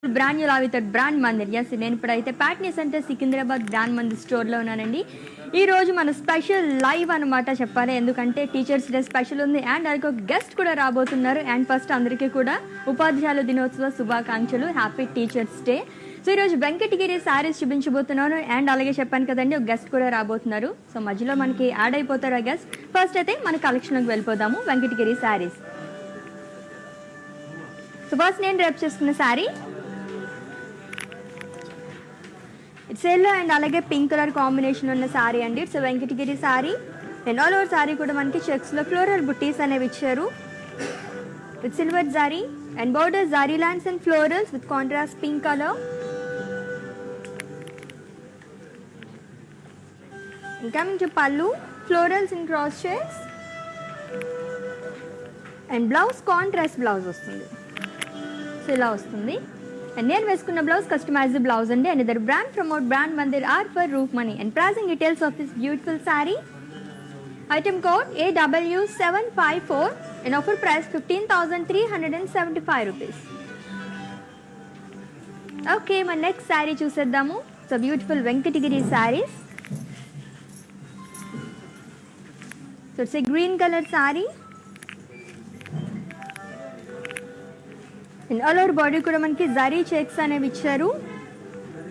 Brand new with Brand Mandir. Yes, నేను ఇప్పుడైతే Patny centre Secunderabad Brand Mandir స్టోర్లో ఉన్నానండి. ఈరోజు మన స్పెషల్ లైవ్ అనమాట చెప్పాలి, ఎందుకంటే టీచర్స్ డే స్పెషల్ ఉంది అండ్ అది ఒక గెస్ట్ కూడా రాబోతున్నారు. అండ్ ఫస్ట్ అందరికీ కూడా ఉపాధ్యాయుల దినోత్సవ శుభాకాంక్షలు, హ్యాపీ టీచర్స్ డే. సో ఈరోజు వెంకటగిరి శారీస్ చూపించబోతున్నాను అండ్ అలాగే చెప్పాను కదండి ఒక గెస్ట్ కూడా రాబోతున్నారు. సో మధ్యలో మనకి యాడ్ అయిపోతారు ఆ గెస్ట్. ఫస్ట్ అయితే మన కలెక్షన్లోకి వెళ్ళిపోదాము, వెంకటగిరి శారీస్. సో ఫస్ట్ నేను రేపు చేసుకున్న శారీ ఇట్స్ ఎల్లో అండ్ అలాగే పింక్ కలర్ కాంబినేషన్ ఉన్న శారీ అండి. It's Venkatagiri sari and all over sari కూడా మనకి చెక్స్లో ఫ్లోరల్ బుట్టీస్ అనేవి ఇచ్చారు with silver zari and border జారీ lines and florals with contrast pink colour. And coming to pallu, florals in cross shades and blouse contrast blouse వస్తుంది. So ఇలా వస్తుంది. అండ్ నేను వేసుకున్న బ్లౌజ్ కస్టమైజ్డ్ బ్లౌజ్ అండి. అండ్ ఇదర్ brand promote Brand Mandir are for roof money. And pricing details of this beautiful sari. Item code AW754 and offer price 15,375 rupees. Okay, మన next sari చూసేద్దాము. So beautiful Venkatagiri saris. So it's a green colour sari and all over body కూడా మనకి zari checks అనేవి ఇచ్చారు,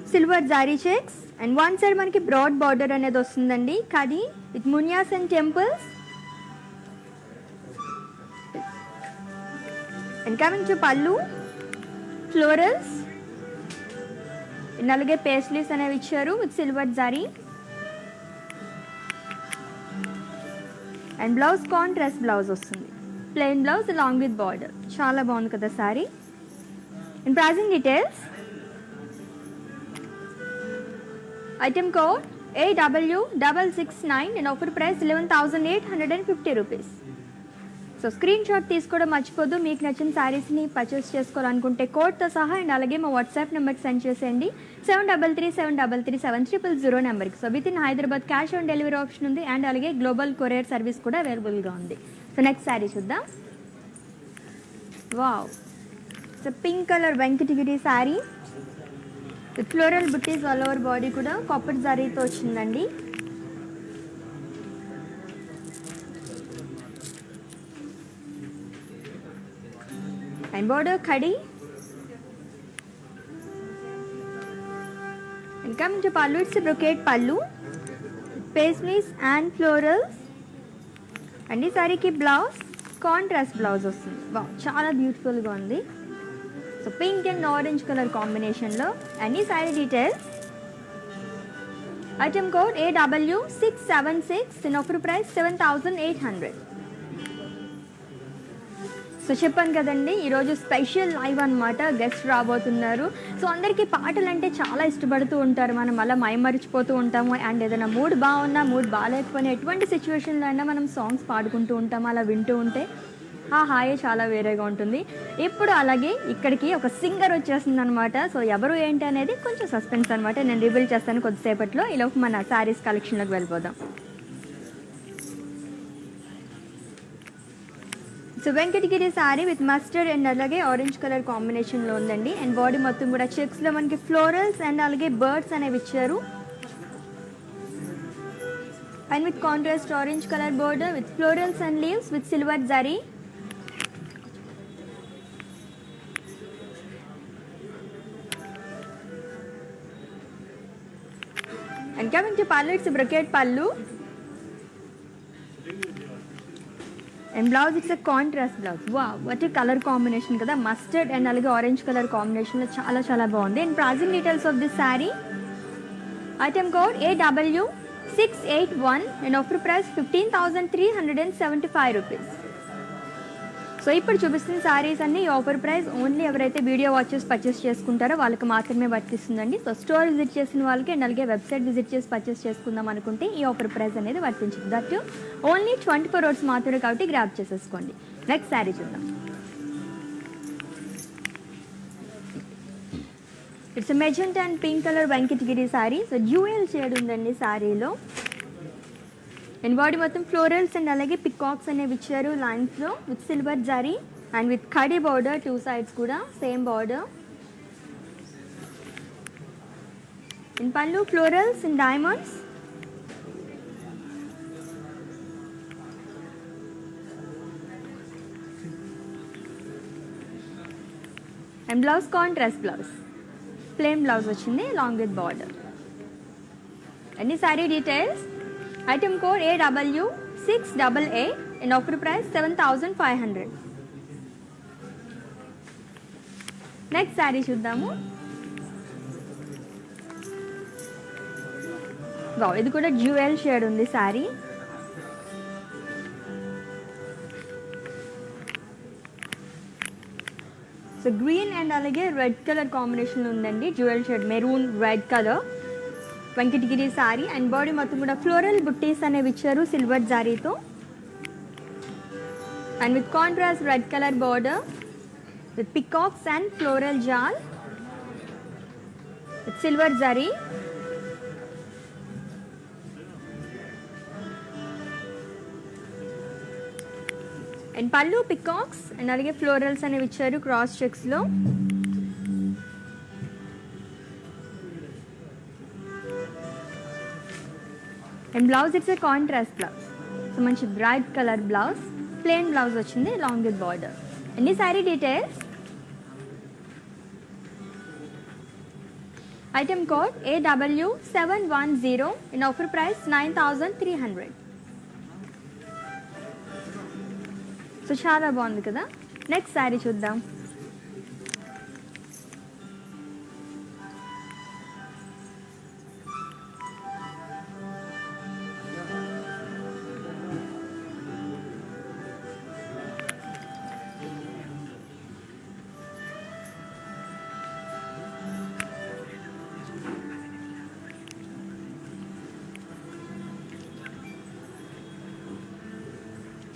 silver zari checks. And one side మనకి broad border అనేది వస్తుందండి, కడి విత్ మునియాస్ and temples. And coming to pallu, florals and అలాగే పేస్లీస్ అనేవి ఇచ్చారు with silver zari. And blouse contrast blouse వస్తుంది, plain blouse along with border. చాలా బాగుంది కదా sari. And pricing details. Item code AW669 and offer price 11,850 rupees. So screenshot తీసుకోవడం మర్చిపోద్దు. మీకు నచ్చిన శారీస్ని పర్చేస్ చేసుకోవాలనుకుంటే కోడ్తో సహా అండ్ అలాగే మా వాట్సాప్ నెంబర్కి సెండ్ చేసేయండి 7337337300 నెంబర్కి. So with in Hyderabad cash on delivery option ఉంది అండ్ అలాగే గ్లోబల్ కొరియర్ సర్వీస్ కూడా అవైలబుల్గా ఉంది. సో నెక్స్ట్ శారీ చూద్దాం. Wow, so pink colour Venkatagiri sari with floral buttis all over body కూడా కాపర్ జారీతో వచ్చిందండి. And border khadi. And coming to pallu, it's brocade pallu, paisleys and florals. And ఈ సారీకి బ్లౌజ్ కాంట్రాస్ట్ బ్లౌజ్ వస్తుంది. వావ్, చాలా బ్యూటిఫుల్గా ఉంది. So pink and orange colour కాంబినేషన్లో. అండ్ ఈ sari details. Item code AW676 and offer price 7,800. So చెప్పాను కదండి ఈరోజు స్పెషల్ లైవ్ అనమాట, గెస్ట్ రాబోతున్నారు. సో అందరికీ పాటలు అంటే చాలా ఇష్టపడుతూ ఉంటారు, మనం అలా మైమరిచిపోతూ ఉంటాము. అండ్ ఏదైనా మూడ్ బాగున్నా మూడ్ బాగాలేకపోయినా ఎటువంటి సిచ్యువేషన్లో అయినా మనం సాంగ్స్ పాడుకుంటూ ఉంటాము. అలా వింటూ ఉంటే ఆ హాయే చాలా వేరేగా ఉంటుంది. ఇప్పుడు అలాగే ఇక్కడికి ఒక సింగర్ వచ్చేస్తుంది అనమాట. సో ఎవరు ఏంటి అనేది కొంచెం సస్పెన్స్ అనమాట, నేను రివీల్ చేస్తాను కొద్దిసేపట్లో. ఈలోపు మన శారీస్ కలెక్షన్లోకి వెళ్ళిపోదాం. So Venkatagiri sari with mustard and అలాగే ఆరెంజ్ కలర్ కాంబినేషన్లో ఉందండి. అండ్ బాడీ మొత్తం కూడా చెక్స్లో మనకి ఫ్లోరల్స్ అండ్ అలాగే బర్డ్స్ అనేవి ఇచ్చారు. And with contrast orange colour border with florals and leaves with silver zari. And coming to pallu, it's brocade pallu and blouse it's a contrast blouse. Wow, what a colour combination కదా, mustard and అలాగే orange colour కాంబినేషన్లో చాలా చాలా బాగుంది. And pricing details of this sari. Item code AW681 and offer price 15,375 rupees. So ఇప్పుడు చూపిస్తున్న శారీస్ అన్ని ఈ ఆఫర్ ప్రైస్ ఓన్లీ ఎవరైతే వీడియో వాచెస్ పర్చేస్ చేసుకుంటారో వాళ్ళకి మాత్రమే వర్తిస్తుందండి. సో స్టోర్ విజిట్ చేసిన వాళ్ళకి అండ్ అలాగే వెబ్సైట్ విజిట్ చేసి పర్చేస్ చేసుకుందాం అనుకుంటే ఈ ఆఫర్ ప్రైస్ అనేది వర్తించదు. దట్ ఓన్లీ 24 hours మాత్రమే కాబట్టి గ్రాప్ చేసేసుకోండి. నెక్స్ట్ శారీ చూద్దాం. It's magenta and pink colour Venkatagiri sari. So dual shade ఉందండి శారీలో. అండ్ బాడీ మొత్తం ఫ్లోరల్స్ అండ్ అలాగే పికాక్స్ అనేవి ఇచ్చారు లైన్స్లో with silver zari. and with khadi border, two sides kuda same border. In pallu, florals in diamonds. And blouse, contrast blouse. Plain blouse vachindi along with border. Any saree details? Item code AW688 and offer price 7,500. Next saree చూద్దాము. Wow, ఇది కూడా jewel shade ఉంది sari. So green and అలాగే red colour combination ఉందండి. Jewel shade maroon red colour Venkatagiri sari. And body మొత్తం కూడా floral బుట్టీస్ అనేవి ఇచ్చారు సిల్వర్ జారీతో. And with contrast red colour border with peacocks and floral jal with silver zari. And pallu peacocks and alage florals ane icharu cross checks lo. And blouse, it's a contrast blouse. So manchi bright color blouse, plain blouse vachindi along with border. Any saree details? Item code AW710 in offer price 9,300. So చాలా బాగుంది కదా. Next sari చూద్దాం.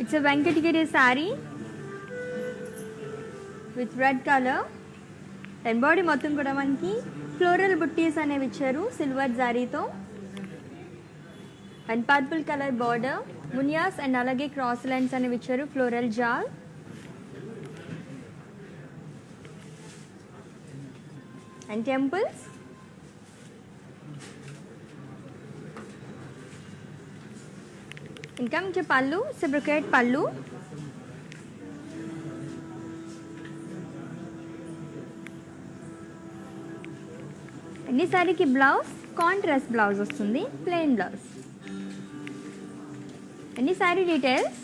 It's a Venkatagiri saree with red color. And body మొత్తం కూడా మనకి floral బుట్టీస్ అనేవి ఇచ్చారు silver జారీతో. అండ్ పర్పుల్ కలర్ బార్డర్, మునియాస్ అండ్ అలాగే క్రాస్ లైన్స్ అనేవి ఇచ్చారు ఫ్లోరల్ జాల్. And temples. ఇంకా మంచి పళ్ళు, సిబ్రికేట్ పళ్ళు. అన్ని సారీకి బ్లౌజ్ కాంట్రాస్ట్ బ్లౌజ్ వస్తుంది, ప్లెయిన్ బ్లౌజ్. అన్ని sari details.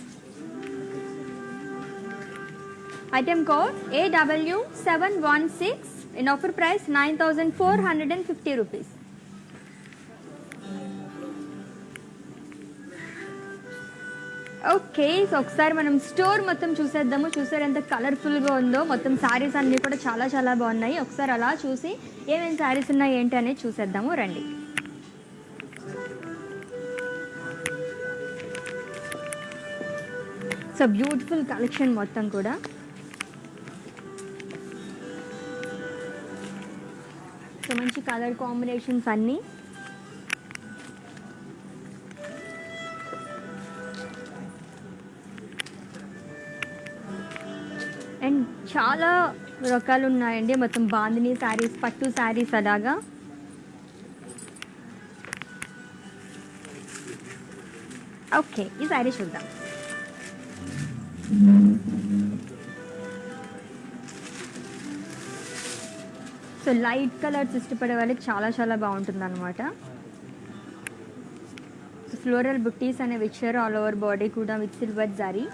Item code AW716 in offer price 9,450 rupees. Okay, so ఒకసారి మనం స్టోర్ మొత్తం చూసేద్దాము. చూసారు ఎంత కలర్ఫుల్గా ఉందో. మొత్తం శారీస్ అన్నీ కూడా చాలా చాలా బాగున్నాయి. ఒకసారి అలా చూసి ఏమేమి శారీస్ ఉన్నాయి ఏంటి అనేది చూసేద్దాము రండి. సో బ్యూటిఫుల్ కలెక్షన్ మొత్తం కూడా. సో మంచి కలర్ కాంబినేషన్స్ అన్నీ. అండ్ చాలా రకాలు ఉన్నాయండి. మొత్తం బాందిని శారీస్, పట్టు శారీస్ అలాగా. ఓకే, ఈ శారీ చూద్దాం. సో లైట్ కలర్స్ ఇష్టపడే వాళ్ళకి చాలా చాలా బాగుంటుంది అనమాట. సో ఫ్లోరల్ బుట్టీస్ అనేవి ఇచ్చారు ఆల్ ఓవర్ బాడీ కూడా విత్ సిల్వర్ జారీ.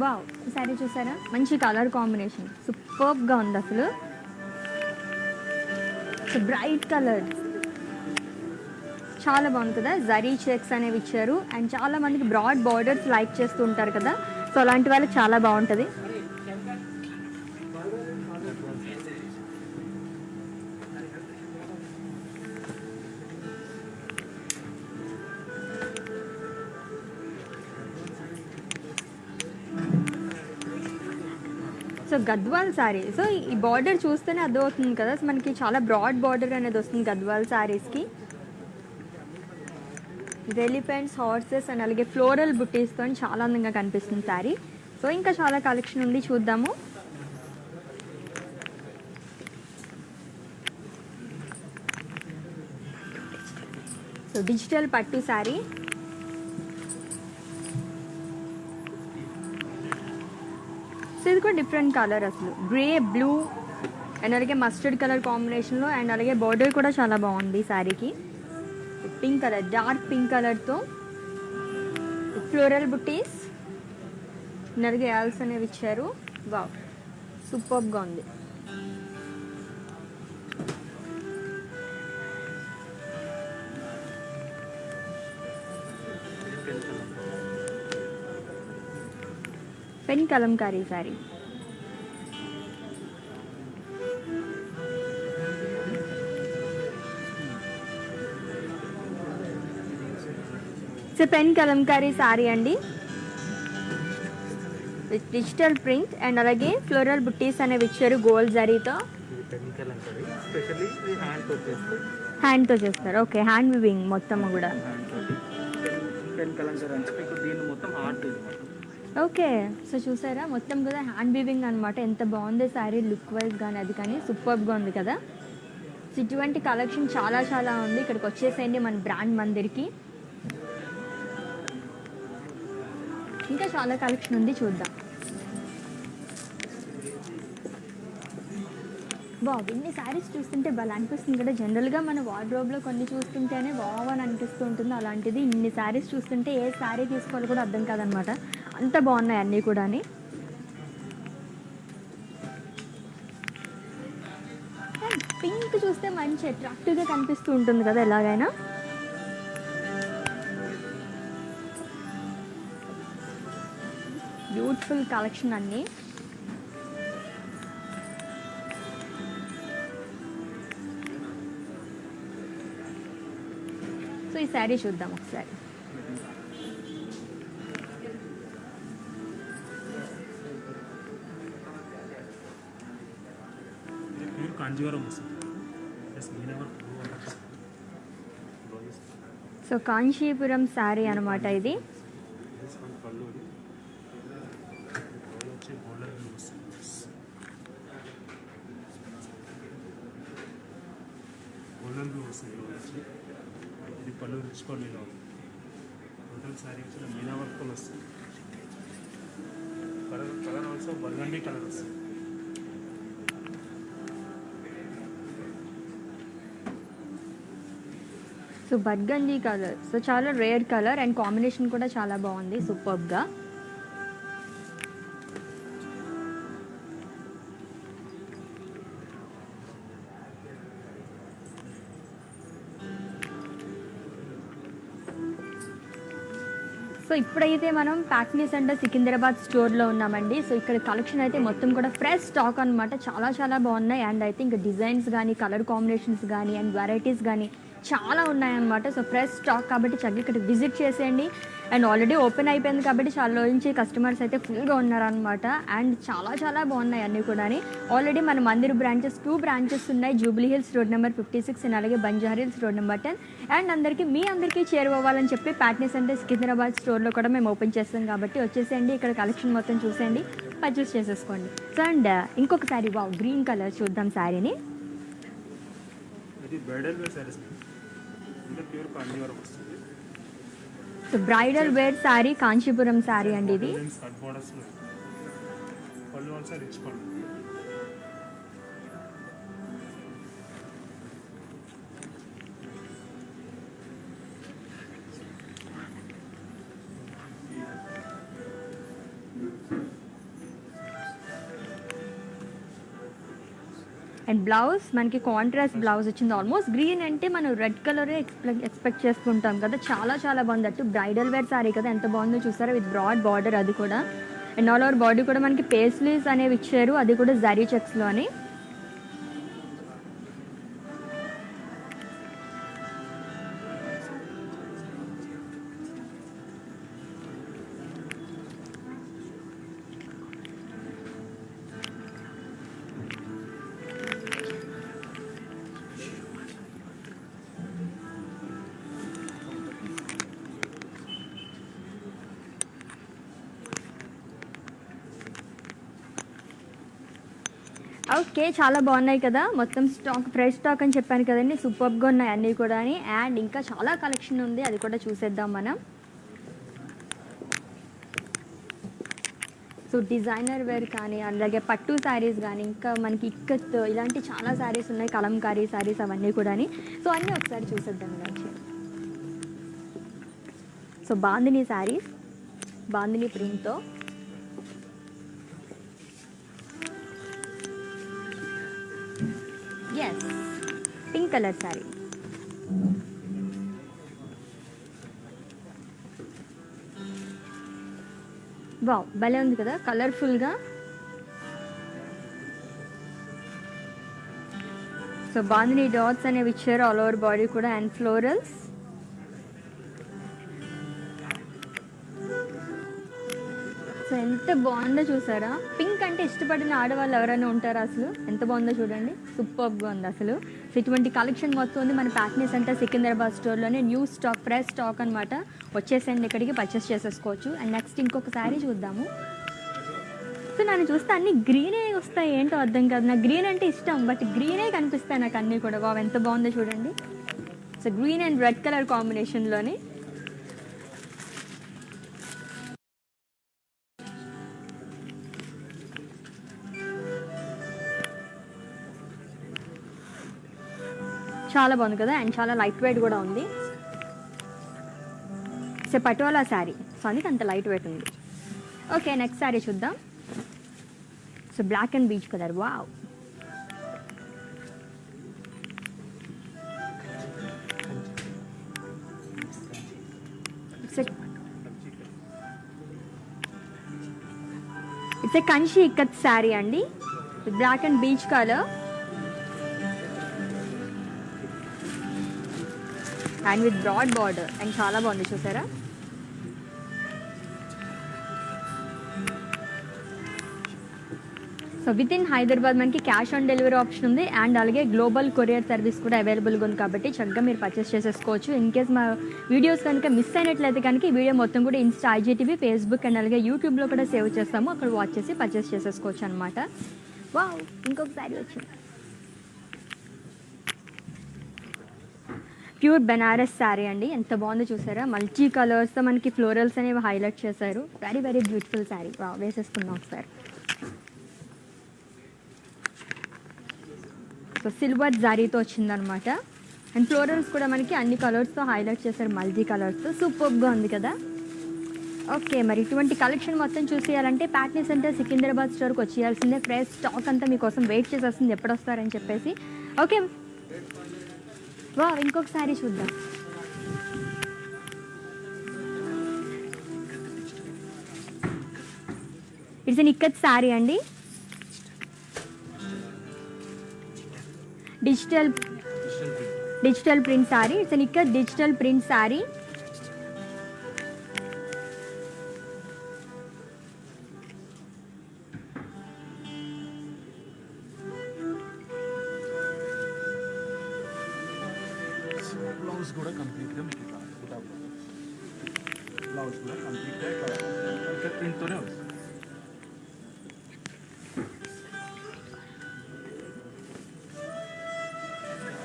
వావ్, ఈ శారీ చూసారా? మంచి కలర్ కాంబినేషన్, సూపర్గా ఉంది అసలు. సో బ్రైట్ కలర్స్ చాలా బాగుంది కదా. జరీ చెక్స్ అనేవి ఇచ్చారు. అండ్ చాలా మందికి బ్రాడ్ బార్డర్స్ లైక్ చేస్తూ ఉంటారు కదా. సో అలాంటి వాళ్ళకి చాలా బాగుంటుంది. సో గద్వాల్ శారీ. సో ఈ బార్డర్ చూస్తేనే అర్థమవుతుంది కదా, మనకి చాలా బ్రాడ్ బార్డర్ అనేది వస్తుంది గద్వాల్ శారీస్కి. ఇది ఎలిఫెంట్స్, హార్సెస్ అండ్ అలాగే ఫ్లోరల్ బుట్టీస్తో చాలా అందంగా కనిపిస్తుంది శారీ. సో ఇంకా చాలా కలెక్షన్ ఉంది, చూద్దాము. సో డిజిటల్ పట్టు శారీ. సో ఇది కూడా డిఫరెంట్ కలర్, అసలు గ్రే, బ్లూ అండ్ అలాగే మస్టర్డ్ కలర్ కాంబినేషన్లో అండ్ అలాగే బార్డర్ కూడా చాలా బాగుంది శారీకి. పింక్ కలర్, డార్క్ పింక్ కలర్తో ఫ్లోరల్ బుట్టీస్ అలాగే యాల్స్ అనేవి ఇచ్చారు. వావ్, సూపర్గా ఉంది. Pen Kalamkari sari. So pen Kalamkari sari అండి, విత్ డిజిటల్ ప్రింట్ అండ్ అలాగే ఫ్లోరల్ బుట్టీస్ అనేవి ఇచ్చారు గోల్డ్ జరీతో. హ్యాండ్తో చేస్తారు. ఓకే, హ్యాండ్ వివింగ్ మొత్తం కూడా. ఓకే, సో చూసారా మొత్తం కూడా హ్యాండ్ వీవింగ్ అనమాట. ఎంత బాగుంది శారీ, లుక్ వైజ్ కానీ అది కానీ సూపర్గా ఉంది కదా. సో ఇటువంటి కలెక్షన్ చాలా చాలా ఉంది. ఇక్కడికి వచ్చేసేయండి మన బ్రాండ్ మందిర్కి. ఇంకా చాలా కలెక్షన్ ఉంది, చూద్దాం. బాబు, ఇన్ని శారీస్ చూస్తుంటే భలే అనిపిస్తుంది కదా. జనరల్గా మన వార్డ్రోబ్లో కొన్ని చూస్తుంటేనే వావ్ అని అనిపిస్తూ ఉంటుంది. అలాంటిది ఇన్ని శారీస్ చూస్తుంటే ఏ శారీ తీసుకోవాలో కూడా అర్థం కాదనమాట. అంత బాగున్నాయి అన్నీ కూడా. పింక్ చూస్తే మంచి అట్రాక్టివ్గా కనిపిస్తూ ఉంటుంది కదా ఎలాగైనా. బ్యూటిఫుల్ కలెక్షన్ అన్నీ. సో ఈ శారీ చూద్దాం ఒకసారి. సో కాంచీపురం శారీ అనమాట ఇది. ఇది పళ్ళు రిచ్ పళ్ళులో టోటల్ శారీ వచ్చి మీనా వర్క్ వస్తుంది. కలర్ ఆల్సో బర్గండీ కలర్ వస్తుంది. సో బర్గండీ కలర్, సో చాలా రేర్ కలర్ అండ్ కాంబినేషన్ కూడా చాలా బాగుంది, సూపర్గా. సో ఇప్పుడైతే మనం ప్యాట్నీ సెంటర్ సికింద్రాబాద్ స్టోర్లో ఉన్నామండి. సో ఇక్కడ కలెక్షన్ అయితే మొత్తం కూడా ఫ్రెష్ స్టాక్ అనమాట. చాలా చాలా బాగున్నాయి. అండ్ అయితే ఇంకా డిజైన్స్ కానీ, కలర్ కాంబినేషన్స్ కానీ అండ్ వెరైటీస్ కానీ చాలా ఉన్నాయన్నమాట. సో ఫ్రెష్ స్టాక్ కాబట్టి చక్కగా ఇక్కడ విజిట్ చేసేయండి. అండ్ ఆల్రెడీ ఓపెన్ అయిపోయింది కాబట్టి చాలా రోజు నుంచి కస్టమర్స్ అయితే ఫుల్గా ఉన్నారనమాట. అండ్ చాలా చాలా బాగున్నాయి అన్నీ కూడా. ఆల్రెడీ మన మందిర్ బ్రాంచెస్ 2 బ్రాంచెస్ ఉన్నాయి. Jubilee hills road number 56 and అలాగే Banjara hills road number 10. And మీ అందరికీ చేరువవ్వాలని చెప్పి ప్యాట్నీ సెంటర్ సికింద్రాబాద్ స్టోర్లో కూడా మేము ఓపెన్ చేస్తాం కాబట్టి వచ్చేసేయండి. ఇక్కడ కలెక్షన్ మొత్తం చూసేయండి, పర్చేస్ చేసేసుకోండి. సో అండ్ ఇంకొక శారీ, వావ్, గ్రీన్ కలర్ చూద్దాం శారీని. So bridal wear sari, Kanchipuram sari అండి ఇది. అండ్ బ్లౌజ్ మనకి కాంట్రాస్ట్ బ్లౌజ్ వచ్చింది. ఆల్మోస్ట్ గ్రీన్ అంటే మనం రెడ్ కలరే ఎక్స్పెక్ట్ చేసుకుంటాం కదా. చాలా చాలా బాగుంది. అటు బ్రైడల్ వేర్ శారీ కదా, ఎంత బాగుందో చూసారా, విత్ బ్రాడ్ బార్డర్ అది కూడా. అండ్ ఆల్ ఓవర్ బాడీ కూడా మనకి పేస్లీస్ అనేవి ఇచ్చారు, అది కూడా జరీ చెక్స్లో అని. ఓకే, చాలా బాగున్నాయి కదా. మొత్తం స్టాక్ ఫ్రెష్ స్టాక్ అని చెప్పాను కదండి, సూపర్గా ఉన్నాయి అన్నీ కూడా. అండ్ ఇంకా చాలా కలెక్షన్ ఉంది, అది కూడా చూసేద్దాం మనం. సో డిజైనర్ వేర్ కానీ, అలాగే పట్టు శారీస్ కానీ, ఇంకా మనకి ఇక్కత్ ఇలాంటి చాలా శారీస్ ఉన్నాయి, కలంకారీ శారీస్ అవన్నీ కూడా. సో అన్నీ ఒకసారి చూసేద్దాం ఇలా వచ్చి. సో బాందిని శారీస్, బాందిని ప్రింట్తో. Yes, pink colour sari. Wow, భలే ఉంది కదా కలర్ఫుల్గా. సో బాందిని డాట్స్ అనేవి ఇచ్చారు ఆల్ ఓవర్ బాడీ కూడా, అండ్ ఫ్లోరల్స్. సో ఎంత బాగుందో చూసారా. పింక్ అంటే ఇష్టపడిన ఆడవాళ్ళు ఎవరైనా ఉంటారా అసలు? ఎంత బాగుందో చూడండి, సూపర్గా ఉంది అసలు. సో ఇటువంటి కలెక్షన్ మొత్తం ఉంది మన ప్యాట్నీ సెంటర్ సికింద్రాబాద్ స్టోర్లోనే. న్యూ స్టాక్, ఫ్రెష్ స్టాక్ అనమాట. వచ్చేసండి ఇక్కడికి, పర్చేస్ చేసేసుకోవచ్చు. అండ్ నెక్స్ట్ ఇంకొక శారీ చూద్దాము. సో నన్ను చూస్తే అన్ని గ్రీనే వస్తాయి, ఏంటో అర్థం కాదు. నాకు గ్రీన్ అంటే ఇష్టం, బట్ గ్రీనే కనిపిస్తాయి నాకు అన్నీ కూడా. వావ్, ఎంత బాగుందో చూడండి. So green and red colour కాంబినేషన్లోని. చాలా బాగుంది కదా, అండ్ చాలా లైట్ వెయిట్ కూడా ఉంది. సో పటోలా శారీ, సో అందుకే అంత లైట్ వెయిట్ ఉంది. ఓకే, నెక్స్ట్ శారీ చూద్దాం. So black and beige colour. Wow, it's a Kanchi ikat sari అండి. Black and beige colour and with broad border, and చాలా బాగుంది చూసారా. సో విత్ ఇన్ హైదరాబాద్ మనకి క్యాష్ ఆన్ డెలివరీ ఆప్షన్ ఉంది, అండ్ అలాగే గ్లోబల్ కొరియర్ సర్వీస్ కూడా అవైలబుల్గా ఉంది. కాబట్టి చక్కగా మీరు పర్చేస్ చేసేసుకోవచ్చు. ఇన్ కేస్ మా వీడియోస్ కనుక మిస్ అయినట్లయితే కనుక ఈ వీడియో మొత్తం కూడా ఇన్స్టా, ఐజీటీవీ, ఫేస్బుక్ అండ్ అలాగే యూట్యూబ్లో కూడా సేవ్ చేస్తాము. అక్కడ వాచ్ చేసి పర్చేస్ చేసేసుకోవచ్చు అనమాట. వావ్, ఇంకొక శారీ వచ్చింది. ప్యూర్ బెనారస్ శారీ అండి, ఎంత బాగుందో చూసారా. మల్టీ కలర్స్తో మనకి ఫ్లోరల్స్ అనేవి హైలైట్ చేశారు. Very very beautiful sari. వేసేసుకుందాం ఒకసారి. సో సిల్వర్ జారీతో వచ్చిందనమాట, అండ్ ఫ్లోరల్స్ కూడా మనకి అన్ని కలర్స్తో హైలైట్ చేశారు, మల్టీ కలర్స్తో. సూపర్గా ఉంది కదా. ఓకే, మరి ఇటువంటి కలెక్షన్ మొత్తం చూసేయాలంటే ప్యాట్నీ సెంటర్ సికింద్రాబాద్ స్టోర్కి వచ్చేయాల్సిందే. ఫ్రెష్ స్టాక్ అంతా మీకోసం వెయిట్ చేసేస్తుంది ఎప్పుడు వస్తారని చెప్పేసి. ఓకే, వా ఇంకొక శారీ చూద్దాం. ఇట్స్ ఎన్ ఇక్కత్ శారీ అండి. Digital print sari. It's an ikat digital print sari. Blouse కూడా కంప్లీట్గా మీకు బ్లౌజ్ కూడా కంప్లీట్గా ఇక్కడ ప్రింట్తోనే వస్తుంది.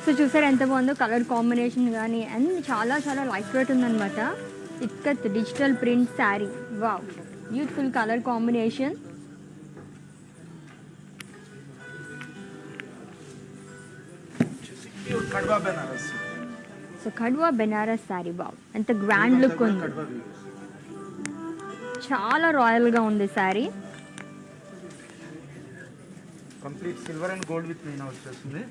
సో చూసారు ఎంత బాగుందో కలర్ కాంబినేషన్ కానీ, అండ్ చాలా చాలా లైట్ వెయిట్ ఉందన్నమాట. Ikat digital print sari. Wow, beautiful colour combination. Kadwa Banaras. So Kadwa Banaras sari. Wow, ఎంత గ్రాండ్ లుక్ ఉంది, చాలా రాయల్గా ఉంది sari. Complete silver and gold with meena వచ్చేస్తుంది.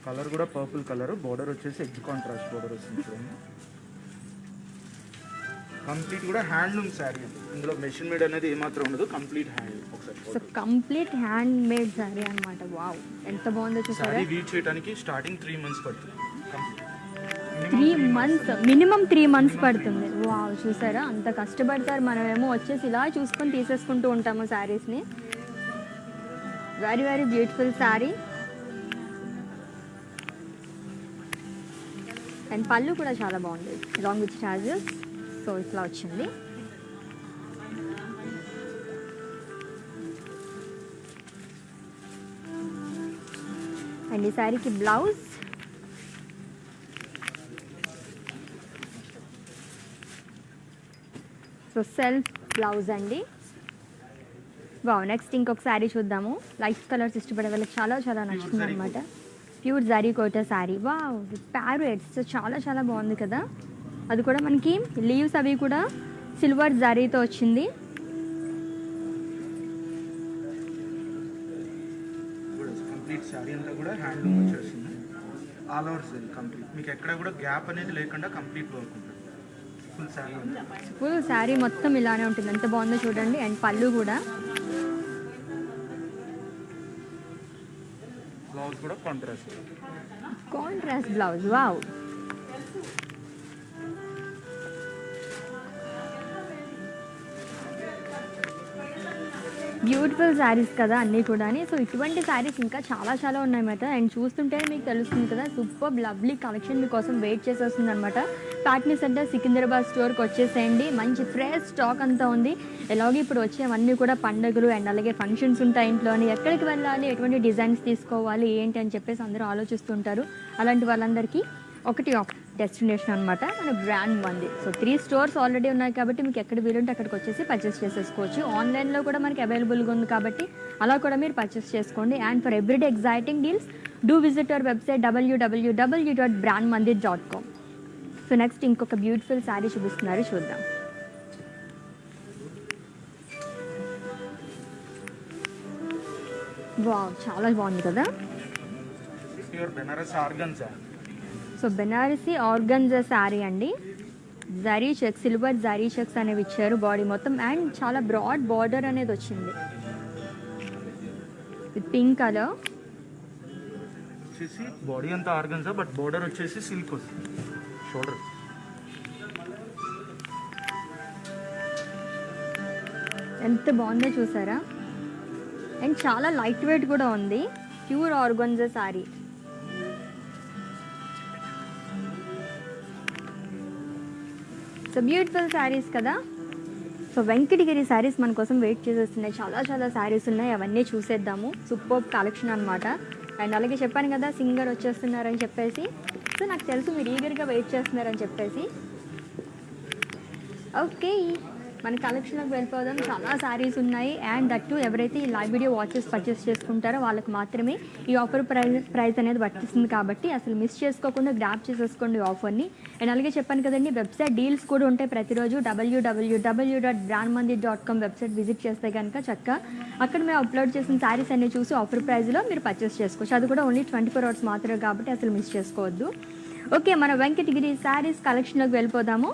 కలర్ కూడా పర్పుల్ కలర్, బోర్డర్ వచ్చేసి ఎగ్ కాంట్రాస్ట్ బోర్డర్ వస్తుంది చూడండి. కంప్లీట్ కూడా హ్యాండ్లూమ్ శారీ. ఇందులో మెషిన్ మేడ్ అనేది ఏమాత్రం ఉండదు, complete hand. So complete hand made sari అనమాట. వావ్, ఎంత బాగుందో చూసారా. శారీ వీవ్ చేయడానికి స్టార్టింగ్ 3 months పడుతుంది. 3 months, మినిమం 3 months పడుతుంది. వావ్, చూసారా అంత కష్టపడతారు. మనమేమో వచ్చేసి ఇలా చూసుకొని తీసేసుకుంటూ ఉంటాము శారీస్ని. Very very beautiful sari. And pallu కూడా చాలా బాగుంది, లాంగ్ విత్ చార్జెస్. సో ఇట్లా వచ్చింది. అండ్ ఈ శారీకి బ్లౌజ్, సో సెల్ఫ్ బ్లౌజ్ అండి. వావ్, నెక్స్ట్ ఇంకొక శారీ చూద్దాము. లైట్ కలర్స్ ఇష్టపడే వాళ్ళకి చాలా చాలా నచ్చుతుంది అనమాట. ప్యూర్ జరీ కోట శారీ. వావ్, ప్యారెట్స్ చాలా చాలా బాగుంది కదా. అది కూడా మనకి లీవ్స్ అవి కూడా సిల్వర్ జరీతో వచ్చింది. కంప్లీట్ శారీ అంతా కూడా హ్యాండ్లూమ్ వచ్చేస్తుంది. ఆల్ ఓవర్ శారీ కంప్లీట్, మీకు ఎక్కడ కూడా గ్యాప్ అనేది లేకుండా కంప్లీట్ వర్క్ ఉంటుంది. ఫుల్ శారీ ఫుల్ శారీ మొత్తం ఇలానే ఉంటుంది. ఎంత బాగుందో చూడండి. అండ్ పళ్ళు కూడా, బ్లౌజ్ కూడా contrast blouse. Wow, beautiful saris కదా అన్నీ కూడా. సో ఇటువంటి శారీస్ ఇంకా చాలా చాలా ఉన్నాయన్నమాట. అండ్ చూస్తుంటే మీకు తెలుస్తుంది కదా, సూపర్ లవ్లీ కలెక్షన్ మీకోసం వెయిట్ చేసేస్తుంది అనమాట. ప్యాట్నీ సెంటర్ సికింద్రాబాద్ స్టోర్కి వచ్చేసేయండి. మంచి ఫ్రెష్ స్టాక్ అంతా ఉంది. ఎలాగో ఇప్పుడు వచ్చేవన్నీ కూడా పండుగలు అండ్ అలాగే ఫంక్షన్స్ ఉంటాయి ఇంట్లోని. ఎక్కడికి వెళ్ళాలి, ఎటువంటి డిజైన్స్ తీసుకోవాలి ఏంటి అని చెప్పేసి అందరూ ఆలోచిస్తుంటారు. అలాంటి వాళ్ళందరికీ ఒకటి డెస్టినేషన్ అనమాట, మన బ్రాండ్ మంది. సో 3 స్టోర్స్ ఆల్రెడీ ఉన్నాయి కాబట్టి మీకు ఎక్కడ వీలుంటే అక్కడికి వచ్చేసి పర్చేస్ చేసేసుకోవచ్చు. ఆన్లైన్లో కూడా మనకి అవైలబుల్గా ఉంది కాబట్టి అలా కూడా మీరు పర్చేస్ చేసుకోండి. And for everyday exciting deals do visit our website www.brandmandir.com. So next ఇంకొక బ్యూటిఫుల్ శారీ చూపిస్తున్నారు, చూద్దాం. వావ్, చాలా బాగుంది కదా. Pure Banaras organza. So Banarasi organza sari అండి. Zari checks, silver zari checks అనేవి ఇచ్చారు బాడీ మొత్తం. అండ్ చాలా బ్రాడ్ బార్డర్ అనేది వచ్చింది విత్ పింక్ కలర్. వచ్చేసి బాడీ అంతా ఆర్గన్జా, బట్ బోర్డర్ వచ్చేసి సిల్క్ వస్తుంది. షోల్డర్ ఎంత బాగుందో చూసారా. అండ్ చాలా లైట్ వెయిట్ కూడా ఉంది. Pure organza sari. So beautiful saris కదా. సో వెంకటగిరి శారీస్ మన కోసం వెయిట్ చేసేస్తున్నాయి. చాలా చాలా శారీస్ ఉన్నాయి, అవన్నీ చూసేద్దాము. సూపర్ కలెక్షన్ అనమాట. అండ్ అలాగే చెప్పాను కదా సింగర్ వచ్చేస్తున్నారని చెప్పేసి. సో నాకు తెలుసు మీరు ఈగర్గా వెయిట్ చేస్తున్నారని చెప్పేసి. ఓకే, మన కలెక్షన్లోకి వెళ్ళిపోదాం. చాలా శారీస్ ఉన్నాయి. అండ్ దట్టు ఎవరైతే ఈ లైవ్ వీడియో వాచెస్ పర్చేస్ చేసుకుంటారో వాళ్ళకి మాత్రమే ఈ ఆఫర్ ప్రైస్ అనేది వర్తిస్తుంది కాబట్టి అసలు మిస్ చేసుకోకుండా గ్రాప్ చేసేసుకోండి ఆఫర్ని. అండ్ అలాగే చెప్పాను కదండి, వెబ్సైట్ డీల్స్ కూడా ఉంటాయి ప్రతిరోజు. www.brandmandir.com వెబ్సైట్ విజిట్ చేస్తే కనుక చక్కగా అక్కడ మేము అప్లోడ్ చేసిన శారీస్ అన్ని చూసి ఆఫర్ ప్రైస్లో మీరు పర్చేస్ చేసుకోవచ్చు. అది కూడా ఓన్లీ 24 hours మాత్రమే కాబట్టి అసలు మిస్ చేసుకోవద్దు. ఓకే, మన వెంకటగిరి శారీస్ కలెక్షన్లోకి వెళ్ళిపోదాము.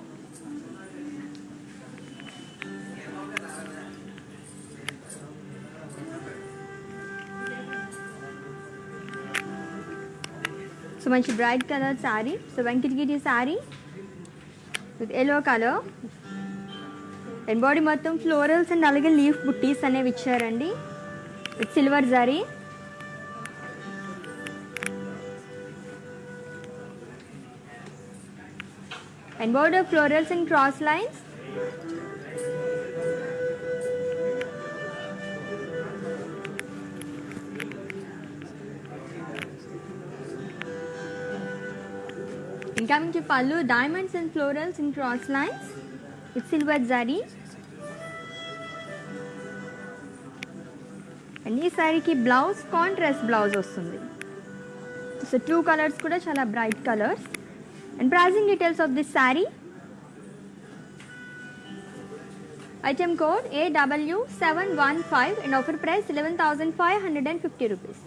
సో మంచి bright colour sari. So Venkatagiri sari with yellow colour. And body మొత్తం ఫ్లోరల్స్ అండ్ అలాగే లీఫ్ బుట్టీస్ అనేవి ఇచ్చారండి with silver zari. And border florals and cross lines. And coming to pallu, diamonds and florals in cross lines with silver zari. And ఈ సారీకి blouse contrast blouse వస్తుంది. So 2 colours కూడా చాలా bright colours. And pricing details of this saree. Item code AW715 and offer price 11,550 rupees.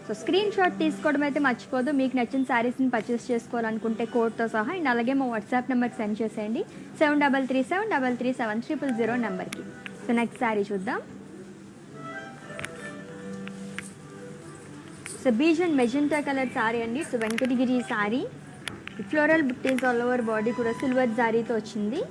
So screenshot తీసుకోవడం అయితే మర్చిపోదు. మీకు నచ్చిన శారీస్ని పర్చేస్ చేసుకోవాలనుకుంటే కోడ్తో సహా. అండ్ అలాగే మా వాట్సాప్ నెంబర్కి సెండ్ చేసేయండి 7337337300 నెంబర్కి. సో నెక్స్ట్ శారీ చూద్దాం. So beige and magenta colour sari అండి. సో వెంకటగిరి శారీ ఫ్లోరల్ బుట్టీస్ ఆల్ ఓవర్ బాడీ కూడా సిల్వర్ జారీతో వచ్చింది.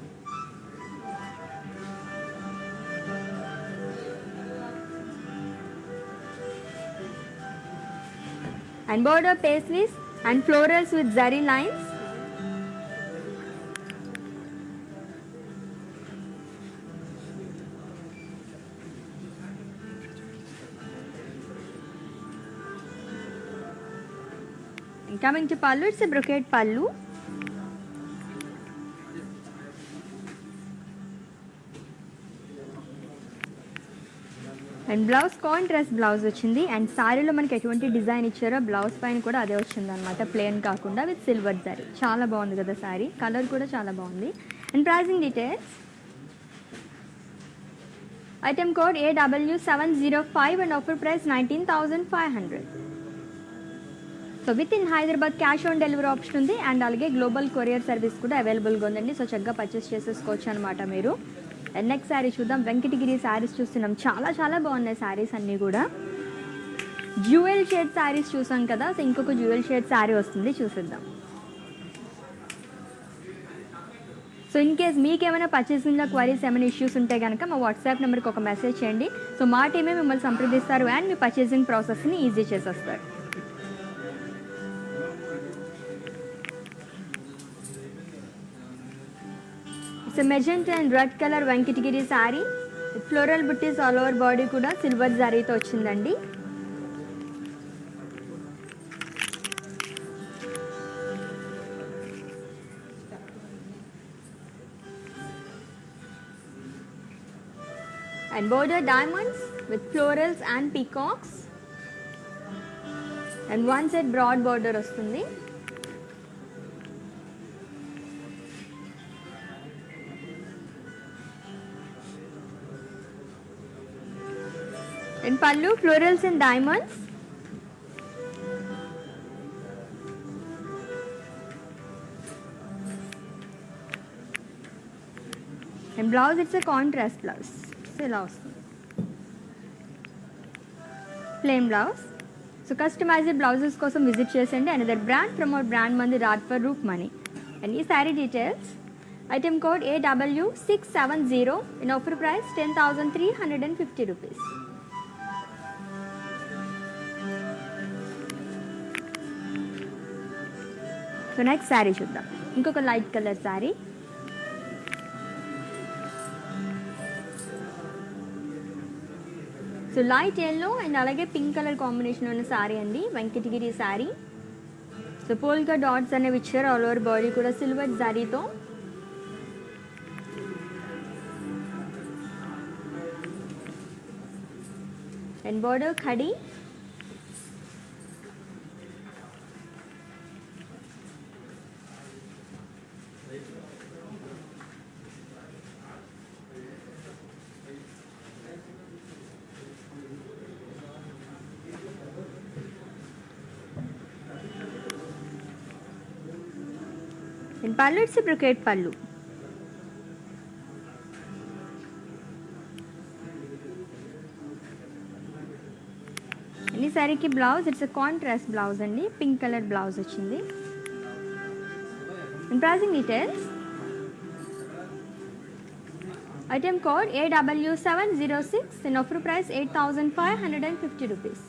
And border paisley's and florals with zari lines. Coming to pallu, it's a brocade pallu. And blouse contrast blouse వచ్చింది. And శారీలో మనకి ఎటువంటి design ఇచ్చారో blouse పైన కూడా అదే వచ్చింది అనమాట, ప్లెయిన్ కాకుండా విత్ సిల్వర్ జరీ. చాలా బాగుంది కదా శారీ, కలర్ కూడా చాలా బాగుంది. And pricing details, item code AW705 and offer price 19,500. So with in Hyderabad cash on delivery option ఉంది. అండ్ అలాగే గ్లోబల్ కొరియర్ సర్వీస్ కూడా అవైలబుల్గా ఉందండి. సో చక్కగా పర్చేస్ చేసేసుకోవచ్చు అనమాట మీరు. అండ్ నెక్స్ట్ శారీ చూద్దాం. వెంకటగిరి శారీస్ చూస్తున్నాం. చాలా చాలా బాగున్నాయి శారీస్ అన్నీ కూడా. జ్యువెల్ షేడ్ శారీస్ చూసాం కదా, సో ఇంకొక జ్యువెల్ షేడ్ శారీ వస్తుంది, చూసిద్దాం. సో ఇన్ కేస్ మీకు ఏమైనా పర్చేసింగ్లో క్వైరీస్ ఏమైనా ఇష్యూస్ ఉంటే కనుక మా వాట్సాప్ నెంబర్కి ఒక మెసేజ్ చేయండి. సో మా టీమే మిమ్మల్ని సంప్రదిస్తారు అండ్ మీ పర్చేసింగ్ ప్రాసెస్ని ఈజీ చేసేస్తారు. So magenta and red colour Venkatagiri sari, floral buttis all over body కూడా సిల్వర్ జరీతో వచ్చిందండి. And border diamonds with florals and peacocks. And one side broad border వస్తుంది. In pallu, florals and diamonds. And blouse, it's a contrast blouse. So ఇలా వస్తుంది, plain blouse. So customized blouses కోసం visit చేసండి. Another brand from our brand మంది రాడ్ఫర్ రూప్ Mani. And ఈ sari details, item code AW670 in offer price 10,350 rupees. So next sari చూద్దాం. ఇంకొక light colour sari. So light yellow and అలాగే pink colour combination ఉన్న శారీ అండి, Venkatagiri sari. So polka dots అనేవి ఇచ్చారు ఆల్ ఓవర్ బాడీ కూడా సిల్వర్ జరీతో. అండ్ బోర్డర్ ఖడీ. In pallu, it's a brocade pallu. ఈ శారీకి బ్లౌజ్, ఇట్స్ కాంట్రాస్ట్ బ్లౌజ్ అండి, పింక్ కలర్ బ్లౌజ్ వచ్చింది. And pricing details, item code AW706 in offer price 8,550 rupees.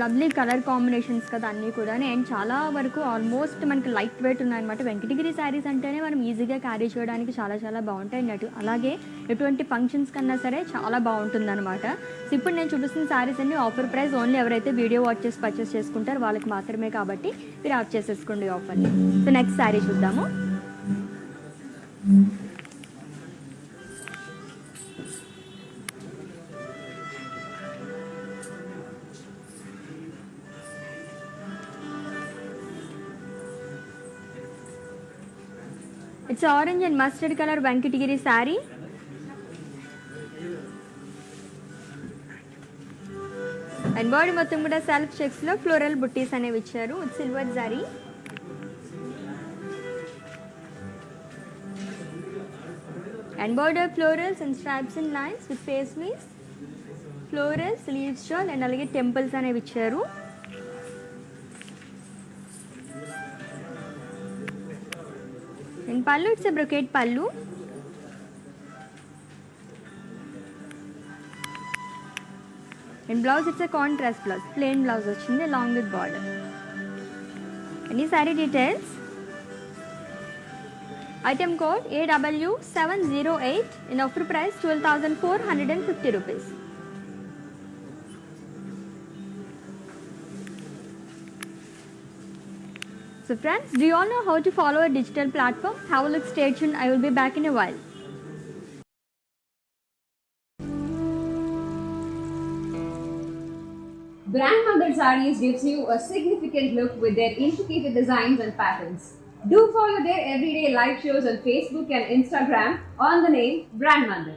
Lovely colour combinations కదా అన్నీ కూడా. అండ్ చాలా వరకు ఆల్మోస్ట్ మనకి లైట్ వెయిట్ ఉన్నాయన్నమాట. వెంకటగిరి శారీస్ అంటేనే మనం ఈజీగా క్యారీ చేయడానికి చాలా చాలా బాగుంటాయి అన్నట్టు. అలాగే ఎటువంటి ఫంక్షన్స్ కన్నా సరే చాలా బాగుంటుంది అనమాట. సో ఇప్పుడు నేను చూపిస్తున్న శారీస్ అన్ని ఆఫర్ ప్రైస్ ఓన్లీ ఎవరైతే వీడియో వాచ్ చేసి పర్చేస్ చేసుకుంటారో వాళ్ళకి మాత్రమే, కాబట్టి మీరు ఆఫ్ చేసేసుకోండి ఆఫర్ని. సో నెక్స్ట్ శారీ చూద్దాము. It's orange and mustard color Venkatagiri saree. And body మొత్తం కూడా సెల్ఫ్ చెక్స్ లో ఫ్లోరల్ బుట్టీస్ అనేవి ఇచ్చారు with silver zari. And border florals and stripes and lines with paisleys, florals, leaves shawl and అలాగే టెంపుల్స్ అనేవి ఇచ్చారు. In pallu, it's a brocade pallu. In blouse, it's a contrast blouse, plain blouse వచ్చింది along with border. Any saree details? Item code AW708 in offer price 12,450 rupees. So friends, do you all know how to follow a digital platform? Have a look, stay tuned. I will be back in a while. Grandmother Sarees gives you a significant look with their intricate designs and patterns. Do follow their everyday live shows on Facebook and Instagram on the name Grandmother.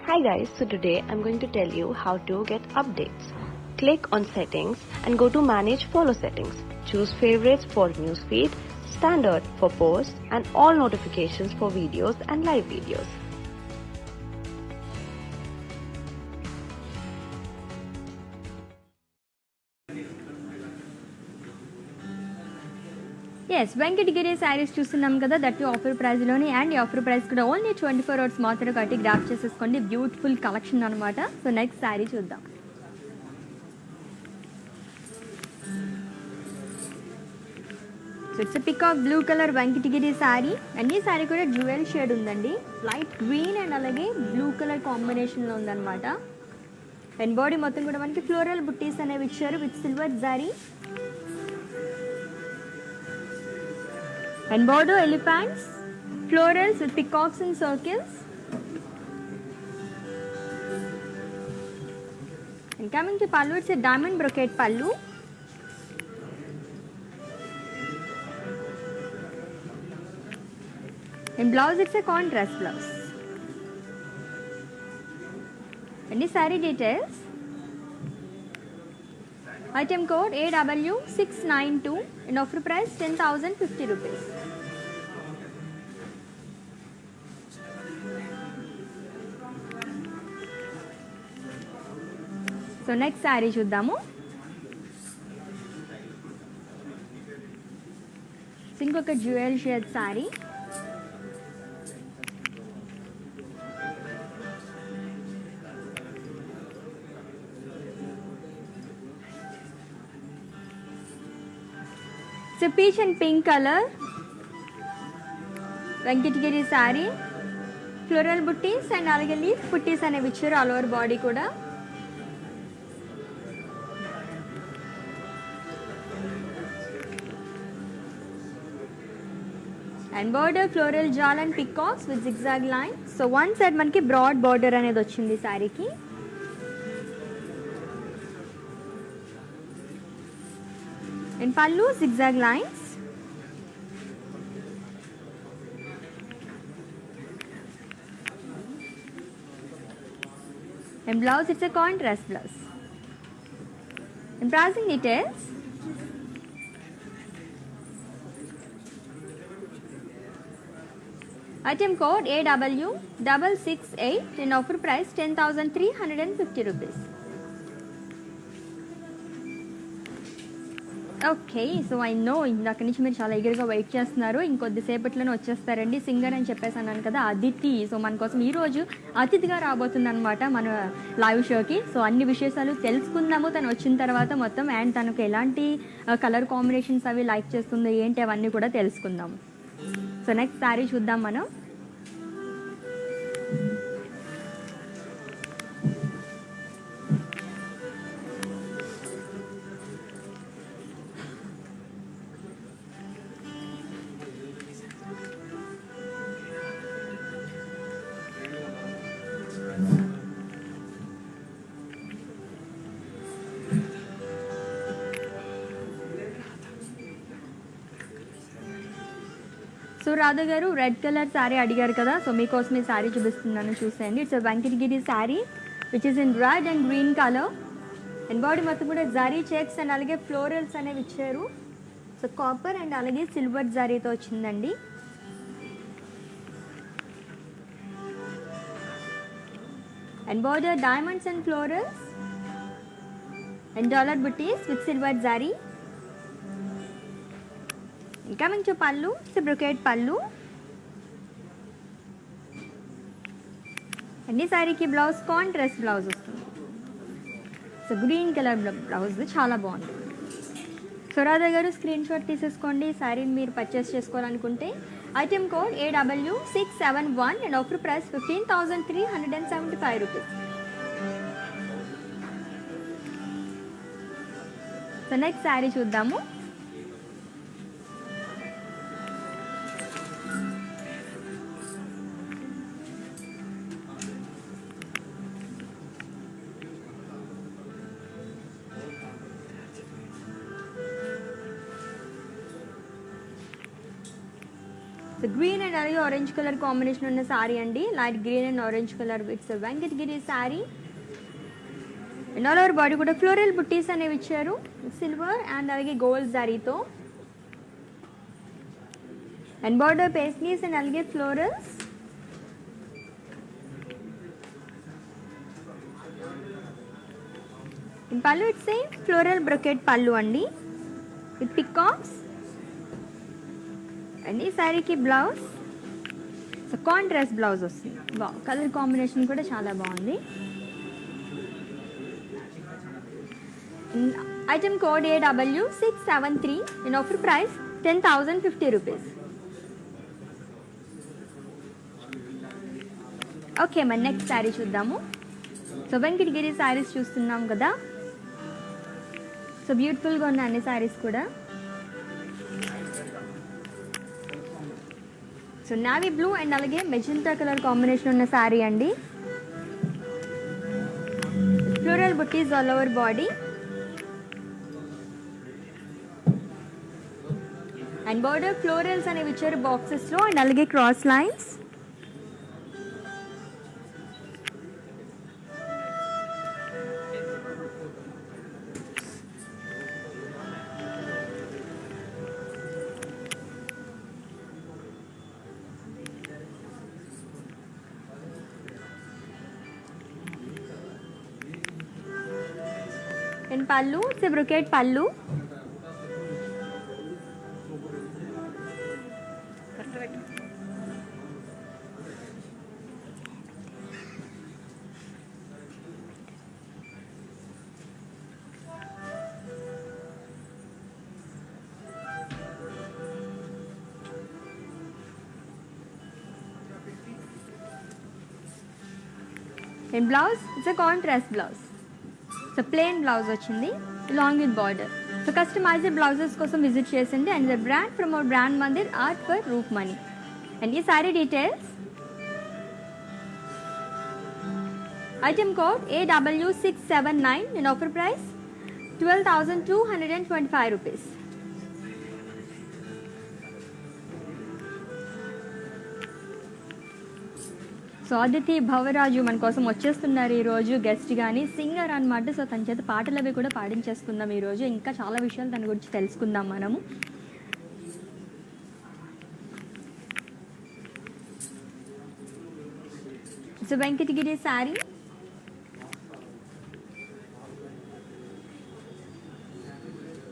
Hi guys, so today I'm going to tell you how to get updates. Click on settings and go to manage follow settings. Choose favorites for newsfeed, standard for posts and all notifications for videos and live videos. Yes Venkatagiri saris చూస్తున్నాం కదా, that offer ప్రైస్లోని. And ఈ offer price కూడా only 24 hours మాత్రం కట్టి grab చేసేసుకోండి. Beautiful collection అనమాట. So next sari చూద్దాం. So it's peacock blue colour Venkatagiri sari. And ఈ శారీ కూడా జ్యువెల్ షేడ్ ఉందండి. లైట్ గ్రీన్ అండ్ అలాగే బ్లూ కలర్ కాంబినేషన్లో ఉందన్నమాట. అండ్ బాడీ మొత్తం కూడా మనకి ఫ్లోరల్ బుట్టీస్ అనేవి ఇచ్చారు విత్ సిల్వర్ జారీ. And border elephants, florals with peacocks and circles. And coming to pallu, it's a diamond brocade pallu. In blouse, it's a contrast blouse. And the saree details. Item code AW692 and offer price 10,050 rupees. So next sari చూద్దాము. ఇంకొక jewel shade sari. So peach and pink colour Venkatagiri sari. Floral buttis and అలాగే leaf buttis అనేవి ఇచ్చారు all over body కూడా. And border floral జాల్ and peacocks with zigzag line. So one side మనకి broad border అనేది వచ్చింది శారీకి. And pallu zigzag lines. And blouse, it's a contrast blouse. And pricing details. Item code AW668 and offer price 10,350 rupees. Okay, so I know ఇందాక నుంచి మీరు చాలా ఎగర్గా wait చేస్తున్నారు. ఇంకొద్దిసేపట్లోనే వచ్చేస్తారండి. Singer అని చెప్పేసి అన్నాను కదా, అదితి. సో మన కోసం ఈరోజు అతిథిగా రాబోతుంది అనమాట మన లైవ్ షోకి. సో అన్ని విశేషాలు తెలుసుకుందాము తను వచ్చిన తర్వాత మొత్తం. అండ్ తనకు ఎలాంటి కలర్ కాంబినేషన్స్ అవి లైక్ చేస్తుందో ఏంటి అవన్నీ కూడా తెలుసుకుందాము. సో నెక్స్ట్ శారీ చూద్దాం మనం. సో రాధా గారు రెడ్ కలర్ శారీ అడిగారు కదా, సో మీకోసం ఈ శారీ చూపిస్తున్నాను, చూసేయండి. It's Venkatagiri sari which is in red and green colour. And body మొత్తం కూడా జారీ చెక్స్ అండ్ అలాగే ఫ్లోరల్స్ అనేవి ఇచ్చారు. సో కాపర్ అండ్ అలాగే సిల్వర్ జారీతో వచ్చిందండి. And border diamonds and florals and dollar buttis with silver జారీ. Coming to pallu, it's a brocade pallu. And this saree ki blouse contrast blouse వస్తుంది. So green colour blouse చాలా బాగుంది. So Radha గారు screen shot తీసేసుకోండి శారీని మీరు purchase చేసుకోవాలనుకుంటే. Item code AW671 and offer price 15,375 rupees. So next sari చూద్దాము. So green and అలాగే ఆరెంజ్ కలర్ కాంబినేషన్ ఉన్న శారీ అండి. Light green and orange colour with Venkatagiri sari. And all over body కూడా ఫ్లోరల్ బుట్టీస్ అనేవి ఇచ్చారు సిల్వర్ అండ్ అలాగే గోల్డ్ శారీతో. అండ్ బార్డర్ పేస్నీస్ అండ్ అలాగే florals. In పళ్ళు ఇట్స్ ఏ ఫ్లోరల్ బ్రొకెట్ పళ్ళు అండి విత్ పికాక్స్. అండ్ ఈ శారీకి బ్లౌజ్ సో కాంట్రాస్ట్ బ్లౌజ్ వస్తుంది. కలర్ కాంబినేషన్ కూడా చాలా బాగుంది. Item code AW673 in offer price 10,050 rupees. Okay, మరి నెక్స్ట్ శారీ చూద్దాము. సో వెంకటగిరి శారీస్ చూస్తున్నాం కదా. సో బ్యూటిఫుల్గా ఉన్న అన్ని శారీస్ కూడా. సో నావీ బ్లూ అండ్ అలాగే మెజెంటా కలర్ కాంబినేషన్ ఉన్న శారీ అండి. Floral buttis all over body. And border florals అనేవి ఇచ్చారు బాక్సెస్లో అండ్ అలాగే క్రాస్ లైన్స్. అండ్ పళ్ళు it's brocade pallu. And blouse it's a contrast blouse. So plain blouse వచ్చింది long with border. So customized blouses కోసం visit చేసింది. And the brand from our brand Mandir art for roof money. And ఈ sari details item code AW679 in offer price 12,225 rupees. So Aditi Bhavaraju మన కోసం వచ్చేస్తున్నారు ఈరోజు guest కానీ singer అనమాట. సో తన చేత పాటలు అవి కూడా పాడించేసుకుందాం ఈరోజు. ఇంకా చాలా విషయాలు తన గురించి తెలుసుకుందాం మనము. So Venkatagiri sari.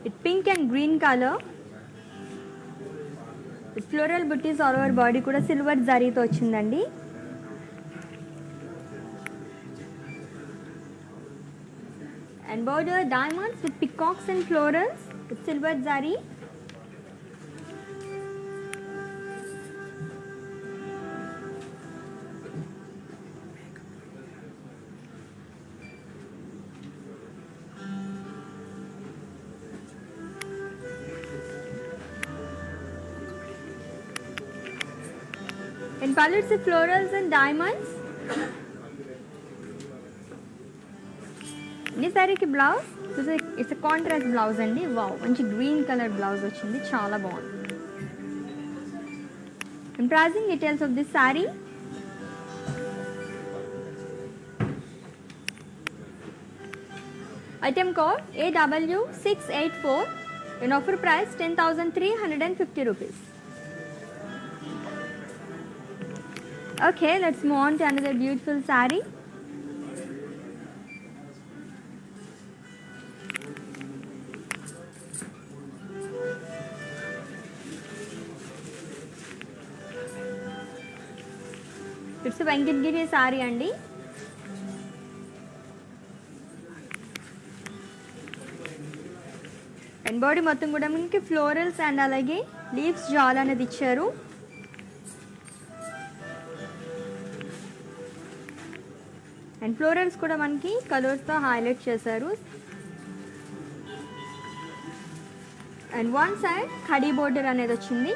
It pink and green colour with floral buttis all over body కూడా సిల్వర్ జరీతో వచ్చిందండి. And border diamonds with peacocks and florals with silver zari. And palettes with florals and diamonds. ఈ శారీకి బ్లౌజ్ ఇట్స్ కాంట్రాస్ట్ బ్లౌజ్ అండి. Wow, మంచి green colour blouse వచ్చింది, చాలా బాగుంది. And pricing details of this sari. Item code AW684 in offer price 10,350 rupees. Okay, let's move on to another beautiful sari. It's Venkatagiri sari అండి. And body మొత్తం కూడా మనకి ఫ్లోరల్స్ అండ్ అలాగే లీవ్స్ జాల్ అనేది ఇచ్చారు. అండ్ ఫ్లోరల్స్ కూడా మనకి కలర్స్తో హైలైట్ చేశారు. And one side khadi border అనేది వచ్చింది.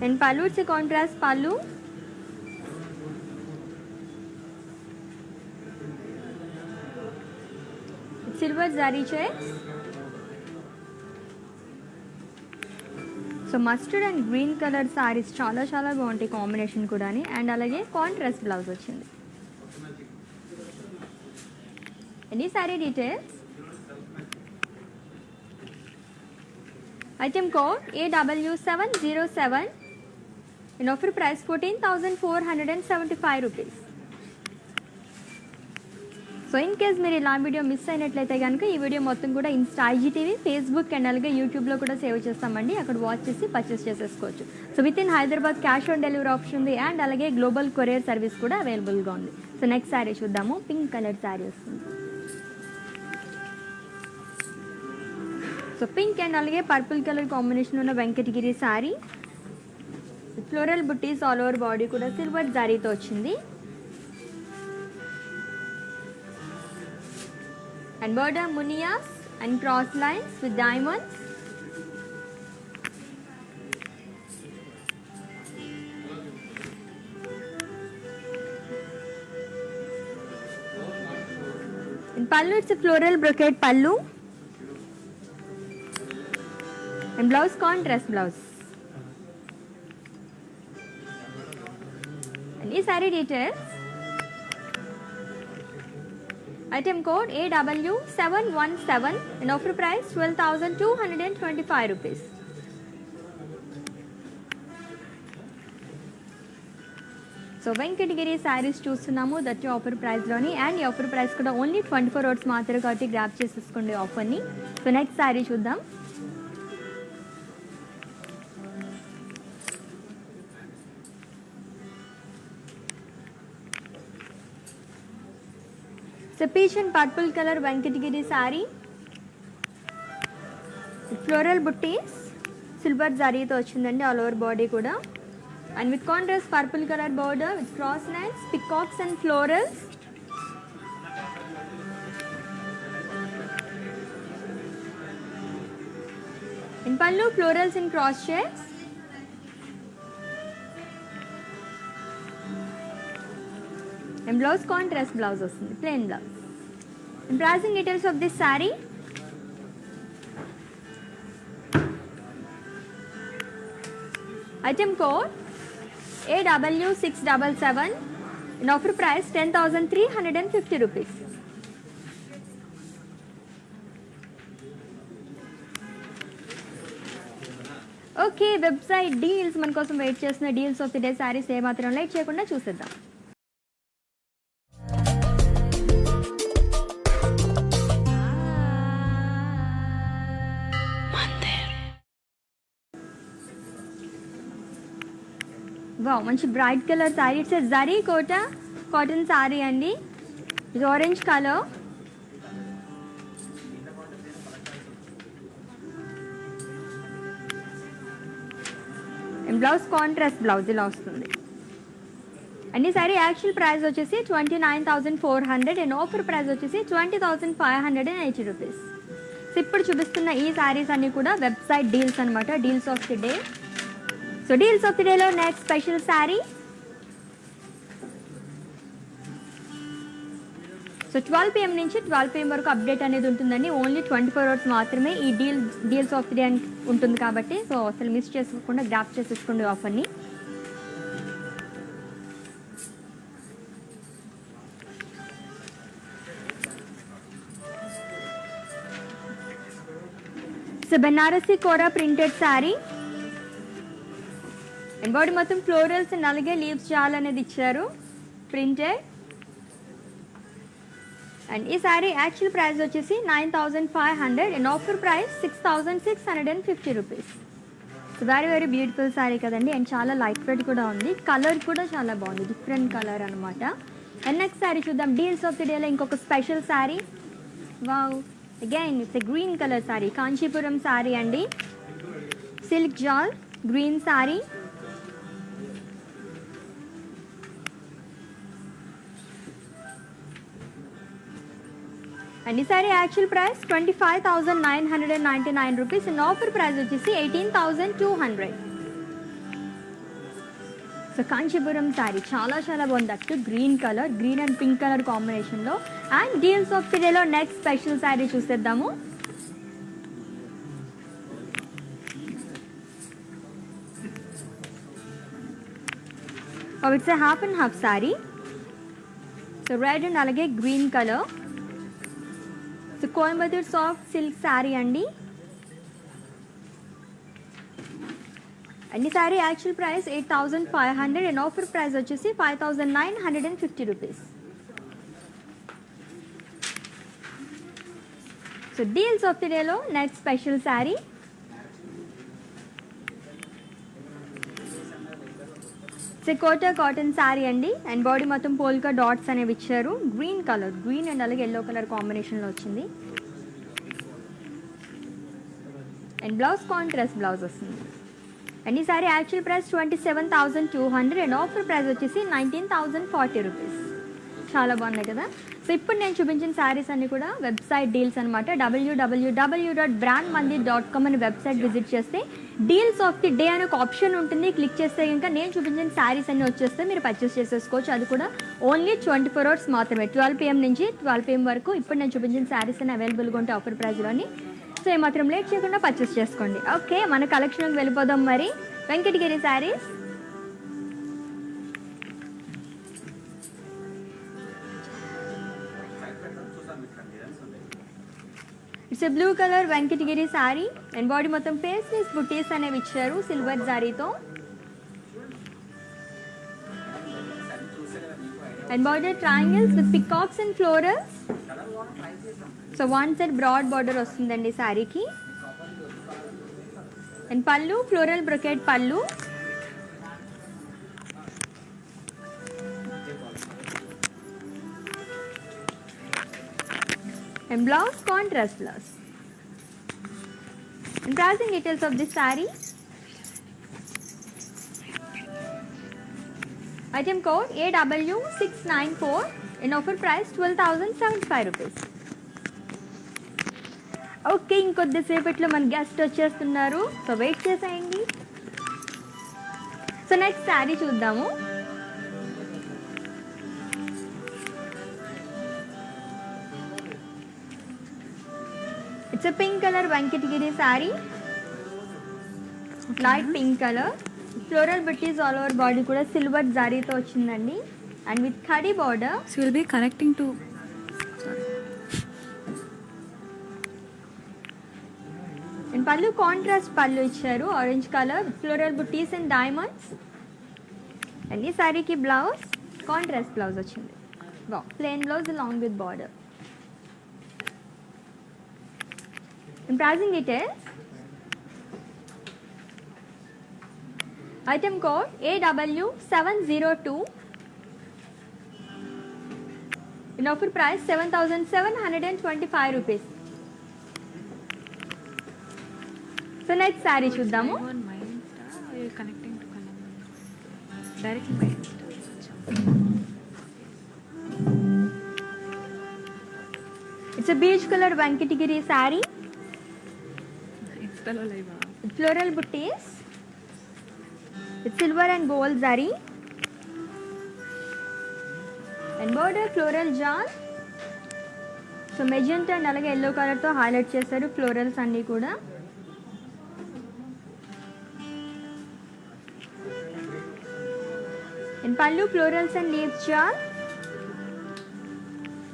అండ్ పళ్ళు ఇట్స్ కాంట్రాస్ట్ పళ్ళు. Silver zari checks. So mustard and green colour saris చాలా చాలా బాగుంటాయి కాంబినేషన్ కూడా. అండ్ అలాగే కాంట్రాస్ట్ బ్లౌజ్ వచ్చింది. Any sorry details. Item code AW707 and offer price 14,475 rupees. So in case మీరు ఇలా వీడియో మిస్ అయినట్లయితే కనుక ఈ వీడియో మొత్తం కూడా ఇన్స్టా, ఐజీటీవీ, ఫేస్బుక్ అండ్ అలాగే యూట్యూబ్లో కూడా సేవ్ చేస్తామండి. అక్కడ వాచ్ చేసి పర్చేస్ చేసేసుకోవచ్చు. So with in Hyderabad cash on delivery option ఉంది అండ్ అలాగే గ్లోబల్ కొరియర్ సర్వీస్ కూడా అవైలబుల్గా ఉంది. సో నెక్స్ట్ శారీ చూద్దాము. పింక్ కలర్ శారీ వస్తుంది. సో పింక్ అండ్ అలాగే పర్పుల్ కలర్ కాంబినేషన్ ఉన్న వెంకటగిరి శారీ. ఫ్లోరల్ బుట్టీస్ ఆల్ ఓవర్ బాడీ కూడా సిల్వర్ జారీతో వచ్చింది. అండ్ border మునియాస్ and cross lines with diamonds. In pallu it's a floral brocade pallu. And blouse contrast blouse. And this saree details. Item code AW717 and offer price 12,225 rupees. So Venkatagiri saris చూస్తున్నాము. That offer ప్రైస్లోని. And ఈ offer price కూడా only 24 hours మాత్రమే కాబట్టి grab చేసేసుకోండి ఆఫర్ని. So next sari చూద్దాం. So peach and purple colour Venkatagiri sari. Floral buttis silver జరీతో వచ్చిందండి ఆల్ ఓవర్ బాడీ కూడా. And with contrast purple colour border with cross lines, peacocks and florals. In pallu florals in cross checks. And blouse contrast blouse వస్తుంది, plain blouse. And pricing details of this saree. Item code AW677 and offer price 10,350 rupees. Okay, website deals మన కోసం wait చేస్తున్న deals of the day saris ఏమాత్రం late చేయకుండా చూసేద్దాం. Wow, మంచి bright colour sari. It's zari Kota cotton sari అండి. ఇది orange colour. Blouse contrast blouse ఇలా వస్తుంది. అండ్ ఈ సారీ యాక్చువల్ ప్రైస్ వచ్చేసి 29,400 అండ్ ఆఫర్ ప్రైస్ వచ్చేసి 20,580 రూపీస్. సో ఇప్పుడు చూపిస్తున్న ఈ శారీస్ అన్నీ కూడా వెబ్సైట్ డీల్స్ అనమాట, deals of the day. So deals of the డేలో next special sari. So 12 PM నుంచి 12 PM వరకు అప్డేట్ అనేది ఉంటుందండి. ఓన్లీ 24 hours మాత్రమే ఈ డీల్స్ ఆఫ్ ది డే ఉంటుంది కాబట్టి సో అసలు మిస్ చేసుకోకుండా గ్రాప్ చేసేసుకోండి ఆఫర్ని. So Banarasi kora printed sari. And body మొత్తం ఫ్లోరల్స్ అండ్ అలాగే లీవ్స్ జాల్ అనేది ఇచ్చారు, ప్రింటెడ్. అండ్ ఈ శారీ యాక్చువల్ ప్రైస్ వచ్చేసి 9,500 and offer price 6,650 rupees. So very very beautiful sari కదండి. అండ్ చాలా లైట్ వెయిట్ కూడా ఉంది, కలర్ కూడా చాలా బాగుంది, డిఫరెంట్ కలర్ అనమాట. అండ్ నెక్స్ట్ శారీ చూద్దాం. డీల్స్ ఆఫ్ ది డేలో ఇంకొక special sari. Wow, again it's a green colour sari, Kanchipuram sari అండి. Silk jaal green sari. And ఈ sari actual price 25,999 rupees and offer price వచ్చేసి 18,200. సో కాంచీపురం శారీ చాలా చాలా బాగుంది. అటు green colour, green and pink colour కాంబినేషన్లో. అండ్ డీల్స్ ఆఫ్ ది డేలో నెక్స్ట్ స్పెషల్ శారీ చూసేద్దాము. It's a half and half sari. So red and అలాగే green colour. So Coimbatore soft silk sari అండి. అండ్ ఈ sari actual price 8,500 and offer price వచ్చేసి 5,950 rupees. So deals of the డేలో next special sari. Kota cotton sari అండి. And body మొత్తం polka dots అనేవి ఇచ్చారు. Green colour, green and అలాగే ఎల్లో కలర్ కాంబినేషన్లో వచ్చింది. అండ్ బ్లౌజ్ కాంట్రాస్ట్ బ్లౌజ్ వస్తుంది. అండ్ ఈ sari actual price 27,200 and offer price వచ్చేసి 19,040 రూపీస్. చాలా బాగున్నాయి కదా. సో ఇప్పుడు నేను చూపించిన శారీస్ అన్ని కూడా వెబ్సైట్ డీల్స్ అనమాట. www.brandmandi.com అని వెబ్సైట్ విజిట్ చేస్తే డీల్స్ ఆఫ్ ది డే అనే ఒక ఆప్షన్ ఉంటుంది. క్లిక్ చేస్తే కనుక నేను చూపించిన శారీస్ అన్ని వచ్చేస్తే మీరు పర్చేస్ చేసేసుకోవచ్చు. అది కూడా ఓన్లీ 24 hours మాత్రమే, 12 PM నుంచి 12 PM వరకు. ఇప్పుడు నేను చూపించిన శారీస్ అన్ని అవైలబుల్గా ఉంటాయి ఆఫర్ ప్రైస్లోని. సో ఏమాత్రం లేట్ చేయకుండా పర్చేస్ చేసుకోండి. ఓకే, మన కలెక్షన్కి వెళ్ళిపోదాం మరి. Venkatagiri saris. It's blue colour Venkatagiri sari and body మొత్తం పేస్లెస్ బుటీస్ అనేవి ఇచ్చారు సిల్వర్ జారీతో. And border triangles with peacocks and florals. So one side broad border వస్తుందండి శారీకి. And pallu floral brocade pallu. And blouse contrast blouse. And pricing details of this saree. Item code AW694 and offer price 12,075 rupees. Okay, ఇంకొద్దిసేపట్లో మన guest వచ్చేస్తున్నారు. So wait చేసేయండి. So next sari చూద్దాము. It's a pink colour Venkatagiri sari. Light pink colour. Floral buttis all over body కూడా silver జారీతో వచ్చిందండి. And with ఖడీ border. So we'll be connecting to. And pallu contrast pallu ఇచ్చారు orange colour floral buttis and diamonds. And ఈ శారీకి blouse contrast blouse వచ్చింది. Plain blouse along with border. And pricing details. Item code AW702 in offer price 7,725 rupees. So next sari చూద్దాము. On my Insta, we're connecting to Kalam. Directly by Insta. It's a peach colour Venkatagiri sari. Insta lo live. Floral buttis. It's silver and gold zari. And border floral జాన్. So magenta and అలాగే yellow కలర్తో highlight చేశారు florals అన్నీ కూడా. And pallu florals and leaves జాన్.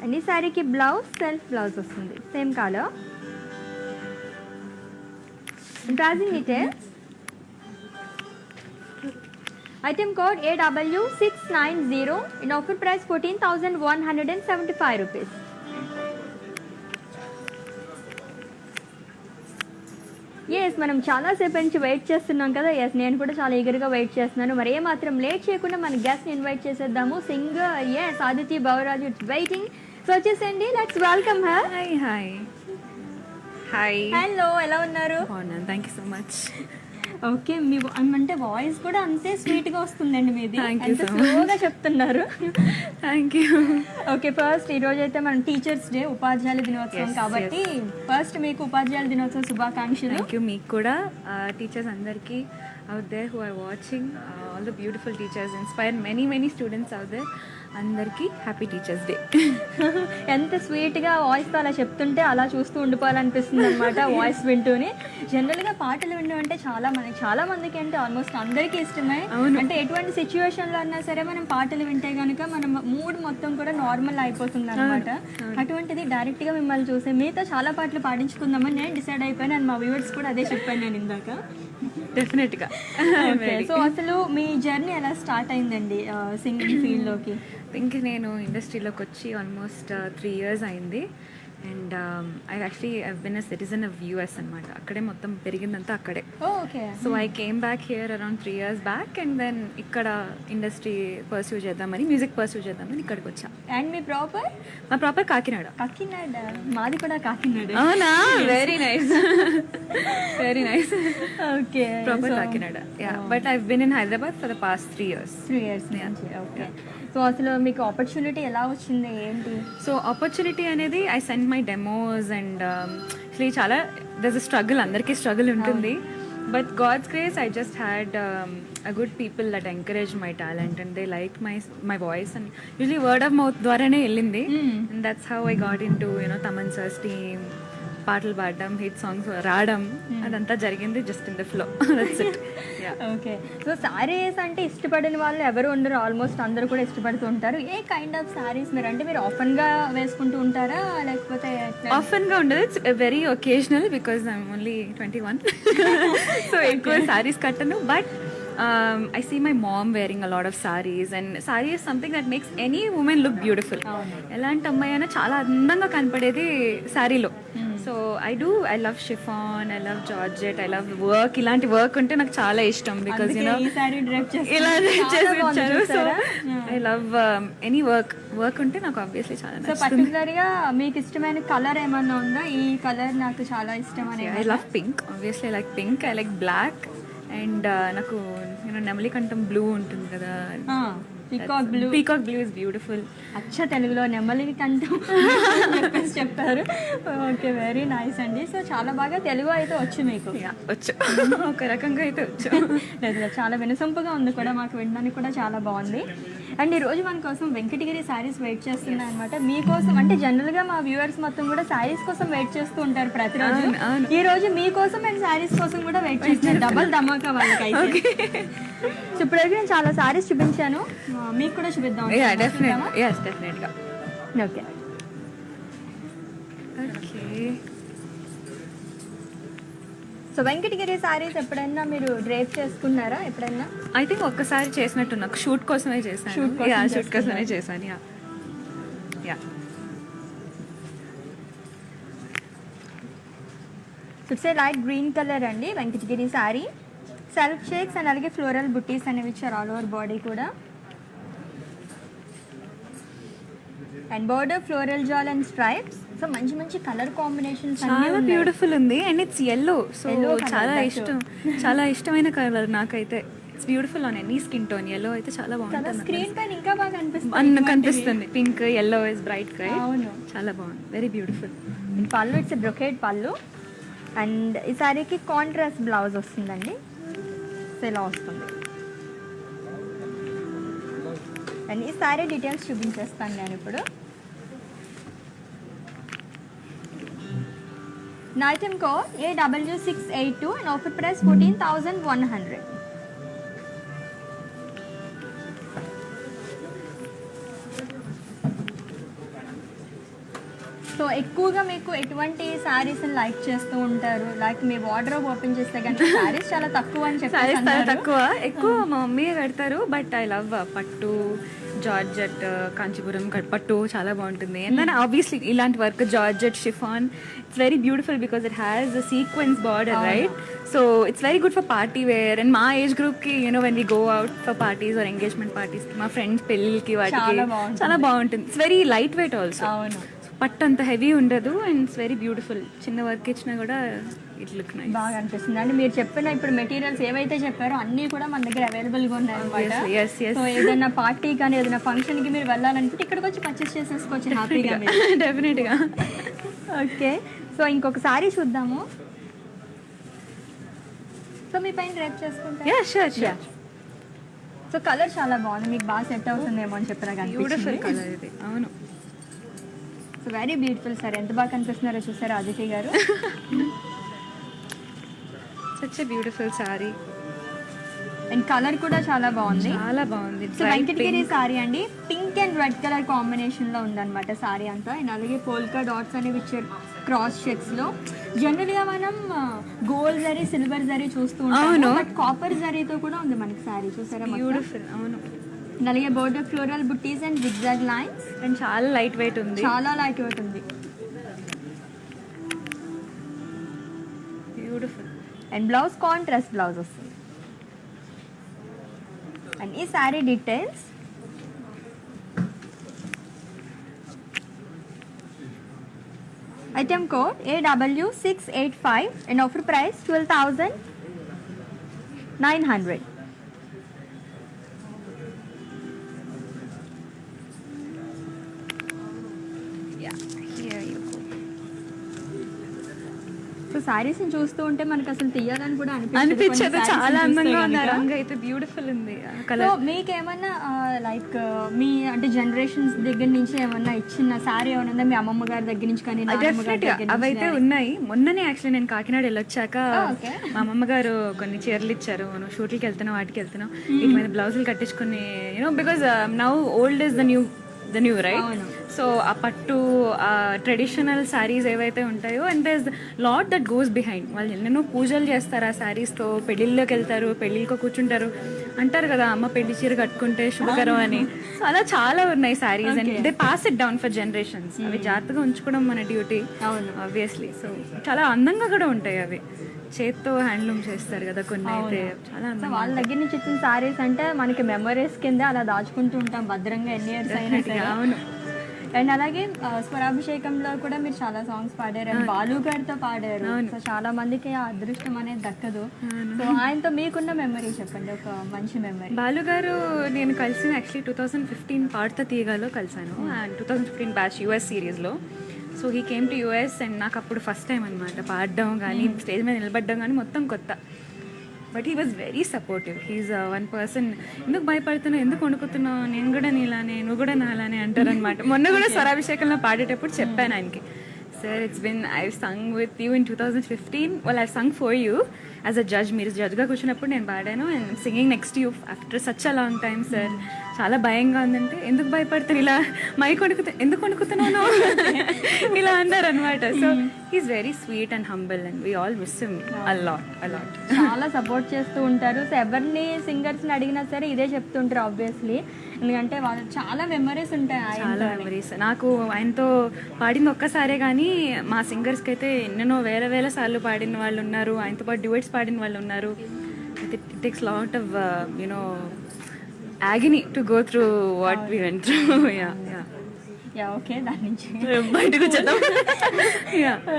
And ఈ శారీకి blouse self blouse వస్తుంది same colour. And pricing details. Item code AW690 in offer price 14,175 rupees. Yes, మనం చాలాసేపు నుంచి వెయిట్ చేస్తున్నాం కదా. ఎస్, నేను కూడా చాలా ఈగర్గా వెయిట్ చేస్తున్నాను. మరి ఏమాత్రం లేట్ చేయకుండా మన గెస్ట్ని ఇన్వైట్ చేసేద్దాము. Singer S Aditi Bhavaraju it's waiting. So వచ్చేసండి, let's welcome her. Hi, hi. Hi. Hello, ఎలా ఉన్నారు? Anand, thank you so much. Okay, మీ అంటే వాయిస్ కూడా అంతే స్వీట్గా వస్తుందండి మీది. Thank you అంత so much. స్లోగా చెప్తున్నారు. Thank you. ఓకే, ఫస్ట్ ఈరోజు అయితే మనం టీచర్స్ డే ఉపాధ్యాయుల దినోత్సవం Yes, కాబట్టి ఫస్ట్ మీకు ఉపాధ్యాయుల దినోత్సవం శుభాకాంక్షలు. Thank you. మీకు కూడా టీచర్స్ అందరికీ out there who are watching all the beautiful teachers, inspire many students out there. అందరికీ హ్యాపీ టీచర్స్ డే. ఎంత స్వీట్గా వాయిస్తో అలా చెప్తుంటే అలా చూస్తూ ఉండిపోవాలనిపిస్తుంది అనమాట వాయిస్ వింటూనే. జనరల్గా పాటలు వినడం అంటే చాలా మందికి అంటే ఆల్మోస్ట్ అందరికీ ఇష్టమే. అంటే ఎటువంటి సిచ్యువేషన్లో అన్నా సరే మనం పాటలు వింటే కనుక మన మూడ్ మొత్తం కూడా నార్మల్ అయిపోతుంది అనమాట. అటువంటిది డైరెక్ట్గా మిమ్మల్ని చూసి మీతో చాలా పాటలు పాడించుకుందామని నేను డిసైడ్ అయిపోయాను. అండ్ మా వ్యూవర్స్ కూడా అదే చెప్పాను నేను ఇందాక. డెఫినెట్గా. సో అసలు మీ జర్నీ ఎలా స్టార్ట్ అయిందండి సింగింగ్ ఫీల్డ్లోకి? థింక్ నేను ఇండస్ట్రీలోకి వచ్చి ఆల్మోస్ట్ 3 years అయింది. And I been a citizen of US అనమాట. అక్కడే మొత్తం పెరిగిందంతా అక్కడే. Okay. So I came back here around 3 years back. And then ఇక్కడ ఇండస్ట్రీ పర్స్యూ చేద్దామని, మ్యూజిక్ పర్స్యూ చేద్దామని ఇక్కడికి వచ్చా. అండ్ మీ ప్రాపర్? మా ప్రాపర్ కాకినాడ. కాకినాడ, మాది కూడా కాకినాడ. అవునా? Very nice. Very nice. Okay. Proper Kakinada. Yeah, but I been in Hyderabad for the past 3 years. 3 years నుంచి. ఓకే. సో అసలు మీకు ఆపర్చునిటీ ఎలా వచ్చింది ఏంటి? సో ఆపర్చునిటీ అనేది I send my demos and actually చాలా దర్స్ అ స్ట్రగుల్, అందరికీ స్ట్రగుల్ ఉంటుంది. But God's grace I just had a good people that encourage my talent and they like my voice. And usually word of mouth ద్వారానే వెళ్ళింది. And that's how I got in to Thaman sir's team. పాటలు పాడడం, hit songs రావడం, అదంతా జరిగింది just in the flow. That's it. Okay. So saris అంటే ఇష్టపడిన వాళ్ళు ఎవరు ఉండరు, ఆల్మోస్ట్ అందరూ కూడా ఇష్టపడుతూ ఉంటారు. ఏ కైండ్ ఆఫ్ శారీస్ మీరు ఆఫన్గా వేసుకుంటూ ఉంటారా లేకపోతే? ఆఫన్గా ఉండదు, it's very occasional because I'm only 21. So ఎక్కువ శారీస్ కట్టను. But I see my mom wearing a lot of sarees, and saree is something that makes any woman look beautiful. ఎలాంటి అమ్మాయి అయినా చాలా అందంగా కనపడేది శారీలో. So I love chiffon, I love georgette, I love work. ఇలాంటి వర్క్ ఉంటే నాకు చాలా ఇష్టం బికాజ్ ఇలా డ్రైప్ చేసి ఇచ్చారు. So I love any work ఉంటే నాకు ఆబ్వియస్లీ చాలా సో నచ్చుతుంది. పర్టికులర్గా మీకు ఇష్టమైన కలర్ ఏమన్నా ఉందా? ఈ కలర్ నాకు చాలా ఇష్టం అని. I love pink, obviously I like pink, I like black. And నాకు నెమలి కంఠం బ్లూ ఉంటుంది కదా, పీకాక్ బ్లూ ఇస్ బ్యూటిఫుల్. అచ్చ తెలుగులో నెమలి కంఠం చెప్పేసి చెప్పారు. ఓకే, వెరీ నైస్ అండి. సో చాలా బాగా తెలుగు అయితే వచ్చు మీకు? వచ్చు, ఒక రకంగా అయితే వచ్చు. లేదు, చాలా వినసొంపుగా ఉంది కూడా, మాకు వినడానికి కూడా చాలా బాగుంది. అండ్ ఈరోజు మన కోసం వెంకటగిరి శారీస్ వెయిట్ చేస్తున్నాయి అనమాట. మీకోసం అంటే జనరల్గా మా వ్యూవర్స్ మొత్తం కూడా శారీస్ కోసం వెయిట్ చేస్తూ ఉంటారు ప్రతిరోజు. ఈ రోజు మీకోసం అండ్ శారీస్ కోసం కూడా వెయిట్ చేస్తున్నారు. డబల్ ధమాకా వాళ్ళకి. సో ఇప్పటివరకు నేను చాలా శారీస్ చూపించాను, మీకు కూడా చూపిద్దాం. డెఫినెట్గా. ఓకే. సో వెంకటగిరి శారీస్ ఎప్పుడైనా మీరు డ్రేప్ చేసుకున్నారా ఎప్పుడైనా? ఐ థింక్ ఒక్కసారి చేసినట్టు, నాకు షూట్ కోసమే చేశాను. షూట్ కోసమే చేశాను. Yeah. It's a light green colour అండి Venkatagiri sari. Self checks and అలాగే ఫ్లోరల్ బుట్టీస్ అనేవి ఇచ్చారు ఆల్ ఓవర్ బాడీ కూడా. అండ్ బోర్డర్ ఫ్లోరల్ జాల్ అండ్ స్ట్రైప్స్. సో మంచి మంచి కలర్ కాంబినేషన్స్ చాలా బ్యూటిఫుల్ ఉంది. And it's yellow. సో చాలా ఇష్టమైన కలర్ నాకైతే. It's beautiful on any skin tone. Yellow అయితే చాలా బాగుంటుంది. స్క్రీన్ పైన ఇంకా బాగా కనిపిస్తుంది. పింక్, ఎల్లో ఇస్ బ్రైట్ కై. అవును, చాలా బాగుంది, వెరీ బ్యూటిఫుల్. పళ్ళు ఇట్స్ బ్రొకేడ్ పళ్ళు. అండ్ ఈ సారీకి కాంట్రాస్ట్ బ్లౌజ్ వస్తుందండి. సో ఇలా వస్తుంది. అండ్ ఈ సారీ డీటెయిల్స్ చూపించేస్తాను నేను ఇప్పుడు. Item code AW682 and offer price 14,100. So ఎక్కువగా మీకు ఎటువంటి శారీస్ లైక్ చేస్తూ ఉంటారు? లైక్ మీ వార్డ్రోబ్ ఓపెన్ చేస్తే కానీ శారీస్ చాలా తక్కువ అని చెప్పారు. ఎక్కువ మా మమ్మీయే కడతారు. బట్ ఐ లవ్ పట్టు, జార్జెట్, కాంచీపురం పట్టు చాలా బాగుంటుంది. అండ్ దెన్ ఆబ్వియస్లీ ఇలాంటి work georgette, chiffon, it's very beautiful because it has a sequence border, right? So it's very good for party wear. And మా ఏజ్ గ్రూప్కి when we go out for parties or engagement పార్టీస్కి, మా friends పెళ్ళికి వాటికి చాలా బాగుంటుంది. It's very light weight also. అవును, పట్టు అంత హెవీ ఉండదు. And it's very beautiful. చిన్న వర్క్ ఇచ్చినా కూడా ఇట్ లుక్ నైస్, బాగా అనిపిస్తుంది. అండ్ మీరు చెప్పిన ఇప్పుడు మెటీరియల్స్ ఏవైతే చెప్పారో అన్నీ కూడా మన దగ్గర అవైలబుల్గా ఉన్నాయి అన్నమాట. సో ఏదైనా పార్టీ కానీ ఏదైనా ఫంక్షన్కి మీరు వెళ్ళాలనుకుంటే ఇక్కడికి వచ్చి పర్చేస్ చేసేసుకోవచ్చు హ్యాపీగా. డెఫినెట్గా. ఓకే, సో ఇంకొక సారీ చూద్దాము. సో మీ పైన డ్రైప్ చేసుకుంటారా? షూర్. సో కలర్ చాలా బాగుంది, మీకు బాగా సెట్ అవుతుందేమో అని చెప్పి నాకు బ్యూటిఫుల్ అనిపించింది. కలర్ ఇది. అవును, సో వెరీ బ్యూటిఫుల్ సార్, ఎంత బాగా కనిపిస్తున్నారో చూసారా అదితి గారు. Such beautiful sorry, and colour కూడా చాలా బాగుంది. చాలా బాగుంది. సో వెంకటగిరి సారీ అండి, pink and red colour combination లో ఉందన్నమాట సారీ అంతా. అండ్ అలాగే పోల్కా డాట్స్ అనేవి ఇచ్చారు క్రాస్ చెక్స్ లో. జనరల్ గా మనం గోల్డ్ జరీ, సిల్వర్ జరీ చూస్తూ ఉంటాము, బట్ కాపర్ జరీతో కూడా ఉంది మనకి సారీ, చూసారా బ్యూటిఫుల్. అవును, అండ్ అలాగే border floral buttis and zigzag lines, and చాలా లైట్ వెయిట్ ఉంది, చాలా లైట్ వెయిట్ ఉంది. Beautiful. And blouse contrast blouse వస్తుంది. అండ్ ఈ sari details, item code AW685 and offer price 12,900. So saris చూస్తూ ఉంటే మనకు అసలు తీయాలని కూడా అనిపించదు, చాలా అందంగా ఉంది. రంగు అయితే బ్యూటిఫుల్ ఉంది. కలర్ మీకేమన్నా లైక్ మీ అంటే జనరేషన్స్ దగ్గర నుంచి ఏమన్నా ఇచ్చిన సారీ ఏమన్నా ఉందా? మీ అమ్మమ్మ గారి దగ్గర నుంచి కానీ అవైతే ఉన్నాయి. మొన్ననే యాక్చువల్లీ నేను కాకినాడ వెళ్ళొచ్చాక మా అమ్మమ్మ గారు కొన్ని చీరలు ఇచ్చారు. నువ్వు షూట్లకి వెళ్తున్నావు, వాటికి వెళ్తున్నావు, వీటి మీద బ్లౌజులు కట్టించుకుని, you know because now old is the new right. So ఆ పట్టు, ఆ ట్రెడిషనల్ శారీస్ ఏవైతే ఉంటాయో, and there is lot that goes behind. వాళ్ళు ఎన్నెన్నో పూజలు చేస్తారు ఆ శారీస్తో, పెళ్ళిళ్ళకి వెళ్తారు, పెళ్ళిళ్ళకో కూర్చుంటారు, అంటారు కదా అమ్మ పెళ్లి చీర కట్టుకుంటే శుభకరం అని. సో అలా చాలా ఉన్నాయి saris, and they pass it down for generations. అవి జాగ్రత్తగా ఉంచుకోవడం మన డ్యూటీ ఆబ్వియస్లీ. సో చాలా అందంగా కూడా ఉంటాయి అవి, చేత్తో హ్యాండ్లూమ్ చేస్తారు కదా కొన్ని, అయితే చాలా అందంగా. వాళ్ళ దగ్గర నుంచి ఇచ్చిన సారీస్ అంటే మనకి మెమరీస్ కింద అలా దాచుకుంటూ ఉంటాం భద్రంగా ఎన్ని ఇయర్స్ అయినా సరే. అవును. అండ్ అలాగే స్వరాభిషేకంలో కూడా మీరు చాలా సాంగ్స్ పాడారు, అండ్ బాలు గారితో పాడారు. సో చాలా మందికి ఆ అదృష్టం అనేది దక్కదు. సో ఆయనతో మీకున్న మెమరీ చెప్పండి, ఒక మంచి మెమరీ. బాలు గారు నేను కలిసిన యాక్చువల్లీ 2015 పాడతా తీయగాలో కలిసాను, అండ్ 2015 బ్యాచ్ US సిరీస్లో. So he came to US, and నాకు అప్పుడు ఫస్ట్ టైం అనమాట పాడడం కానీ, స్టేజ్ మీద నిలబడ్డం కానీ మొత్తం కొత్త. But he was very supportive. He's one person. ఎందుకు భయపడుతున్నావు, ఎందుకు వణుకుతున్నావు, నేను కూడా నీలానే, నువ్వు కూడా నాలానే అంటారనమాట. మొన్న కూడా స్వరాభిషేకంలో పాడేటప్పుడు చెప్పాను ఆయనకి, sir it's been I Sung with you in 2015. I Sung for you as a judge. మీరు జడ్జ్గా కూర్చున్నప్పుడు నేను పాడాను, and singing next you after such a long time sir. చాలా భయంగా ఉందంటే, ఎందుకు భయపడతారు, ఇలా మైక్ ఎందుకు వణుకుతున్నాను ఇలా అన్నారనమాట. So he's very sweet and humble, and we all miss him a lot. చాలా సపోర్ట్ చేస్తూ ఉంటారు. సో ఎవరిని సింగర్స్ని అడిగినా సరే ఇదే చెప్తుంటారు ఆబ్వియస్లీ, ఎందుకంటే వాళ్ళు చాలా మెమరీస్ ఉంటాయి. చాలా మెమరీస్. నాకు ఆయనతో పాడింది ఒక్కసారే కానీ మా సింగర్స్కి అయితే ఎన్నెన్నో వేల సార్లు పాడిన వాళ్ళు ఉన్నారు, ఆయనతో పాటు డ్యూయట్స్ పాడిన వాళ్ళు ఉన్నారు. It takes lot of you know agony to go through what we went through. Okay, దాని నుంచి బయటకు వచ్చేద్దాం.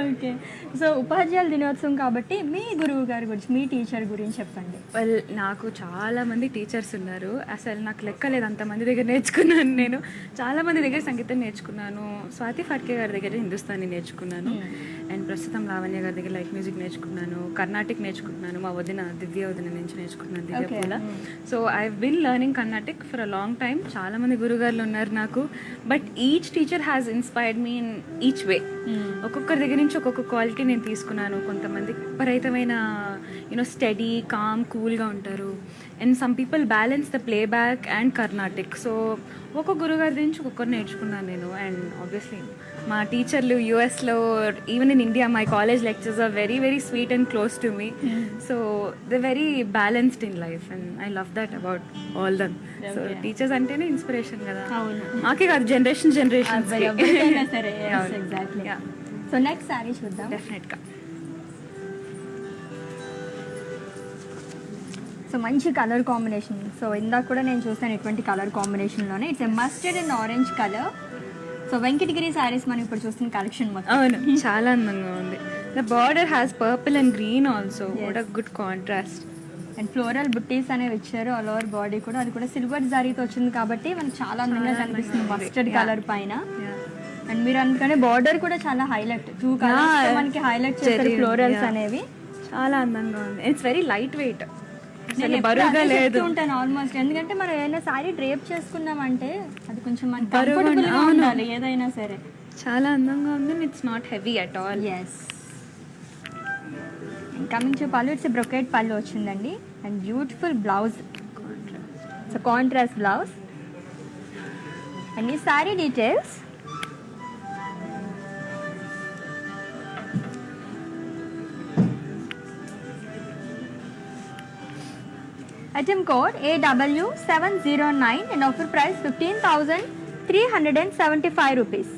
ఓకే, సో ఉపాధ్యాయుల దినోత్సవం కాబట్టి మీ గురువు గారి గురించి, మీ టీచర్ గురించి చెప్పండి. వెల్, నాకు చాలా మంది టీచర్స్ ఉన్నారు, అసలు నాకు లెక్కలేదు అంతమంది దగ్గర నేర్చుకున్నాను నేను. చాలా మంది దగ్గర సంగీతం నేర్చుకున్నాను. స్వాతి ఫడ్కే గారి దగ్గర హిందుస్థానీ నేర్చుకున్నాను, అండ్ ప్రస్తుతం లావణ్య గారి దగ్గర లైట్ మ్యూజిక్ నేర్చుకున్నాను, కర్ణాటిక్ నేర్చుకుంటున్నాను, మా దివ్య వదిన నుంచి నేర్చుకున్నాను, Divyapula. So I been learning Carnatic for a long time. చాలా మంది గురుగారులు ఉన్నారు నాకు, but each teacher has inspired me in each way. ఒక్కొక్కరి దగ్గర నుంచి ఒక్కొక్క క్వాలిటీ నేను తీసుకున్నాను. కొంతమంది విపరీతమైన స్టడీ, కామ్, కూల్గా ఉంటారు, and some people balance the play back and Carnatic. So ఒక్కొక్క గురుగారి నుంచి ఒక్కొక్కరు నేర్చుకున్నాను నేను. అండ్ ఆబ్వియస్లీ మా టీచర్లు యూఎస్లో, even in India, my college lectures are very very sweet and close to me. So they very balanced in life, and I love that about all them. So teachers అంటేనే inspiration కదా, మాకే కాదు, generation సరే. So next sari చూద్దాం. డెఫినెట్గా. So మంచి colour combination. So ఇందాక కూడా నేను చూసాను ఇటువంటి కలర్ కాంబినేషన్లోనే. It's a mustard and orange colour. So Venkatagiri saris మనం ఇప్పుడు చూస్తున్న కలెక్షన్ మొత్తం. అవును, చాలా అందంగా ఉంది. The border has purple and green also, what a good contrast. And floral బుట్టీస్ అనేవి ఇచ్చారు ఆల్ ఓవర్ బాడీ కూడా. అది కూడా సిల్వర్ జరీతో వచ్చింది కాబట్టి మనకు చాలా అందంగా కనిపిస్తుంది మస్టర్డ్ కలర్ పైన. అండ్ మీరు అందుకనే బార్డర్ కూడా చాలా హైలైట్, 2 కలర్స్ మనకి హైలైట్ చేస్తారు ఫ్లోరల్స్ అనేవి. చాలా అందంగా ఉంది. It's very light wait. అసలు బరువుగా లేదు. ఉంటాను ఆల్మోస్ట్, ఎందుకంటే మనం ఏదైనా సారీ డ్రేప్ చేసుకున్నామంటే అది కొంచెం మనకి బరువుగా comfortable గా అవును. ఉండాలి ఏదైనా సరే. చాలా అందంగా ఉంది. It's not heavy at all. Yes. Coming to పళ్ళు, ఇట్స్ బ్రొకెట్ పళ్ళు వచ్చిందండి and beautiful blouse, so contrast blouse. And ఈ sari details, item code AW709 and offer price 15,375 rupees.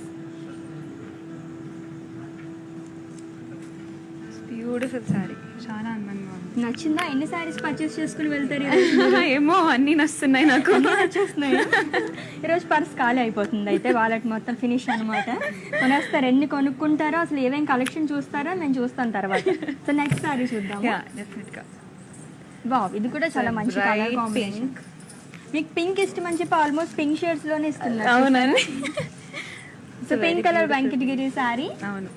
Beautiful sari, చాలా అందంగా ఉంది. నచ్చిందా? ఎన్ని సారీస్ పర్చేస్ చేసుకుని వెళ్తారు ఏమో అన్నీ నస్తున్నాయి నాకు. వచ్చేస్తున్నాయి. ఈరోజు పర్స్ ఖాళీ అయిపోతుంది, అయితే వాళ్ళకి మొత్తం ఫినిష్ అనమాట. కొనేస్తారు, ఎన్ని కొనుక్కుంటారో, అసలు ఏమేమి కలెక్షన్ చూస్తారో నేను చూస్తాను తర్వాత. సో నెక్స్ట్ సారీ చూద్దాం. డెఫినెట్గా. వావ్, ఇది కూడా చాలా మంచి కలర్ Bright కాంబినేషన్. మీకు పింక్ ఇష్టం అని చెప్పి ఆల్మోస్ట్ పింక్ షేడ్స్ లోనే ఇస్తున్నారు. అవునండి. So pink colour Venkatagiri sorry, అవును.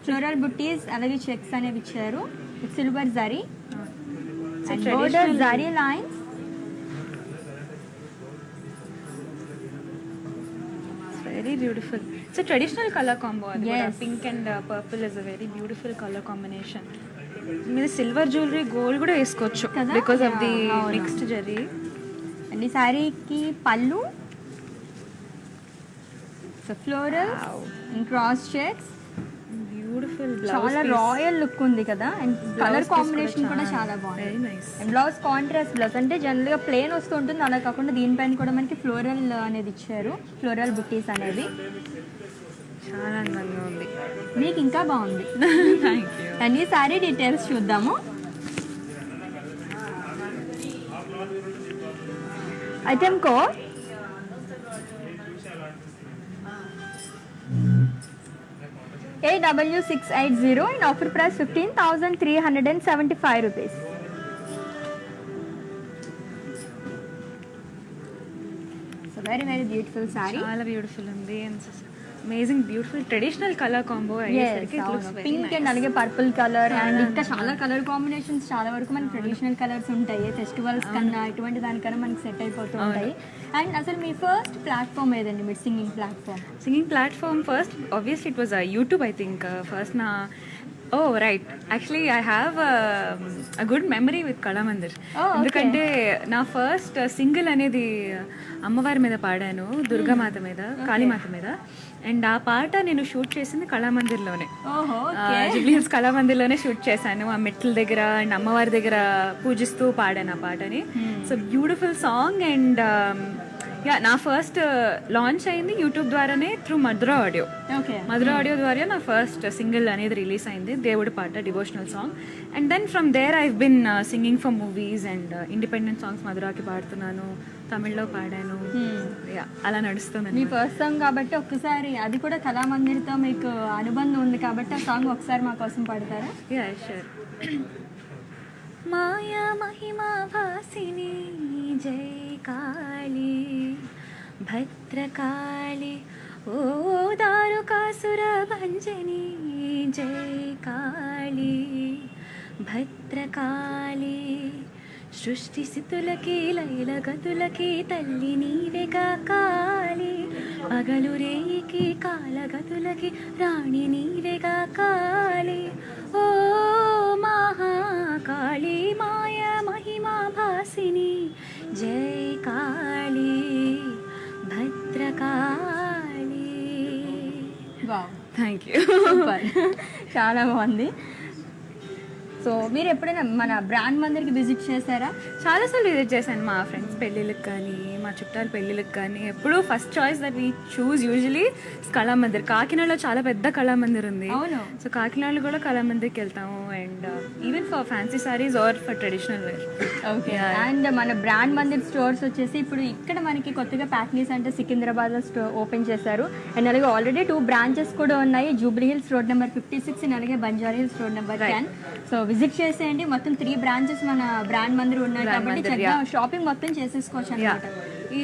ఫ్లోరల్ బుట్టీస్ అలాగే చెక్స్ అనేవి ఇచ్చారు. Silver zari So and traditional- border zari lines. Very beautiful. It's traditional colour combo. అది కూడా Yes. Pink and purple is a very beautiful colour combination. మీరు సిల్వర్ జ్యువెలరీ, గోల్డ్ కూడా వేసుకోవచ్చు కదా? బికాస్ ఆఫ్ ది Yeah, అవును. మిక్స్డ్ జరీ. అండ్ ఈ శారీకి పళ్ళు, so florals and cross checks, beautiful చాలా రాయల్ లుక్ ఉంది కదా. అండ్ కలర్ కాంబినేషన్ కూడా చాలా వెరీ బాగుంది. Nice. And blouse contrast blouse, అంటే జనరల్గా ప్లెయిన్ వస్తూ ఉంటుంది, అలా కాకుండా దీనిపైన కూడా మనకి ఫ్లోరల్ అనేది ఇచ్చారు, ఫ్లోరల్ బుట్టీస్ అనేవి. చాలా అందంగా ఉంది. మీకు ఇంకా బాగుంది. Thank you. అండ్ ఈ సారీ డీటెయిల్స్ చూద్దాము. Item code AW680 and offer price 15,375 rupees. So very very beautiful saree. చాలా బ్యూటిఫుల్ ఉంది. Amazing beautiful traditional colour combo అయ్యేసరికి it looks very pink and అలాగే పర్పుల్ కలర్ అండ్ ఇంకా చాలా కలర్ కాంబినేషన్స్ చాలా వరకు మనకి ట్రెడిషనల్ కలర్స్ ఉంటాయి. ఫెస్టివల్స్ కన్నా ఇటువంటి దానికన్నా మనకి సెట్ అయిపోతూ ఉంటాయి. అండ్ అసలు మీ ఫస్ట్ ప్లాట్ఫామ్ ఏదండి, మీ singing platform? Singing platform first obviously it was YouTube. I think first నా right actually I have a good memory with Kalamandir. ఎందుకంటే నా ఫస్ట్ సింగిల్ అనేది అమ్మవారి మీద పాడాను, దుర్గామాత మీద, కాళీమాత మీద. అండ్ ఆ పాట నేను షూట్ చేసింది కళామందిర్లోనే, జూబ్లీ హిల్స్ కళామందిర్లోనే షూట్ చేశాను. ఆ మెట్ల దగ్గర అండ్ అమ్మవారి దగ్గర పూజిస్తూ పాడాను ఆ పాటని. So beautiful song. And yeah, నా ఫస్ట్ లాంచ్ అయింది యూట్యూబ్ ద్వారానే, through Madhura audio. Okay, Madhura audio ద్వారా నా ఫస్ట్ సింగిల్ అనేది రిలీజ్ అయింది, దేవుడి పాట, devotional song. And then from there I been singing for movies and independent songs మధురాకి పాడుతున్నాను, తమిళ్లో పాడాను. అలా నడుస్తుంది. మీ ఫస్ట్ సాంగ్ కాబట్టి ఒక్కసారి, అది కూడా కళామందిర్తో మీకు అనుబంధం ఉంది కాబట్టి ఆ సాంగ్ ఒకసారి మా కోసం పాడతారా? Yeah sure. మాయా మహిమా భాసిని జై కాళీ భద్రకాళి ఓ దారుకాసుర భంజని జై కాళీ భద్రకాళి సృష్టి స్థితులకి లైల గతులకి తల్లి నీవేగా కాళి పగలు రేయికి కాలగతులకి రాణి నీవేగా కాళి ఓ మహాకాళి మాయ మహిమా భాసిని జై Kali Bhadrakali. Wow, thank you. Super, చాలా బాగుంది. సో మీరు ఎప్పుడైనా మన బ్రాండ్ మందిర్కి విజిట్ చేశారా? చాలాసార్లు విజిట్ చేశాను, మా ఫ్రెండ్స్ పెళ్ళిళ్ళకి కానీ మా చుట్టాల పెళ్ళిళ్ళకి కానీ. ఎప్పుడు first choice that we choose usually Kalamandir. కాకినాడలో చాలా పెద్ద కళామందిర్ ఉంది. అవును. సో కాకినాడలో కూడా కళామందిర్కి వెళ్తాము. And even for fancy saris or for traditional wear. Okay. And మన బ్రాండ్ మందిర్ స్టోర్స్ వచ్చేసి ఇప్పుడు ఇక్కడ మనకి కొత్తగా ప్యాట్నీ సెంటర్ సికింద్రాబాద్లో ఓపెన్ చేశారు. అండ్ అలాగే ఆల్రెడీ 2 బ్రాంచెస్ కూడా ఉన్నాయి, Jubilee hills road number 56 and అలాగే Banjara hills road number 10. So visit చేసేయండి. మొత్తం 3 బ్రాంచెస్ మన బ్రాండ్ మందిర్ ఉన్నాయి కాబట్టి చక్కగా షాపింగ్ మొత్తం చేసేసుకోవచ్చు అన్నమాట. I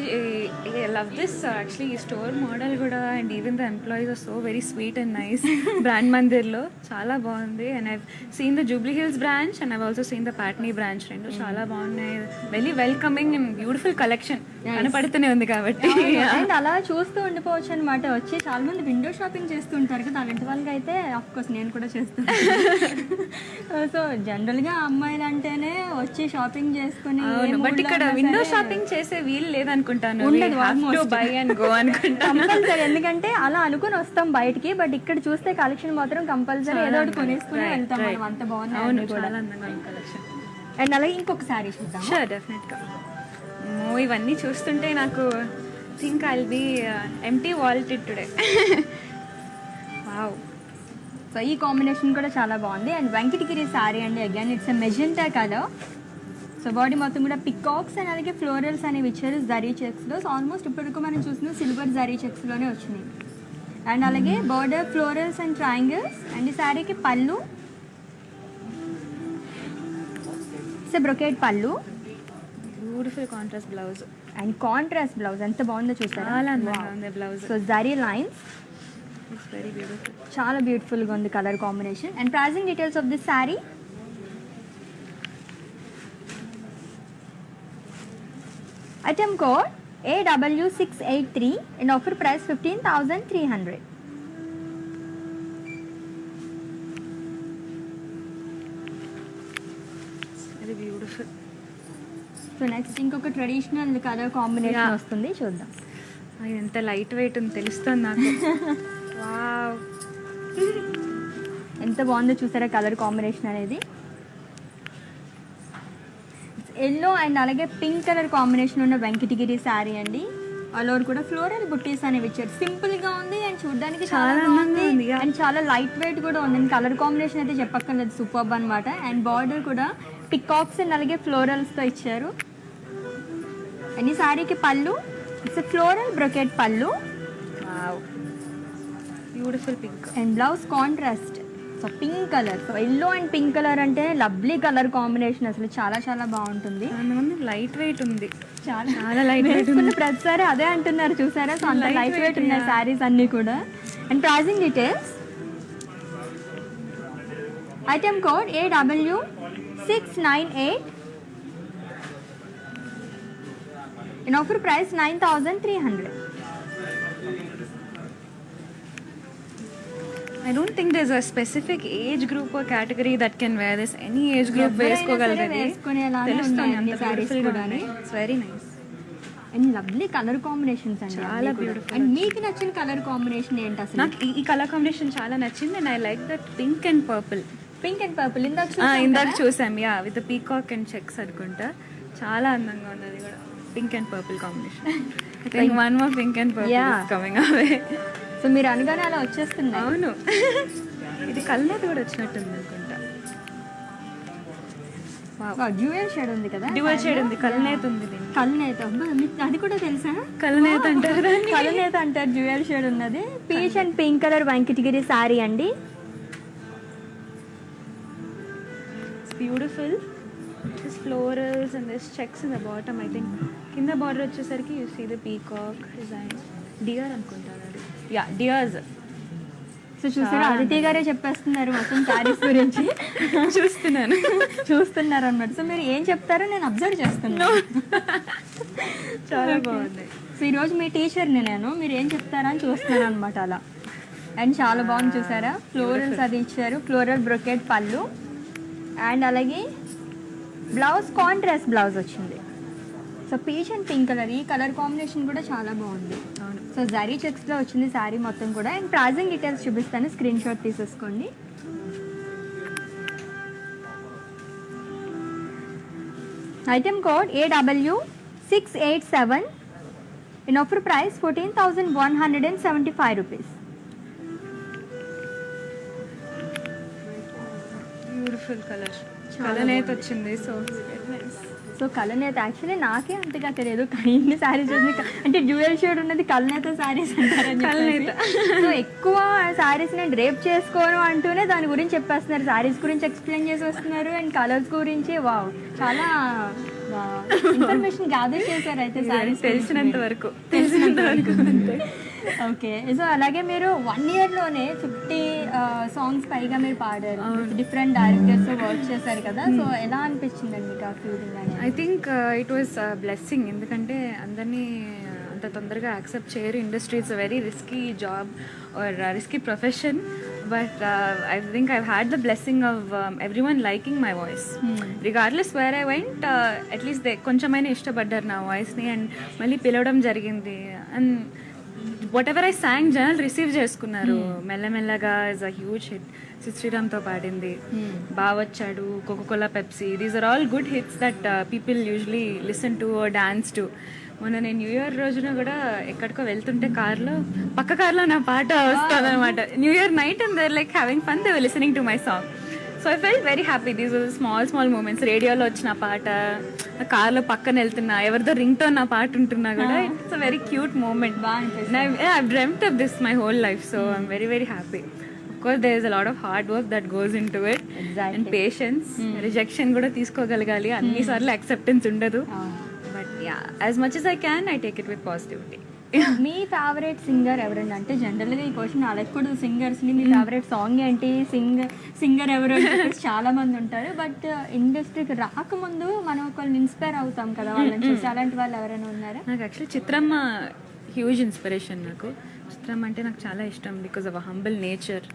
love this actually store model kuda, and even the employees are so very sweet and nice. Brand Mandir lo chala baagundi, and I've seen the Jubilee Hills branch and I've also seen the Patni branch. Rendu chala baagunnai, very welcoming and beautiful collection కనపడుతూనే ఉంది కాబట్టి. And అలా చూస్తూ ఉండిపోవచ్చు అనమాట. వచ్చి చాలా మంది window shopping చేస్తూ ఉంటారు కదా, అలాంటి వాళ్ళకి అయితే ఆఫ్ కోర్స్ నేను కూడా చేస్తాను. సో జనరల్గా అమ్మాయిలు అంటేనే వచ్చి షాపింగ్ చేసుకుని, బట్ ఇక్కడ విండో షాపింగ్ చేసే వీలు లేదనుకుంటాను. బై అండ్ గో అనుకుంటాను కంపల్సరీ, ఎందుకంటే అలా అనుకుని వస్తాం బయటికి, బట్ ఇక్కడ చూస్తే కలెక్షన్ మాత్రం కంపల్సరీ ఏదో ఒకటి కొనేసుకుని వెళ్తాం మనం. అంత బాగుంది కలెక్షన్. అండ్ అలాగే ఇంకొక సారీ చూద్దాం. షూర్, డెఫినెట్గా. ఇవన్నీ చూస్తుంటే నాకు think I'll be empty walleted today. Wow. So ఈ కాంబినేషన్ కూడా చాలా బాగుంది. అండ్ వెంకటగిరి సారీ అండి, again it's a magenta colour. So body మొత్తం కూడా పికాక్స్ అండ్ అలాగే ఫ్లోరల్స్ అనేవి ఇచ్చారు జరీ చెక్స్లో. సో ఆల్మోస్ట్ ఇప్పటివరకు మనం చూసిన సిల్వర్ జరీ చెక్స్లోనే వచ్చినాయి. అండ్ అలాగే border florals and triangles. And ఈ శారీకి పళ్ళు, సో బ్రొకేట్ పళ్ళు, beautiful contrast blouse. And contrast blouse ఎంత బాగుందో చూసారా, చాలా అందంగా ఉంది blouse. So zari lines, it's very beautiful. చాలా బ్యూటిఫుల్గా ఉంది colour combination. And pricing details of this sari. Item code AW683 and offer price 15,300. Very beautiful. So next ఇంకొక ట్రెడిషనల్ కలర్ కాంబినేషన్ వస్తుంది, చూద్దాం. అది ఎంత లైట్ వెయిట్ ఉంది తెలుస్తుంది నాకు. వావ్, ఎంత బాగుందో చూసారా కలర్ కాంబినేషన్ అనేది. ఎల్లో అండ్ అలాగే పింక్ కలర్ కాంబినేషన్ ఉన్న వెంకటగిరి శారీ అండి. ఆల్ ఓవర్ కూడా ఫ్లోరల్ బుట్టీస్ అనేవి ఇచ్చారు. సింపుల్ గా ఉంది అండ్ చూడడానికి చాలా బాగుంది అండ్ చాలా లైట్ వెయిట్ కూడా ఉంది. కలర్ కాంబినేషన్ అయితే చెప్పక్కర్లేదు, సూపర్బ్ అనమాట. అండ్ బార్డర్ కూడా పికాక్స్ అండ్ అలాగే ఫ్లోరల్స్ తో ఇచ్చారు. అండ్ ఈ శారీకి పళ్ళు, ఇట్స్ ఫ్లోరల్ బ్రొకెట్ పళ్ళు. Wow, beautiful pink. And blouse contrast, so pink colour. So yellow and pink colour అంటే లవ్లీ కలర్ కాంబినేషన్, అసలు చాలా చాలా బాగుంటుంది. లైట్ వెయిట్ ఉంది, చాలా చాలా లైట్ వెయిట్ ఉంది. ప్రతిసారి అదే అంటున్నారు చూసారా. సో అంత లైట్ వెయిట్ ఉన్నాయి శారీస్ అన్నీ కూడా. And pricing details. Item code AW698 and offer price 9,300. I don't think there's a specific age group or category that can wear this. Any age group వేసుకోగలరు. వేసుకునేలానే ఉన్నాయి అన్ని సారీస్ కూడా. It's very nice and lovely colour combinations అండి, చాలా beautiful. And మీకు నచ్చిన colour combination ఏంటి అసలు? నాకు ఈ కలర్ కాంబినేషన్ చాలా నచ్చింది. And I like that pink and purple. Pink and purple ఇందాక చూసాం, yeah, with peacock and checks అనుకుంటా. చాలా అందంగా ఉన్నది కూడా. Pink and purple combination. I think one more pink and purple is coming away. So మీరు అనగానే అలా వచ్చేస్తుంది. అవును, ఇది కల్నేత కూడా వచ్చినట్టుంది అనుకుంటా. డ్యూయల్ షేడ్ ఉంది కదా, డ్యూయల్ షేడ్ ఉంది, కల్నేత ఉంది. కల్నేత, అబ్బా మీకు అది కూడా తెలుసా? కల్నేత అంటారు దాన్ని. కల్నేత అంటారు, డ్యూయల్ షేడ్ ఉన్నది. Peach and pink colour Venkatagiri sari అండి. Beautiful. This florals and this checks in the bottom. I think కింద బార్డర్ వచ్చేసరికి you see the peacock design. Dear అనుకుంటాను అది. Yeah, dears. సో చూసారా, అదితి గారే చెప్పేస్తున్నారు మొత్తం శారీస్ గురించి. చూస్తున్నారు అన్నమాట. సో మీరు ఏం చెప్తారో నేను అబ్జర్వ్ చేస్తున్నాను. చాలా బాగుంది. సో ఈరోజు మీ టీచర్ని నేను, మీరు ఏం చెప్తారా అని చూస్తున్నాను అనమాట అలా. అండ్ చాలా బాగుంది చూసారా, ఫ్లోరల్స్ అది ఇచ్చారు. ఫ్లోరల్ బ్రొకెట్ పళ్ళు అండ్ అలాగే బ్లౌజ్ కాంట్రాస్ట్ బ్లౌజ్ వచ్చింది. So peach and pink colour, ఈ కలర్ కాంబినేషన్ కూడా చాలా బాగుంది. అవును. సో జరీ చెక్స్లో వచ్చింది శారీ మొత్తం కూడా. అండ్ ప్రైజింగ్ డీటెయిల్స్ చూపిస్తాను, స్క్రీన్ షాట్ తీసేసుకోండి. Item code AW687 in offer price 14,175 rupees. Beautiful colour. కలనేత వచ్చింది. సో కలనేత యాక్చువల్లీ నాకే అంతగా తెలియదు, ఇన్ని శారీస్ అంటే డ్యూయల్ షేడ్ ఉన్నది కలనేత శారీస్ అంటారని. కలనేత. సో ఎక్కువ శారీస్ నేను డ్రేప్ చేసుకోను అంటూనే దాని గురించి చెప్పేస్తున్నారు, శారీస్ గురించి ఎక్స్ప్లెయిన్ చేసి వస్తున్నారు అండ్ కలర్స్ గురించి. వావ్, చాలా ఇన్ఫర్మేషన్ గ్యాదర్ చేశారు అయితే సారీస్ తెలిసినంత వరకు అంతే. ఓకే, సో అలాగే మీరు 1 yearలోనే 50 సాంగ్స్ పైగా మీరు పాడారు, డిఫరెంట్ డైరెక్టర్స్ వర్క్ చేశారు కదా, సో ఎలా అనిపించిందండి మీకు ఆ ఫీలింగ్ అనేది? I think it was blessing, ఎందుకంటే అందరినీ అంత తొందరగా యాక్సెప్ట్ చేయరు. Industry it's a very risky job or risky profession, but I think I've had the blessing of every one liking my voice regardless where I went. At least కొంచెమైనా ఇష్టపడ్డారు నా వాయిస్ని and మళ్ళీ పిలవడం జరిగింది. And what ever I sang జనాలు receive చేసుకున్నారు మెల్లమెల్లగా. Is a huge hit. శ్రీరామ్తో పాడింది, బావొచ్చాడు, Coca Cola, Pepsi, these are all good hits that people usually listen to dance to. మొన్న నేను న్యూ ఇయర్ రోజున కూడా ఎక్కడికో వెళ్తుంటే కార్లో, పక్క కార్లో నా పాట వస్తుంది అనమాట. New year night and there like having fun, they were listening to my song. So I felt very happy. These small moments. రేడియోలో వచ్చిన పాట, కార్లో పక్కన వెళ్తున్నా, ఎవరితో రింగ్ టోన్ నా పాట ఉంటున్నా కూడా it's a very cute moment. I dreamed of this my whole life, so I'm very very happy. Of course, there is a lot of hard work that goes into it. Exactly. And patience. Rejection కూడా తీసుకోగలగాలి, అన్నిసార్లు acceptance ఉండదు. But yeah, as much as I can, I take it with positivity. Me favourite singer ఎవరండి? అంటే జనరల్గా ఈ question అడగకూడదు సింగర్స్ని. మీ favourite song ఏంటి, singer ఎవరు చాలా మంది ఉంటారు, బట్ ఇండస్ట్రీకి రాకముందు మనం ఒకళ్ళని ఇన్స్పైర్ అవుతాం కదా వాళ్ళని చూసి, అలాంటి వాళ్ళు ఎవరైనా ఉన్నారా? నాకు యాక్చువల్లీ చిత్రమ్మ హ్యూజ్ ఇన్స్పిరేషన్. నాకు చిత్రమ్మ అంటే నాకు చాలా ఇష్టం because of a humble nature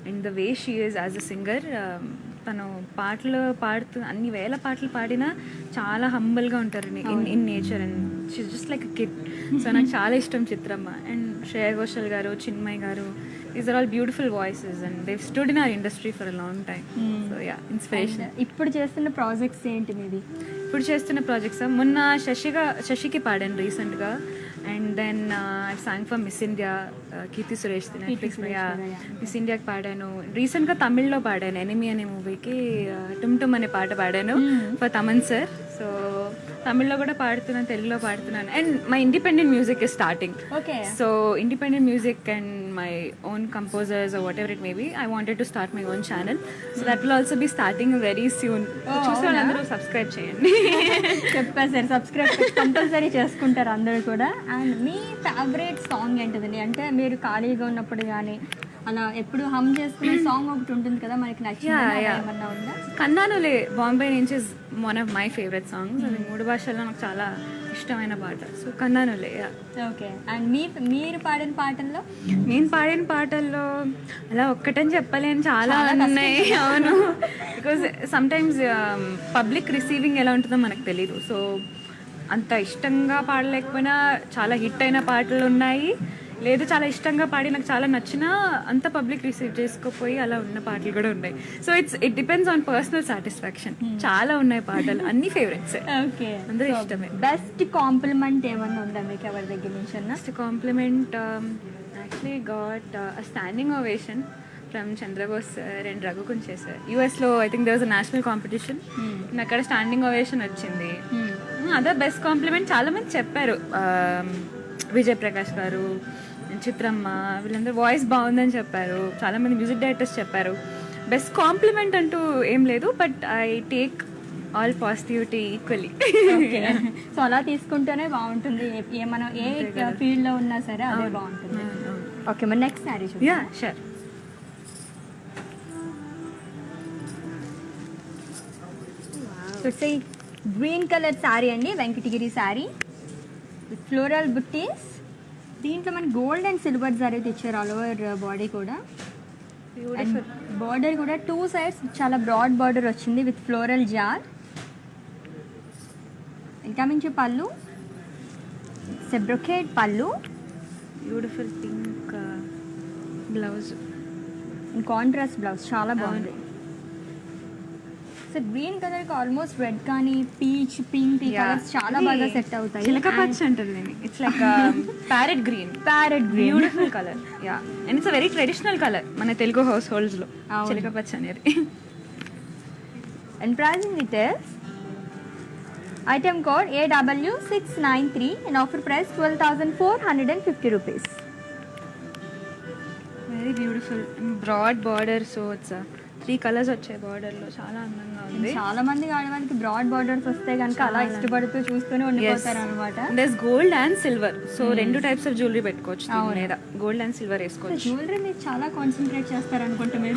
and the way she is as a singer. తను పాటలు పాడుతూ అన్ని వేల పాటలు పాడినా చాలా హంబుల్గా ఉంటారు in nature, and she just like a kid. So నాకు చాలా ఇష్టం చిత్రమ్మ. And Shreya Ghoshal garu, Chinmayi garu, these are all beautiful voices and they stood in our industry for a long time. So yeah, inspiration. ఇప్పుడు చేస్తున్న ప్రాజెక్ట్స్ ఏంటి మీది? ఇప్పుడు చేస్తున్న ప్రాజెక్ట్స్ మొన్న శశికి పాడాను రీసెంట్గా. And then I sang for Miss India, Keerthy Suresh Netflix Miss ఇండియాకి పాడాను. రీసెంట్గా తమిళ్లో పాడాను, ఎనిమి అనే మూవీకి టుమ్ టుమ్ అనే పాట పాడాను ఫర్ తమన్ సార్. సో తమిళ్లో కూడా పాడుతున్నాను, తెలుగులో పాడుతున్నాను. And my independent music is starting. So independent music and my own composers or whatever it may be, I wanted to start my own channel. So that will also be starting very soon. చూసే వాళ్ళందరూ subscribe చేయండి. చెప్పారు sir, subscribe compulsory చేసుకుంటారు అందరూ కూడా. And me favourite song ఏంటిదండి? అంటే మీరు ఖాళీగా ఉన్నప్పుడు కానీ అలా ఎప్పుడు హమ్ చేసుకునే సాంగ్ ఒకటి ఉంటుంది కదా మనకి నచ్చింది ఏమన్నా ఉందా? కన్నానులే బాంబే నుంచి is one of my favourite songs. అది 3 భాషల్లో నాకు చాలా ఇష్టమైన పాట. సో కన్నానులే. ఓకే. అండ్ మీరు పాడిన పాటల్లో? నేను పాడిన పాటల్లో అలా ఒక్కటని చెప్పలేను, చాలా ఉన్నాయి. అవును, బికాజ్ సమ్టైమ్స్ పబ్లిక్ రిసీవింగ్ ఎలా ఉంటుందో మనకు తెలీదు. సో అంత ఇష్టంగా పాడలేకపోయినా చాలా హిట్ అయిన పాటలు ఉన్నాయి, లేదు చాలా ఇష్టంగా పాడి నాకు చాలా నచ్చినా అంత పబ్లిక్ రిసీవ్ చేసుకోపోయి అలా ఉన్న పాటలు కూడా ఉన్నాయి. So it depends on personal satisfaction. చాలా ఉన్నాయి పాటలు, అన్ని ఫేవరెట్స్. ఓకే, అందరూ ఇష్టమే. బెస్ట్ కాంప్లిమెంట్ ఏమన్నా ఉందా మీకు ఎవరి దగ్గర నుంచి? Best compliment actually got a standing ovation from Chandrabose sir and రఘుకుంచే sir. యూఎస్లో I think there was a national competition, అక్కడ స్టాండింగ్ ఓవేషన్ వచ్చింది. అదే బెస్ట్ కాంప్లిమెంట్. చాలా మంది చెప్పారు, విజయ్ ప్రకాష్ గారు, చిత్రమ్మ, వీళ్ళందరూ వాయిస్ బాగుందని చెప్పారు. చాలామంది మ్యూజిక్ డైరెక్టర్స్ చెప్పారు. బెస్ట్ కాంప్లిమెంట్ అంటూ ఏం లేదు, but I take all positivity equally. So అలా తీసుకుంటేనే బాగుంటుంది, మనం ఏ ఫీల్డ్లో ఉన్నా సరే అదే బాగుంటుంది. ఓకే, మరి నెక్స్ట్ శారీ చూద్దాం. Yeah sure. It's a green colour sari అండి, వెంకటగిరి శారీ విత్ ఫ్లోరల్ బుట్టీస్. దీంట్లో మనకి గోల్డ్ అండ్ సిల్వర్ జరీ ఇచ్చారు ఆల్ ఓవర్ బాడీ కూడా. బార్డర్ కూడా 2 sides చాలా బ్రాడ్ బార్డర్ వచ్చింది విత్ ఫ్లోరల్ జార్. ఇంకా మించి పళ్ళు, బ్రొకేడ్ పళ్ళు, beautiful pink blouse, contrast blouse చాలా బాగుంది. సో గ్రీన్ కలర్ కి ఆల్మోస్ట్ రెడ్ కానీ పీచ్, పింక్ ఈ కలర్స్ చాలా బాగా సెట్ అవుతాయి. చిలక పచ్చ అంటుంది. It's like parrot green. Beautiful colour. Yeah, and it's a very traditional colour మన తెలుగు హౌస్ హోల్డ్స్ లో చిలక పచ్చ అనేది. And pricing details, item code AW693 and offer price 12,450 rupees. Very beautiful broad border. So it's 3 colours వచ్చాయి బార్డర్లో, చాలా అందంగా ఉంది. చాలా మంది ఆడవాళ్ళకి బ్రాడ్ బార్డర్స్ వస్తే కనుక అలా ఇష్టపడుతూ చూస్తూనే ఉండిపోతారు అనమాట. Thus gold and silver, so 2 types of jewellery పెట్టుకోవచ్చు దీని మీద. గోల్డ్ అండ్ సిల్వర్ వేసుకోవచ్చు. జ్యువెలరీ మీరు చాలా కాన్సన్ట్రేట్ చేస్తారు అనుకుంటా మీరు.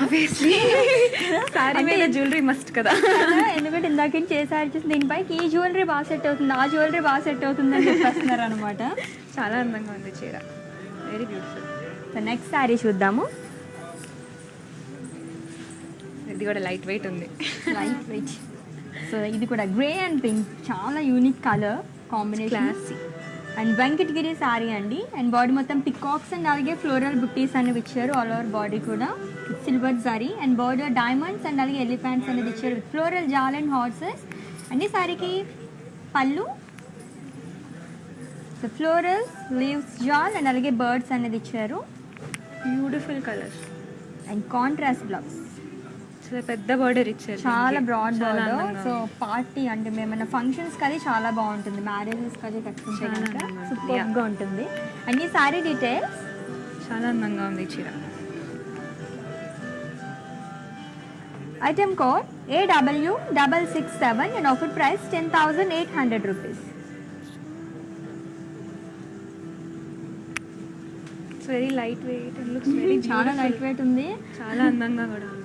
సారీ మీద జ్యువెలరీ మస్ట్ కదా. ఎందుకంటే ఇందాక చేసారు చూసి దీనిపైకి ఈ జ్యువెలరీ బాగా సెట్ అవుతుంది, ఆ జ్యువెలరీ బాగా సెట్ అవుతుంది అని చెప్పేస్తున్నారు అనమాట. చాలా అందంగా ఉంది చీర, very beautiful. So next sari చూద్దాము. ఇది కూడా లైట్ వెయిట్ ఉంది. Light weight. సో ఇది కూడా గ్రే అండ్ పింక్, చాలా unique colour combination. Classy. And Venkatagiri sari అండి. అండ్ బాడీ మొత్తం పికాక్స్ అండ్ అలాగే ఫ్లోరల్ బుట్టీస్ అనేవి ఇచ్చారు. ఆల్ ఓవర్ బాడీ కూడా silver zari and border diamonds and అలాగే ఎలిఫెంట్స్ అనేది ఇచ్చారు విత్ ఫ్లోరల్ జాల్ అండ్ హార్సెస్. అండ్ ఈ శారీకి పళ్ళు, so floral leaves jaal and అలాగే బర్డ్స్ అనేది ఇచ్చారు. Beautiful colour and contrast blouse, చాలా పెద్ద బార్డర్ ఇచ్చారు, చాలా బ్రాడ్ చాలా బార్డర్. అందంగా సో పార్టీ అంటే మేమన్నా ఫంక్షన్స్కి అది చాలా బాగుంటుంది, మ్యారేజెస్కి అది కట్టుకుంటే చాలా కనుక అందంగా ఉంటుంది. సూపర్గా ఉంటుంది. అండ్ ఈ శారీ డీటెయిల్స్, చాలా అందంగా ఉంది చీర. Item code AW667 and offer price 10,800 rupees. It's very light weight and looks very చాలా లైట్ వెయిట్ ఉంది. చాలా అందంగా కూడా ఉంది.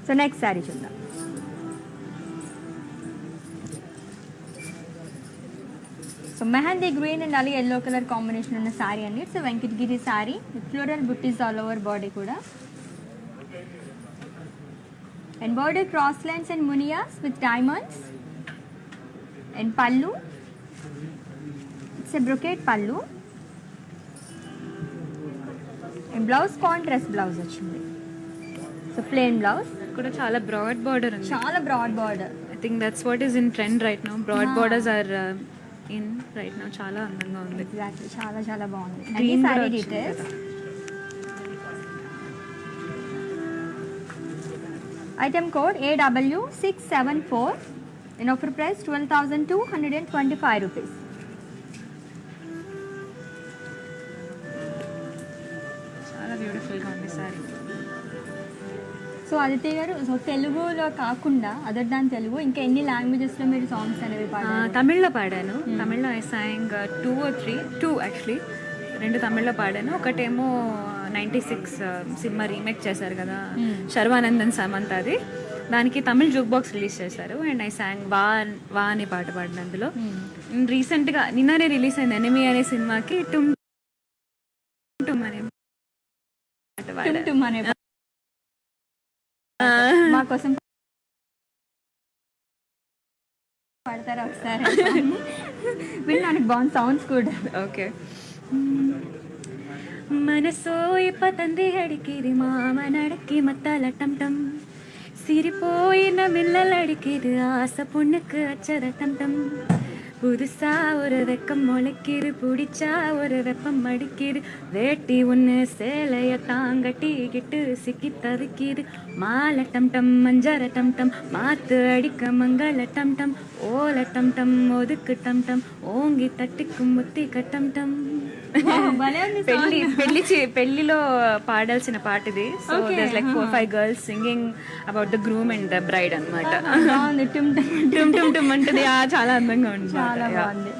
సో నెక్స్ట్ శారీ చూద్దాం. సో మెహందీ గ్రీన్ అండ్ అలాగే ఎల్లో కలర్ కాంబినేషన్ ఉన్న శారీ అండి. It's Venkatagiri sari with floral buttis all over body కూడా. And border cross lines and మునియాస్ విత్ డైమండ్స్. అండ్ పళ్ళు, ఇట్స్ ఎ బ్రొకేట్ పళ్ళు. అండ్ బ్లౌజ్ కాంట్రాస్ట్ బ్లౌజ్ వచ్చింది. సో ప్లెయిన్ బ్లౌజ్ కూడా చాలా బ్రాడ్ బార్డర్ ఉంది. చాలా broad border. I think that's what is in trend right now. Broad borders are in right now. చాలా అందంగా ఉంది. ఎగ్జాక్ట్లీ, చాలా చాలా బాగుంది. Green అండ్ ఈ కూడా సారీ వచ్చింది details, item code AW674 and offer price 12,225 rupees. చాలా బ్యూటిఫుల్గా ఉంది సారీ. సో ఆదిత్య గారు, సో తెలుగులో కాకుండా అదర్ దాన్ తెలుగు ఇంకా ఎన్ని లాంగ్వేజెస్లో మీరు సాంగ్స్ అనేవి పాడారు? తమిళ్లో పాడాను. తమిళ్లో ఐ సాంగ్ 2 or 3 2 యాక్చువల్లీ 2 తమిళ్లో పాడాను. ఒకటేమో 96 సినిమా రీమేక్ చేశారు కదా, శర్వానందన్ సమంత్, అది దానికి తమిళ్ జూక్ బాక్స్ రిలీజ్ చేశారు. అండ్ ఐ సాంగ్ వా అనే పాట పాడిన అందులో. రీసెంట్గా నిన్ననే రిలీజ్ అయింది ఎనిమి అనే సినిమాకి టుమ్ టుమ్ అనే పాట పాడాను. టుమ్ అనే మా కోసం పాడతారా ఒకసారి? వినడానికి బాగుంది సౌండ్స్ కూడా. ఓకే. మనసోయి ತಂದೆ ಅಡಿಕಿರಿ ಮಾಮನಡಕ್ಕಿ ಮತ್ತಲ ಟಮ್ ಟಮ್ சிரிப்போயின மில்லல் அடிக்கிது ஆசை பொண்ணுக்கு அச்சத டம் டம். புதுசா ஒரு வெக்கம் முளைக்கிது, பிடிச்சா ஒரு வெப்பம் அடிக்கிது. வேட்டி ஒன்று சேலைய தாங்கட்டிக்கிட்டு சிக்கி தவிக்கிது. மாலை டம் டம் மஞ்சர டம் டம் மாத்து அடிக்க மங்கள டம் டம். ஓல டம் டம் ஒதுக்கு டம் டம் ஓங்கி தட்டிக்கும் முத்தி கட்டம் டம். పెళ్లిలో పాడాల్సిన పాట ఇది. So there like 4-5 girls singing about the groom and the bride అన్నమాట. టుమ్ టుమ్ టుమ్ అంటది. చాలా అందంగా ఉంది. చాలా బాగుంది.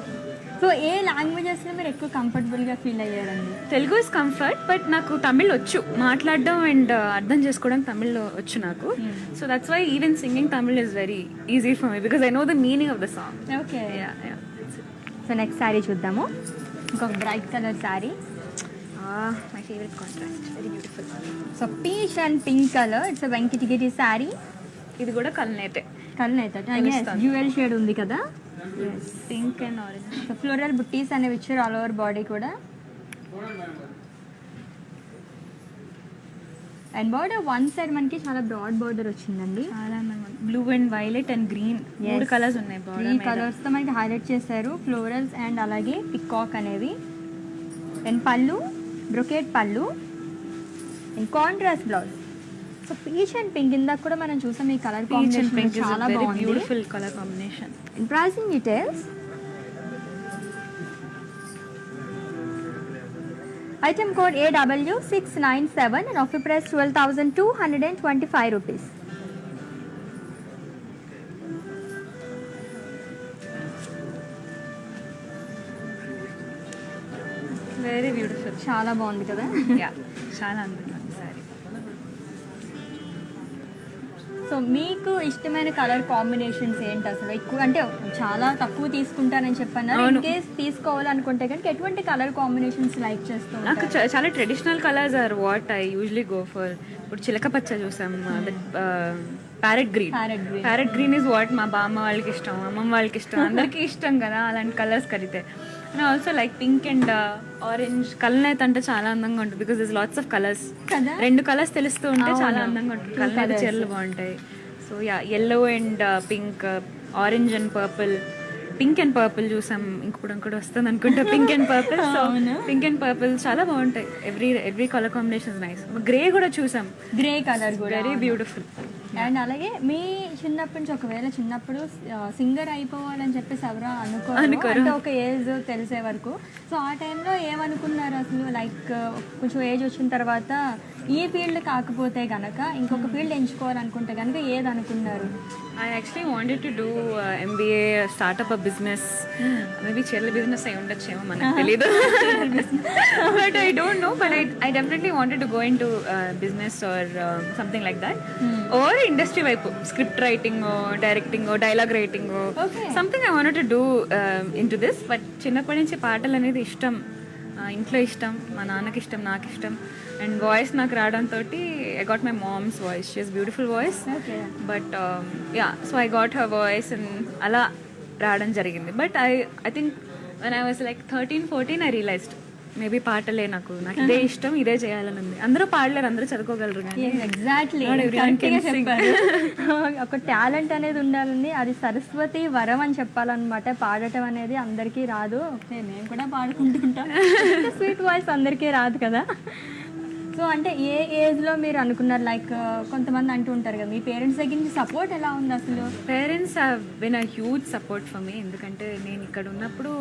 సో ఏ లాంగ్వేజెస్ లో మీరు ఎక్కువ కంఫర్టబుల్ గా ఫీల్ అయ్యారండి? తెలుగు ఇస్ కంఫర్ట్, బట్ నాకు తమిళ్ వచ్చు మాట్లాడడం అండ్ అర్థం చేసుకోవడం తమిళ్లో వచ్చు నాకు. So that's why even singing Tamil is very easy for me because I know the meaning of the song. Okay. So next sari చూద్దాము. ఇంకొక bright colour sari, my favourite contrast, very beautiful. So peach and pink colour. It's Venkatagiri sari. ఇది కూడా కల్నేతే. కల్నేత dual shade ఉంది కదా, pink and orange. So floral బుట్టీస్ అనేవి ఇచ్చారు ఆల్ ఓవర్ బాడీ కూడా. అండ్ బార్డర్ వన్ సైడ్ మనకి చాలా బ్రాడ్ బార్డర్ వచ్చిందండి. చాలా blue and violet and green 3 colours ఉన్నాయి. 3 కలర్స్ తో మనకి హైలైట్ చేశారు ఫ్లోరల్స్ అండ్ అలాగే పికాక్ అనేవి. అండ్ పళ్ళు బ్రొకేట్ పళ్ళు and contrast blouse. So peach and pink ఇందాక కూడా మనం చూసాం. ఈ కలర్ కాంబినేషన్ చాలా బాగుంది, beautiful colour combination. And pricing details, Item code AW697 and offer price 12,225 rupees. Very beautiful. చాలా బాగుంది కదా. యా, చాలా అందంగా ఉంది సారీ. సో మీకు ఇష్టమైన కలర్ కాంబినేషన్స్ ఏంటి అసలు? ఎక్కువ అంటే చాలా తక్కువ తీసుకుంటానని చెప్పన్నారు. ఇన్ కేస్ తీసుకోవాలనుకుంటే కనుక ఎటువంటి కలర్ కాంబినేషన్స్ లైక్ చేస్తాం? నాకు చాలా traditional colours are what I usually go for. ఇప్పుడు చిలక పచ్చ చూసాం, parrot green. Parrot green is what మా బామ్మ వాళ్ళకి ఇష్టం, అమ్మమ్మ వాళ్ళకి ఇష్టం, అందరికీ ఇష్టం కదా అలాంటి కలర్స్ కడితే. And also like pink and orange కలనేత అంటే చాలా అందంగా ఉంటుంది because this lots of colours. రెండు కలర్స్ తెలుస్తూ ఉంటే చాలా అందంగా ఉంటుంది. కలనేత చీరలు బాగుంటాయి. So yeah, yellow and pink, orange and purple, pink and purple చూసాం. ఇంకొకటి వస్తుంది అనుకుంటా pink and purple. So pink and purple చాలా బాగుంటాయి. Every colour combination nice. Grey కూడా చూసాం, గ్రే కలర్ కూడా వెరీ బ్యూటిఫుల్. అండ్ అలాగే మీ చిన్నప్పటి నుంచి ఒకవేళ చిన్నప్పుడు సింగర్ అయిపోవాలని చెప్పేసి ఎవరో అనుకోరు అంటే ఒక ఏజ్ తెలిసే వరకు. సో ఆ టైంలో ఏమనుకున్నారు అసలు? లైక్ కొంచెం ఏజ్ వచ్చిన తర్వాత ఈ ఫీల్డ్ కాకపోతే కనుక ఇంకొక ఫీల్డ్ ఎంచుకోవాలనుకుంటే కనుక ఏది అనుకున్నారు? I actually wanted to do MBA, start up a business. Maybe చీరల బిజినెస్ అయి ఉండొచ్చేమో, మనకు తెలీదు. But I don't know. But I definitely wanted to go into business or something like that. Or industry వైపు, script writing or directing or dialogue writing or something I wanted to do into this. But చిన్నప్పటి నుంచి పాటలు అనేది ఇష్టం, ఇంట్లో ఇష్టం, మా నాన్నకి ఇష్టం, నాకు ఇష్టం. అండ్ వాయిస్ నాకు రావడంతో I got my mom's voice. She has beautiful voice. But yeah, so I got her voice and అలా రావడం జరిగింది. But I think when I was like 13-14 I realised maybe పాటలే నాకు ఇదే ఇష్టం, ఇదే చేయాలని ఉంది. అందరూ పాడలేరు, అందరూ చదువుకోగలరు కానీ ఎగ్జాక్ట్లీ ఒక టాలెంట్ అనేది ఉండాలండి. అది సరస్వతి వరం అని చెప్పాలన్నమాట. పాడటం అనేది అందరికీ రాదు. నేను కూడా పాడుకుంటుంటాను. స్వీట్ వాయిస్ అందరికీ రాదు కదా. సో అంటే ఏ ఏజ్లో మీరు అనుకున్నారు? లైక్ కొంతమంది అంటూ ఉంటారు కదా, మీ పేరెంట్స్ దగ్గర నుంచి సపోర్ట్ ఎలా ఉంది అసలు? Parents have been a huge support for me. ఎందుకంటే నేను ఇక్కడ ఉన్నప్పుడు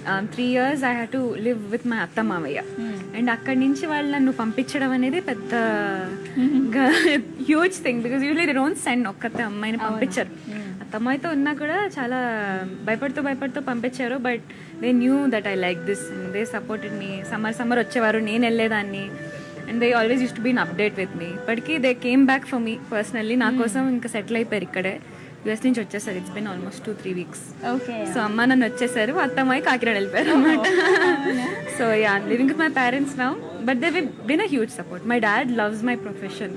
3 years I had to live with my అత్త మావయ్య. అండ్ అక్కడి నుంచి వాళ్ళు నన్ను పంపించడం అనేది పెద్ద huge thing because usually they don't send ఒక్కతే అమ్మాయిని పంపించారు. అత్తమ్మాయితో ఉన్నా కూడా చాలా భయపడుతూ పంపించారు. But they knew that I like this and they supported me. Summer వచ్చేవారు, నేను వెళ్ళేదాన్ని. And they always use to be in update with me. ఇప్పటికీ they came back for me personally. నా కోసం ఇంకా సెటిల్ అయిపోయారు ఇక్కడే. యూఎస్ నుంచి వచ్చేసారు. It's been almost 2-3 weeks. So అమ్మ నన్ను వచ్చేసారు, అత్తమ్మాయి కాకినాడ వెళ్ళిపోయారు అనమాట. So yeah, living with my parents now. But they been a huge support. My dad loves my profession.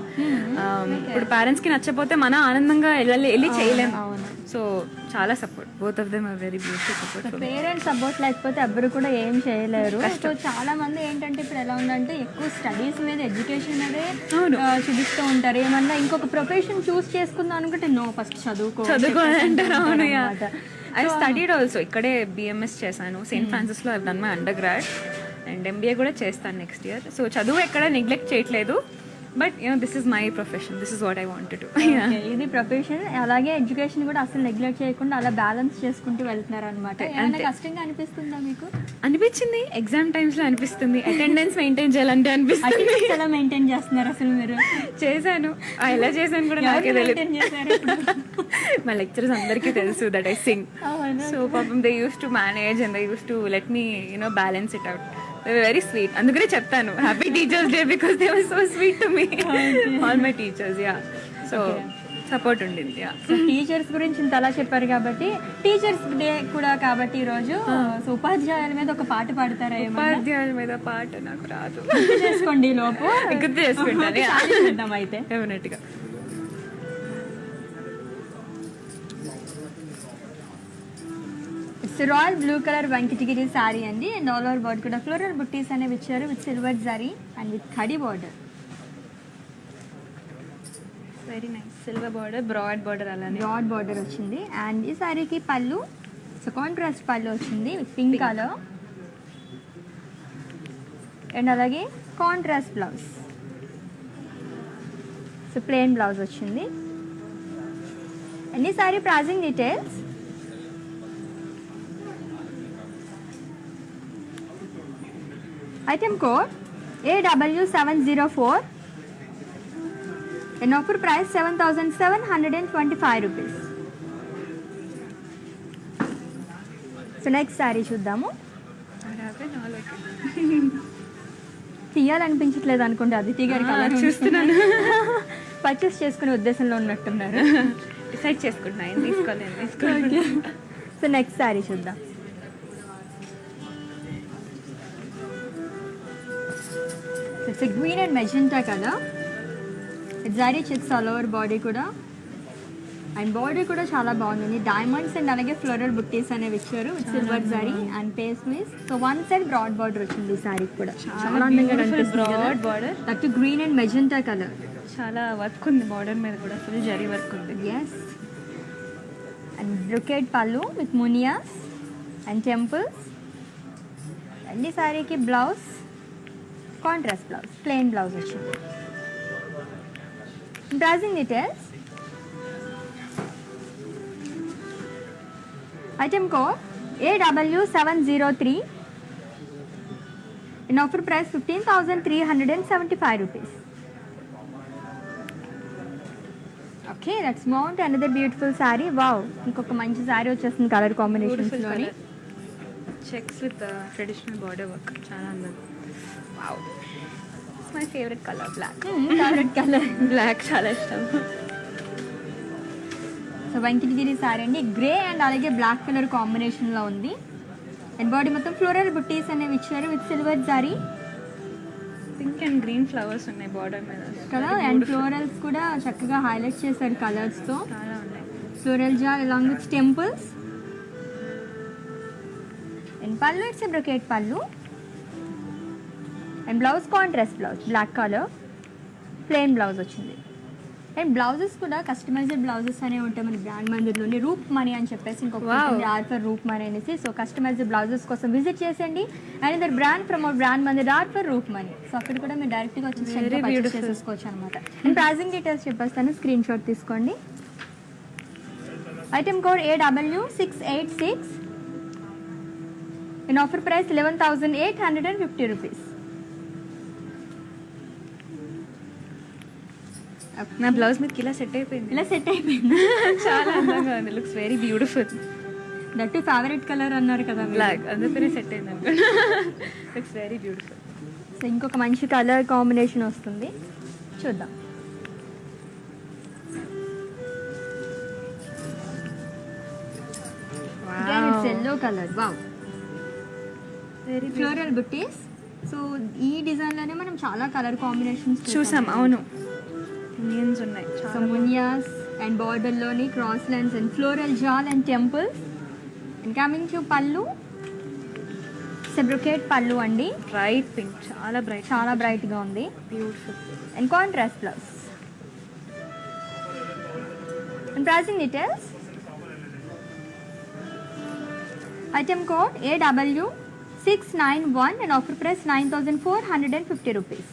ఇప్పుడు పేరెంట్స్కి నచ్చపోతే మనం ఆనందంగా వెళ్ళి చేయలేము. సో చాలా support. Both of them are very beautiful support. Parents support లేకపోతే ఎవ్వరు కూడా ఏం చేయలేరు. సో చాలా మంది ఏంటంటే ఇప్పుడు ఎలా ఉందంటే ఎక్కువ స్టడీస్ మీద, ఎడ్యుకేషన్ మీదే చూపిస్తూ ఉంటారు. ఏమన్నా ఇంకొక ప్రొఫెషన్ చూస్ చేసుకుందాం అనుకుంటే నో, ఫస్ట్ చదువుకోవాలంటారు. అవును. I studied also. ఇక్కడే BMS చేశాను. సెయింట్ ఫ్రాన్సిస్లో I done my undergrad. And MBA కూడా చేస్తాను నెక్స్ట్ ఇయర్. సో చదువు ఎక్కడ నెగ్లెక్ట్ చేయట్లేదు. But this is my profession, this is what I wanted to. ఇది ప్రొఫెషన్, అలాగే ఎడ్యుకేషన్ కూడా అసలు నెగ్లెక్ట్ చేయకుండా అలా బ్యాలెన్స్ చేసుకుంటూ వెళ్తున్నారు అనమాట. ఏమైనా కష్టంగా అనిపిస్తుందా మీకు? అనిపించింది, ఎగ్జామ్ టైమ్స్ లో అనిపిస్తుంది. అటెండెన్స్ మెయింటైన్ చేయాలంటే అనిపిస్తుంది. ఎలా మెయింటైన్ చేస్తున్నారు అసలు మీరు? చేశాను, ఎలా చేశాను కూడా నాకే తెలియదు. మా లెక్చరర్స్ అందరికీ తెలుసు దట్ ఐ సింగ్. సో పాపం they use to manage and they use to let me balance it out. Very sweet. అందుకనే చెప్తాను happy teachers day because they were so sweet to me, all my teachers. Yeah, so support ఉండింది. Yeah, teachers గురించి ఇంత అలా చెప్పారు కాబట్టి teachers day కూడా కాబట్టి ఈరోజు సో ఉపాధ్యాయుల మీద ఒక పాట పాడతారా? ఉపాధ్యాయుల మీద పాట నాకు రాదు. చేసుకోండి లోపు గుర్తు చేసుకుంటాను అయితే డెఫినెట్గా. Royal blue colour Venkatagiri sari అండి. అండ్ ఆల్ ఓవర్ బార్డర్ కూడా ఫ్లోరల్ బుట్టీస్ అనేవి ఇచ్చారు with silver zari and with ఖడీ border. Very nice. Silver border, broad border, అలానే బ్రాడ్ బార్డర్ వచ్చింది. అండ్ ఈ శారీకి పళ్ళు, సో కాంట్రాస్ట్ పళ్ళు వచ్చింది విత్ పింక్ కలర్. అండ్ అలాగే contrast blouse, so plain blouse వచ్చింది. అండ్ ఈ sari pricing details. Item code AW704 and offer price 7,725 rupees. So next sari చూద్దాము. తీయాలనిపించట్లేదు అనుకుంటే అదితి గారి కలర్ చూస్తున్నాను. పర్చేస్ చేసుకునే ఉద్దేశంలో ఉన్నట్టున్నారు. డిసైడ్ చేసుకుంటున్నా ఏం తీసుకోవాలి. సో నెక్స్ట్ శారీ చూద్దాం. ఇట్స్ గ్రీన్ అండ్ మెజెంటా కదా. It's zari checks all over body కూడా, అండ్ బాడీ కూడా చాలా బాగుంది. డైమండ్స్ అండ్ అలాగే ఫ్లోరల్ బుట్టీస్ అనేవి ఇచ్చారు. సిల్వర్ జరీ అండ్ పేస్ మీస్. So one side broad border వచ్చింది ఈ శారీ కూడా. చాలా అందంగా broad border, that green and magenta colour. చాలా వర్క్ ఉంది బార్డర్ మీద కూడా, ఫుల్ జరీ వర్క్ ఉంది. ఎస్, అండ్ బ్రొకేడ్ పళ్ళు విత్ మునియాస్ అండ్ టెంపుల్స్. అండ్ ఈ శారీకి blouse contrast blouse, plain blouse వచ్చింది. Pricing details. Item code AW703 and offer price 15,375 rupees. Okay, let's move on to another beautiful saree. Wow, ఇంకొక మంచి సారీ వచ్చేస్తుంది colour combinations లోని. Checks with traditional border work, చాలా అందంగా. Wow, it's my favourite colour black. Favourite colour black చాలా ఇష్టం. So Venkatagiri sari అండి, grey and అలాగే బ్లాక్ కలర్ కాంబినేషన్లో ఉంది. అండ్ బాడీ మొత్తం ఫ్లోరల్ బుట్టీస్ అనేవి ఇచ్చారు with silver zari pink and green flowers ఉన్నాయి బార్డర్ మీద కదా. అండ్ ఫ్లోరల్స్ కూడా చక్కగా హైలైట్ చేశారు కలర్స్తో. చాలా ఉన్నాయి. ఫ్లోరల్ జార్ అలాంగ్ విత్ టెంపుల్స్. అండ్ పళ్ళు ఇట్స్ బ్రొకేట్ పళ్ళు. And blouse contrast blouse, black colour plain blouse వచ్చింది. అండ్ బ్లౌజెస్ కూడా కస్టమైజ్డ్ బ్లౌజెస్ అనేవి ఉంటాయి మన బ్రాండ్ మందిర్లోని. రూప్ మనీ అని చెప్పేసి ఇంకొక ఆర్ ఫర్ రూప్ మనీ అనేసి. సో కస్టమైజ్డ్ బ్లౌజెస్ కోసం విజిట్ చేసేయండి. అండ్ ఇదర్ brand from our brand Mandir are for roof money. So అక్కడ కూడా మీరు డైరెక్ట్గా వచ్చి చేసేసుకోవచ్చు అనమాట. అండ్ ప్రైజింగ్ డీటెయిల్స్ చెప్పేస్తాను, స్క్రీన్ షాట్ తీసుకోండి. Item code AW686 and offer price 11,850 rupees. నా బ్లౌజ్ మీదకి ఇలా సెట్ అయిపోయింది. ఇలా సెట్ అయిపోయింది. చాలా అందంగా ఉంది. Looks very beautiful. That favourite colour అన్నారు కదా బ్లాక్, అందుకనే సెట్ అయింది అనుకోండి. Looks very beautiful. సో ఇంకొక మంచి కలర్ కాంబినేషన్ వస్తుంది, చూద్దాం. Yellow colour. Wow, very floral buttis. So ఈ డిజైన్లోనే మనం చాలా కలర్ కాంబినేషన్స్ చూసాం. అవును, ఇండియన్స్ ఉన్నాయి సో చాలా. మునియాస్ అండ్ బార్డర్లోని క్రాస్ లైన్స్ అండ్ ఫ్లోరల్ జాల్ and temples. And coming to పళ్ళు, సెబ్రొకేట్ పళ్ళు అండి. బ్రైట్ పింక్, చాలా బ్రైట్, చాలా బ్రైట్గా ఉంది. Beautiful. And contrast blouse. And pricing details. Item code AW691 and offer price 9,450 rupees.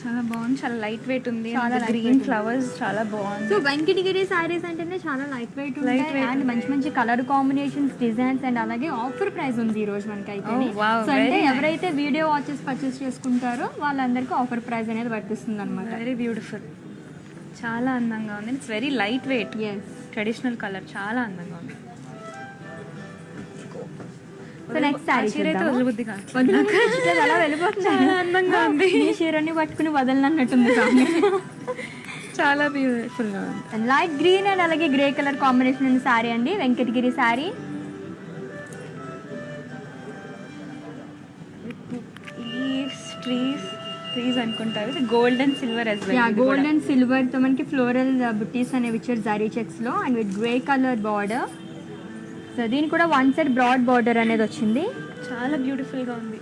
చాలా బాగుంది, చాలా లైట్ వెయిట్ ఉంది. చాలా light గ్రీన్ weight ఉంది. ఫ్లవర్స్ చాలా బాగుంది. సో వెంకటగిరి సారీస్ అంటేనే చాలా లైట్ వెయిట్ Light ఉంటాయి weight అండ్ మంచి మంచి కలర్ కాంబినేషన్స్, డిజైన్స్ అండ్ అలాగే ఆఫర్ ప్రైస్ ఉంది ఈ రోజు మనకైతే. Oh, wow, సో అంటే very nice. ఎవరైతే వీడియో వాచెస్ పర్చేస్ చేసుకుంటారో వాళ్ళందరికీ ఆఫర్ ప్రైస్ అనేది వర్తిస్తుంది అనమాట. వెరీ బ్యూటిఫుల్, చాలా అందంగా ఉంది. It's very light weight, yes. Traditional colour, చాలా అందంగా ఉంది. సో నెక్స్ట్ సారీ అయితే వదిలిబుద్ధి కాదు. అలా వెళ్ళిపోతుంది. చాలా అందంగా ఉంది. ఈ చీరని పట్టుకుని వదలనన్నట్టుంది సాంగ్. చాలా బ్యూటిఫుల్ గా ఉంది. అండ్ లైట్ గ్రీన్ అండ్ అలాగే గ్రే కలర్ కాంబినేషన్ ఉన్న శారీ అండి, వెంకటగిరి శారీ. ట్రీస్ అనుకుంటారు. Gold and silver as well. Gold and silver తో మనకి ఫ్లోరల్ బుట్టీస్ అనేవి ఇచ్చారు జరీ చెక్స్ లో and with grey colour border. So దీని కూడా వన్ సైడ్ బ్రాడ్ బార్డర్ అనేది వచ్చింది. చాలా బ్యూటిఫుల్ గా ఉంది.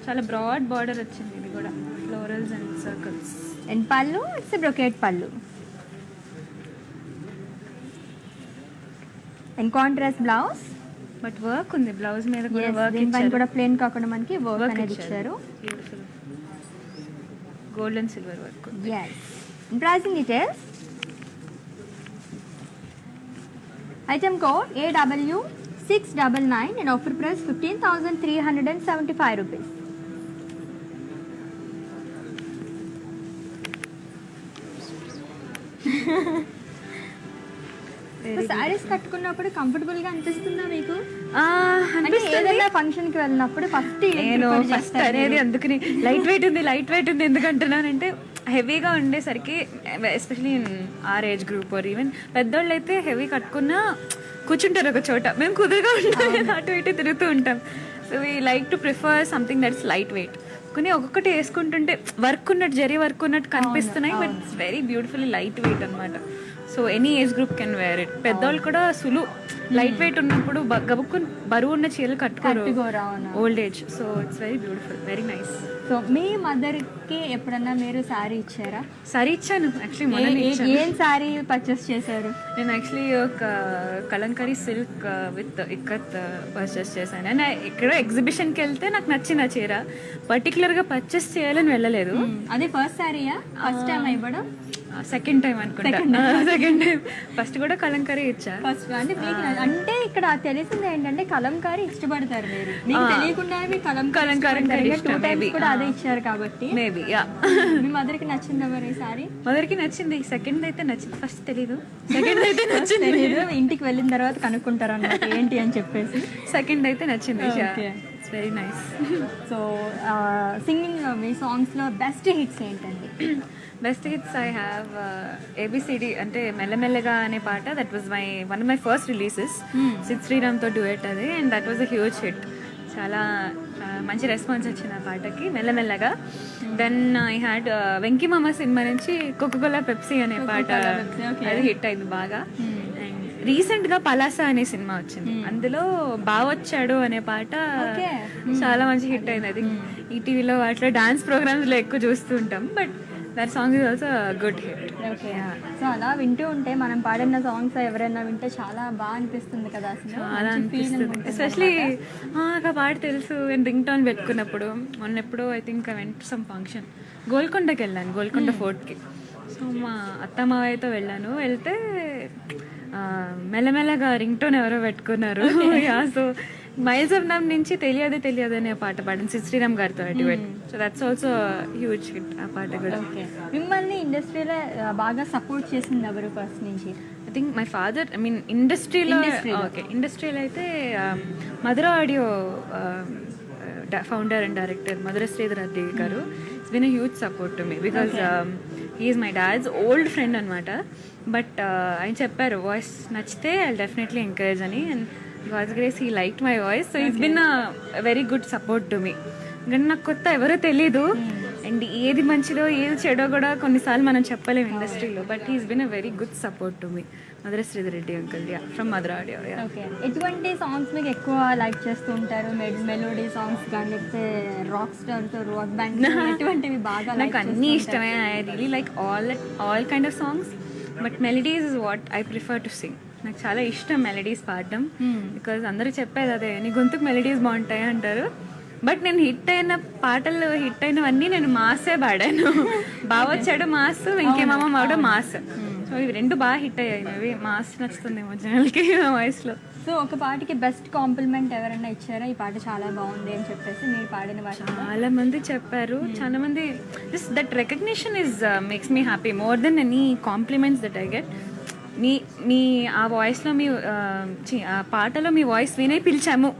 చాలా బ్రాడ్ బార్డర్ వచ్చింది. ఇది కూడా ఫ్లోరల్స్ అండ్ సర్కిల్స్. అండ్ పళ్ళు ఇట్స్ బ్రొకేట్ పళ్ళు and contrast blouse. But work ఉంది బ్లౌజ్ మీద కూడా. వర్క్ దీనిపైన కూడా ప్లేన్ కాకుండా మనకి వర్క్ అనేది ఇచ్చారు. Beautiful gold and silver work. Yes. Pricing details. Item code 699 and offer price 15,375 rupees. Saris కట్టుకున్నప్పుడు కంఫర్టబుల్ గా అనిపిస్తుందా మీకు? అంటే ఏదైనా ఫంక్షన్ కి వెళ్ళినప్పుడు ఫస్ట్ నేను ఫస్ట్ అనేది అందుకని లైట్ వెయిట్ ఉంది ఎందుకంటున్నానంటే హెవీగా ఉండేసరికి especially our age group or even పెద్దోళ్ళు అయితే హెవీ కట్టుకున్నా కూర్చుంటారు ఒక చోట, మేము కుదురుగా ఉంటాం అటు ఇటు తిరుగుతూ ఉంటాం. So we like to prefer something that's light weight. కొన్ని ఒక్కొక్కటి వేసుకుంటుంటే వర్క్ ఉన్నట్టు కనిపిస్తున్నాయి, but it's very beautifully light weight అనమాట. So any age group can wear it. పెద్దవాళ్ళు కూడా లైట్ వెయిట్ ఉన్నప్పుడు గబుక్కుని బరువు ఉన్న చీరలు కట్టుకోరు old age. So it's very beautiful, very nice. So మీ మదర్ కి ఎప్పుడన్నా మీరు శారీ ఇచ్చారా? సారీ ఇచ్చాను యాక్చువల్లీ. ఏం శారీ పర్చేస్ చేశారు? నేను యాక్చువల్లీ ఒక Kalamkari silk with ikat purchase చేశాను. అండ్ ఇక్కడ ఎగ్జిబిషన్కి వెళ్తే నాకు నచ్చిన చీర పర్టికులర్గా పర్చేస్ చేయాలని వెళ్ళలేదు. అది ఫస్ట్ శారీయా? ఫస్ట్ టైం ఇవ్వడం? సెకండ్ టైం అనుకుంటా. Second time. ఫస్ట్ కూడా కలంకారీ ఇచ్చా. ఫస్ట్ అంటే అంటే ఇక్కడ తెలిసింది ఏంటంటే కలంకారీ ఇష్టపడతారు మీరు, మీకు తెలియకుండా కలంకారీ కూడా అదే ఇచ్చారు కాబట్టి మేబీ మీ మదర్ కి నచ్చిందా మరి సారీ? మదర్ కి నచ్చింది. సెకండ్ అయితే నచ్చింది, ఫస్ట్ తెలీదు. సెకండ్ అయితే నచ్చింది. ఇంటికి వెళ్ళిన తర్వాత కనుక్కుంటారు అన్నమాట ఏంటి అని చెప్పేసి. సెకండ్ అయితే నచ్చింది. It's very nice. So singing లో మీ సాంగ్స్ లో బెస్ట్ హిట్స్ ఏంటండి? Best hits I have ABCD అంటే మెల్లమెల్లగా అనే పాట. That was one of my first releases. Sid శ్రీరామ్తో డ్యూయట్ అది, and that was a huge hit. చాలా మంచి రెస్పాన్స్ వచ్చింది ఆ పాటకి, మెల్లమెల్లగా. దెన్ ఐ హ్యాడ్ వెంకీ మామ సినిమా నుంచి కోకోకోలా పెప్సీ అనే పాట, అది హిట్ అయింది బాగా. అండ్ రీసెంట్గా పలాస అనే సినిమా వచ్చింది, అందులో బావొచ్చాడు అనే పాట చాలా మంచి హిట్ అయింది. అది ఈటీవీలో వాటిలో డాన్స్ ప్రోగ్రామ్స్లో ఎక్కువ చూస్తూ ఉంటాం, but that song is also a good hit. Okay. So అలా వింటూ ఉంటే మనం పాడిన సాంగ్స్ ఎవరైనా వింటే చాలా బాగా అనిపిస్తుంది కదా అసలు. చాలా అనిపిస్తుంది, ఎస్పెషలీ నాకు ఆ పాట తెలుసు. నేను రింగ్ టోన్ పెట్టుకున్నప్పుడు మొన్నెప్పుడు I think I went some function, గోల్కొండకి వెళ్ళాను, గోల్కొండ ఫోర్ట్కి. సో మా అత్తమావయ్యతో వెళ్ళాను. వెళ్తే మెల్లమెల్లగా రింగ్ టోన్ ఎవరో పెట్టుకున్నారు. సో మైల్స్ ఆఫ్ నమ్ నుంచి తెలియదు అనే పాట పాడింది సిద్ శ్రీరామ్ గారితో duet. So that's also huge hit ఆ పాట కూడా. మిమ్మల్ని ఇండస్ట్రీలో బాగా సపోర్ట్ చేసింది ఎవరు ఫస్ట్ నుంచి? I think my father. I mean ఇండస్ట్రీలో అయితే Madhura audio founder and director Madhura Sridhar Reddy garu. It's been a huge support to me because he's my dad's old friend అనమాట. బట్ ఆయన చెప్పారు వాయిస్ నచ్చితే ఐ డెఫినెట్లీ ఎంకరేజ్ అని. And God's grace, he liked my voice. So it's been a very good support to me. కానీ నాకు కొత్త ఎవరో తెలీదు, అండ్ ఏది మంచిదో ఏది చెడో కూడా కొన్నిసార్లు మనం చెప్పలేము ఇండస్ట్రీలో. But he's been a very good support to me. Madhura Sridhar Reddy uncle, from Madhura audio. ఎటువంటి సాంగ్స్ మీకు ఎక్కువ లైక్ చేస్తూ ఉంటారు? మెలోడీ సాంగ్స్ కానీ, లేకపోతే రాక్ స్టార్తో రాక్ బ్యాండ్, ఎటువంటివి బాగా? నాకు అన్నీ ఇష్టమే. I really like all kind of songs, but melodies is what I prefer to sing. నాకు చాలా ఇష్టం మెలడీస్ పాడడం, బికాజ్ అందరూ చెప్పేది అదే, నీ గొంతుకు మెలడీస్ బాగుంటాయి అంటారు. బట్ నేను హిట్ అయినవన్నీ నేను మాసే పాడాను. బావొచ్చాడు మాస్, వెంకేమామ కూడా మాస్. సో ఇవి రెండు బాగా హిట్ అయ్యాయి. అవి మాస్ నచ్చుతుందేమో జనాలకి వాయిస్లో. సో ఒక పాటకి బెస్ట్ కాంప్లిమెంట్ ఎవరైనా ఇచ్చారా? ఈ పాట చాలా బాగుంది అని చెప్పేసి మీరు పాడిన పాట? చాలా మంది చెప్పారు, చాలా మంది. This that recognition is makes me happy more than any compliments that I get. మీ ఆ వాయిస్లో మీ ఆ పాటలో మీ వాయిస్ వినే పిలిచాము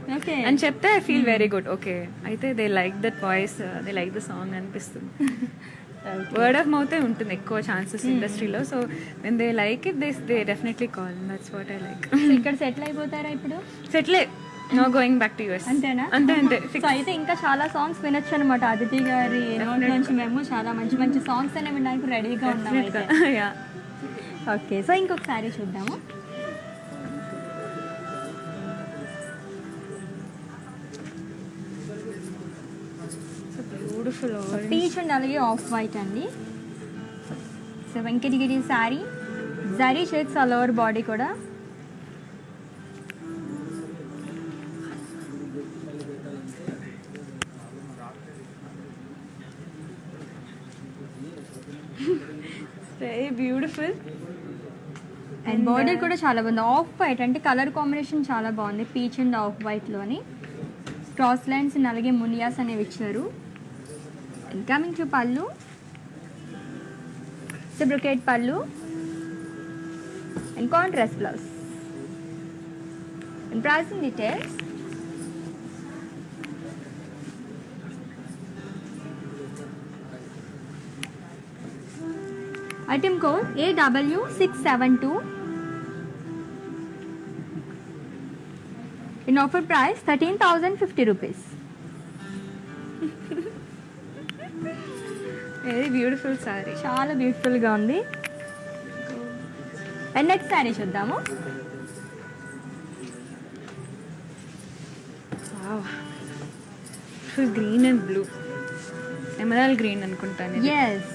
అని చెప్తే I feel very good. Okay, అయితే they like that voice, they like the song అనిపిస్తుంది. వర్డ్ ఆఫ్ మౌతే ఉంటుంది ఎక్కువ ఛాన్సెస్ ఇండస్ట్రీలో. So when they like it they definitely call. That's what I like. ఇక్కడ సెటిల్ అయిపోతారా ఇప్పుడు? సెటిలే, no going back to US. అంతేనా? అంతే. సో అయితే ఇంకా చాలా సాంగ్స్ వినొచ్చు అనమాట. అదితి గారి నోట్ నుంచి మేము చాలా మంచి మంచి సాంగ్స్ అనేవి వినడానికి రెడీగా ఉన్నాం. ఓకే, సో ఇంకొకసారి చూద్దాము. బ్యూటిఫుల్ పీచ్ అండ్ అలాగే ఆఫ్ వైట్ అండి. So Venkatagiri sari, zari shakes all over body కూడా. Very beautiful. అండ్ బార్డర్ కూడా చాలా బాగుంది. ఆఫ్ వైట్ అంటే కలర్ కాంబినేషన్ చాలా బాగుంది. పీచ్ అండ్ ఆఫ్ వైట్లోని క్రాస్ లైన్స్ అండ్ అలాగే మునియాస్ అనేవి ఇచ్చారు. అండ్ కమింగ్ టు పళ్ళు, బ్రొకేట్ పళ్ళు and contrast blouse. And pricing details. Item code AW672. In offer price 13,050 rupees. Very beautiful sari. చాలా బ్యూటిఫుల్గా ఉంది. అండ్ నెక్స్ట్ శారీ చూద్దాము. Full green and blue, emerald green అనుకుంటాను ఇది. Yes,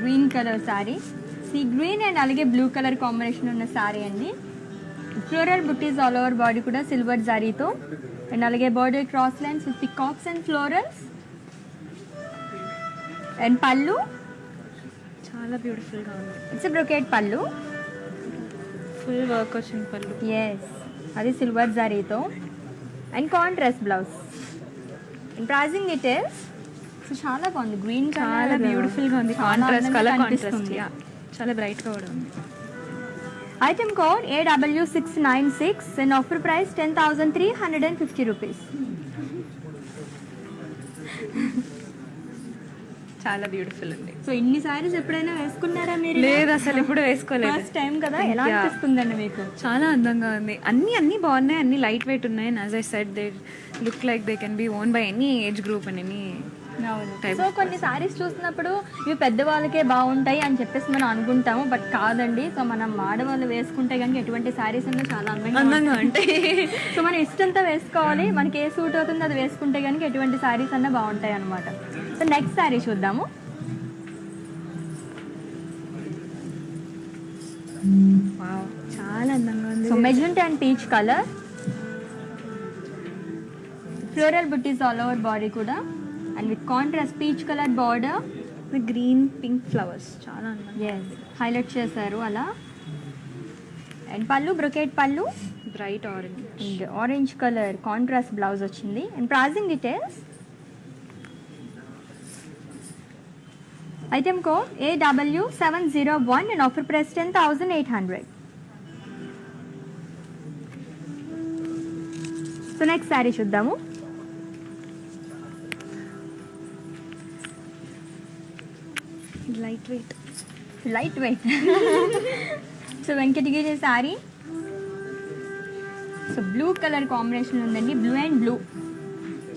green colour sari. Sea green and అలాగే blue colour combination ఉన్న శారీ అండి. Floral బుట్టీస్ all over body కూడా సిల్వర్ జారీతో అండ్ అలాగే border cross lines with peacocks and florals. And పళ్ళు చాలా బ్యూటిఫుల్గా ఉంది. ఇట్స్ బ్రొకేట్ పళ్ళు. ఫుల్ వర్క్ వచ్చిన పళ్ళు. ఎస్, అది సిల్వర్ జరీతో. And contrast blouse. And pricing details. So చాలా బాగుంది. గ్రీన్ చాలా బ్యూటిఫుల్గా ఉంది. కాంట్రాస్ట్ కలర్ కాంట్రాస్ట్ చాలా బ్రైట్గా కూడా ఉంది. Item code AW696 and offer price 10,350 rupees. చాలా బ్యూటిఫుల్ ఉంది. సో ఇన్ని సారీస్ ఎప్పుడైనా వేసుకున్నారా మీరు? లేదు, అసలు ఎప్పుడు వేసుకోలేదు. ఫస్ట్ టైం కదా. ఎలా Yeah. అనిపిస్తుందండి మీకు? చాలా అందంగా ఉంది. అన్ని బాగున్నాయి, అన్ని లైట్ వెయిట్ ఉన్నాయి. And as I said they look like they can be own by any age group and any. So కొన్ని సారీస్ చూసినప్పుడు ఇవి పెద్దవాళ్ళకే బాగుంటాయి అని చెప్పేసి మనం అనుకుంటాము, బట్ కాదండి. సో మనం ఆడవాళ్ళు వేసుకుంటే కనుక ఎటువంటి సారీస్ అన్నా చాలా అందంగా ఉంటాయి. సో మనం ఇష్టంతో వేసుకోవాలి. మనకి ఏ సూట్ అవుతుందో అది వేసుకుంటే కనుక ఎటువంటి సారీస్ అన్నా బాగుంటాయి అనమాట. సో నెక్స్ట్ సారీ చూద్దాము. వావ్, చాలా అందంగా ఉంది. So magenta and peach colour, floral buttis all over body కూడా and with contrast peach colour border. Green pink flowers చాలా అందంగా. ఎస్, హైలైట్ చేశారు అలా. అండ్ పళ్ళు బ్రొకేట్ పళ్ళు bright orange and orange colour contrast blouse వచ్చింది. And pricing details. Item code AW701 and offer price 10,800. So next sari చూద్దాము. Light weight. Light weight. So Venkatagiri sari. So blue colour combination ఉందండి. Blue and blue.